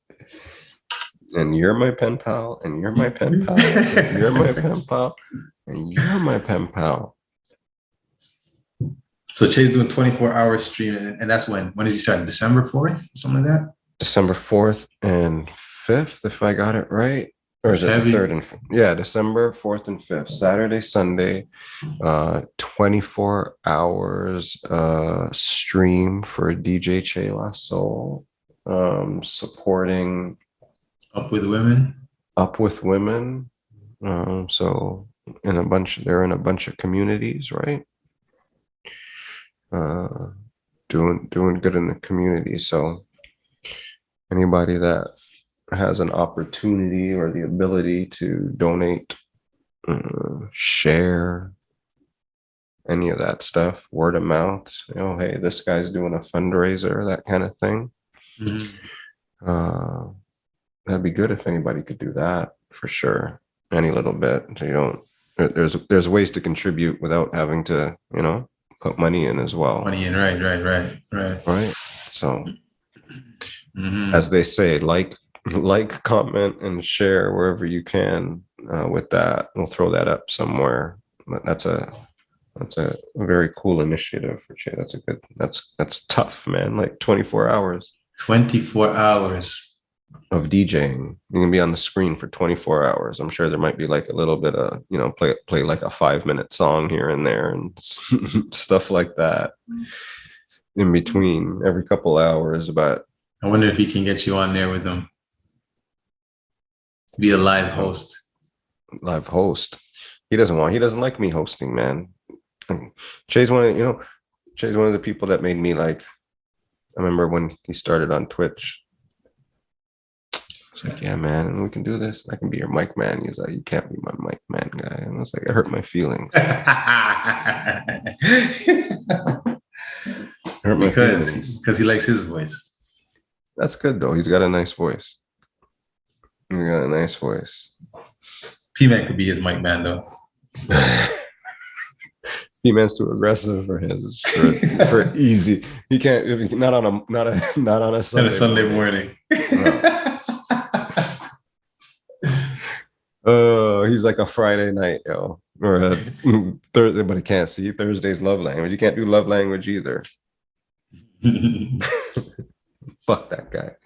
And you're my pen pal, and you're my pen pal, and you're my pen pal, and you're my pen pal. So Chase doing 24-hour stream, and that's when did he start? December 4th, something like that? December 4th and 5th, if I got it right. Or is it the 3rd and 4th? Yeah, December 4th and 5th, Saturday, Sunday, 24 hours stream for DJ Che La Soul, supporting Up with Women. So they're in a bunch of communities, right? Doing good in the community. So anybody that has an opportunity or the ability to donate, share any of that stuff, word of mouth, hey, this guy's doing a fundraiser, that kind of thing. That'd be good if anybody could do that, for sure. Any little bit. So there's ways to contribute without having to, put money in as well. Right. So as they say, like, comment, and share wherever you can with that. We'll throw that up somewhere. But that's a very cool initiative for Che. That's tough, man. Like 24 hours. 24 hours of DJing. You can be on the screen for 24 hours. I'm sure there might be like a little bit of, play like a 5-minute song here and there and stuff like that in between every couple hours. But I wonder if he can get you on there with him. Be a live host. He doesn't like me hosting, man. Che's one of the people that made me like, I remember when he started on Twitch. It's like, yeah, man, we can do this. I can be your mic man. He's like, you can't be my mic man guy. And I was like, it hurt my feelings. Because he likes his voice. That's good though. He's got a nice voice. P-Man could be his mic man though. P-Man's too aggressive for his for easy. He can't not on a Sunday morning. He's like a Friday night, yo, or a Thursday, but he can't see Thursday's love language. You can't do love language either. Fuck that guy.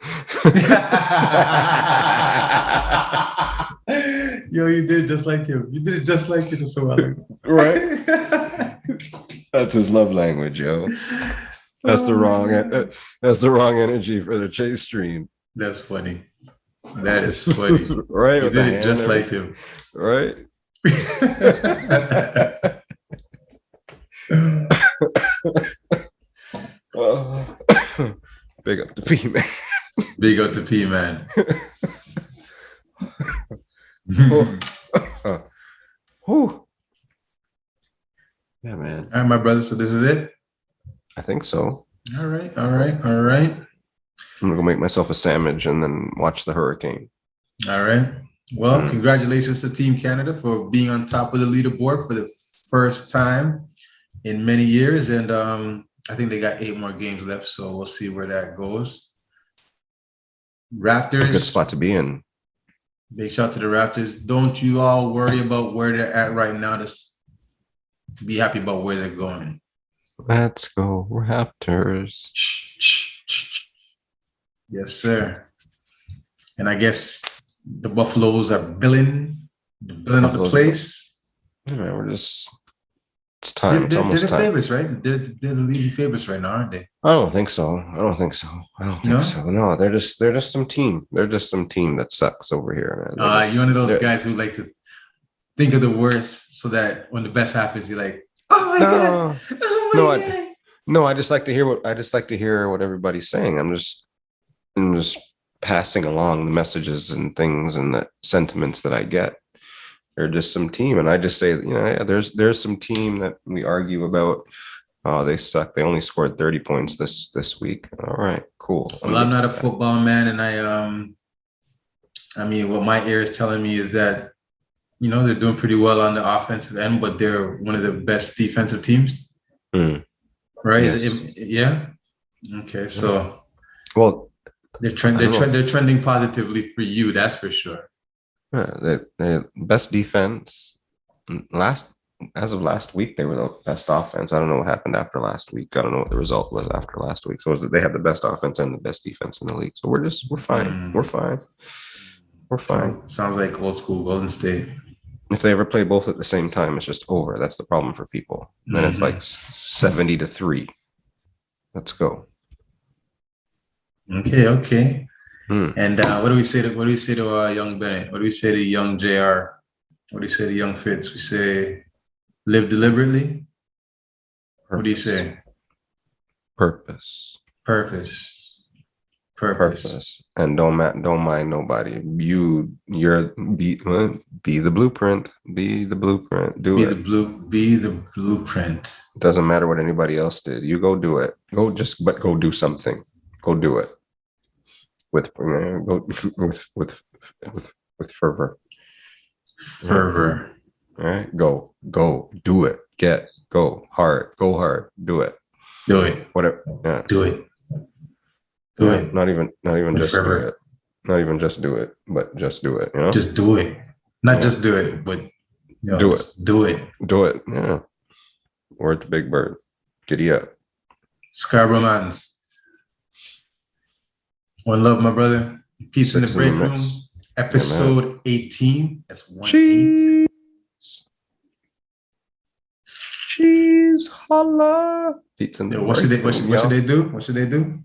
Yo, you did it just like him. You did it just like him. So right? That's his love language, yo. That's the wrong energy for the chase stream. That's funny. That is funny. Right? You did it just like him. Right? Big up to P-Man. Big up to P-Man. Yeah, man. All right, my brother. So this is it? I think so. All right. I'm gonna go make myself a sandwich and then watch the hurricane. All right. Well, congratulations to Team Canada for being on top of the leaderboard for the first time in many years. And I think they got 8 more games left, so we'll see where that goes. Raptors. Good spot to be in. Big shout out to the Raptors. Don't you all worry about where they're at right now. Just be happy about where they're going. Let's go, Raptors. Yes, sir. And I guess the Buffaloes are billing up the place. Yeah, man, it's time. It's almost they're the time. Favorites, right? They're the leading favorites right now, aren't they? I don't think so. No, they're just some team. They're just some team that sucks over here, man. You're one of those guys who like to think of the worst so that when the best happens, you're like, oh my god. I just like to hear what everybody's saying. I'm just passing along the messages and things and the sentiments that I get. They're just some team, and I just say, there's some team that we argue about. Oh, they suck. They only scored 30 points this week. All right, cool. Well, I'm not a football man, and I mean, what my ear is telling me is that, they're doing pretty well on the offensive end, but they're one of the best defensive teams. Right? Yes. Yeah. Okay. So, well, they're trending positively for you. That's for sure. Yeah, the best defense. As of last week, they were the best offense. I don't know what happened after last week. I don't know what the result was after last week. So they had the best offense and the best defense in the league. So we're fine. We're fine. Sounds like old school Golden State. If they ever play both at the same time, it's just over. That's the problem for people. And then it's like 70-3. Let's go. Okay. And what do we say to young Bennett? What do we say to young JR? What do you say to young Fitz? We say live deliberately. What do you say? Purpose. And don't mind nobody. Be the blueprint. Be the blueprint. Be the blueprint. It doesn't matter what anybody else did. You go do it. Go do something. Go do it. With fervor. All right. Go. Do it. Go hard. Do it. Whatever. Yeah. Do it. Not even just do it. Not even just do it, but just do it. Just do it. Not just do it, but do it. Do it. Do it. Yeah. Word to Big Bird. Giddy up. Scarborough Mountains. One love, my brother. Peace in the break room. Episode 18. That's 1-8. Cheese, holla. Pizza in the what should they do?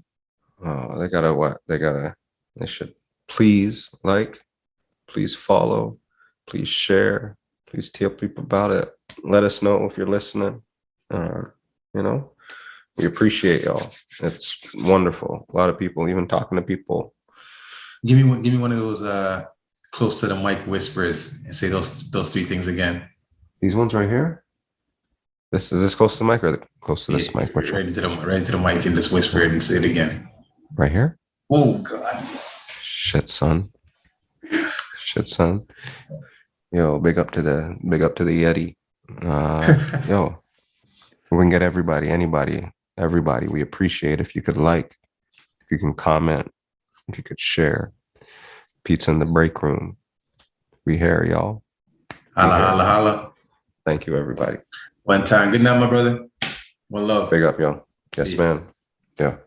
Oh, they should please please follow, please share, please tell people about it. Let us know if you're listening. We appreciate y'all. It's wonderful. A lot of people, even talking to people. Give me one of those close to the mic whispers and say those 3 things again. These ones right here? Is this close to the mic or close to this mic? Which right into the mic and just whisper it and say it again. Right here? Oh God. Shit, son. Yo, big up to the Yeti. Yo. We can get everybody. We appreciate if you could like, if you can comment, if you could share. Pizza in the break room. weHARE, y'all. Holla. Thank you, everybody. One time. Good night, my brother. One love. Big up, y'all. Yes, Peace. man. Yeah.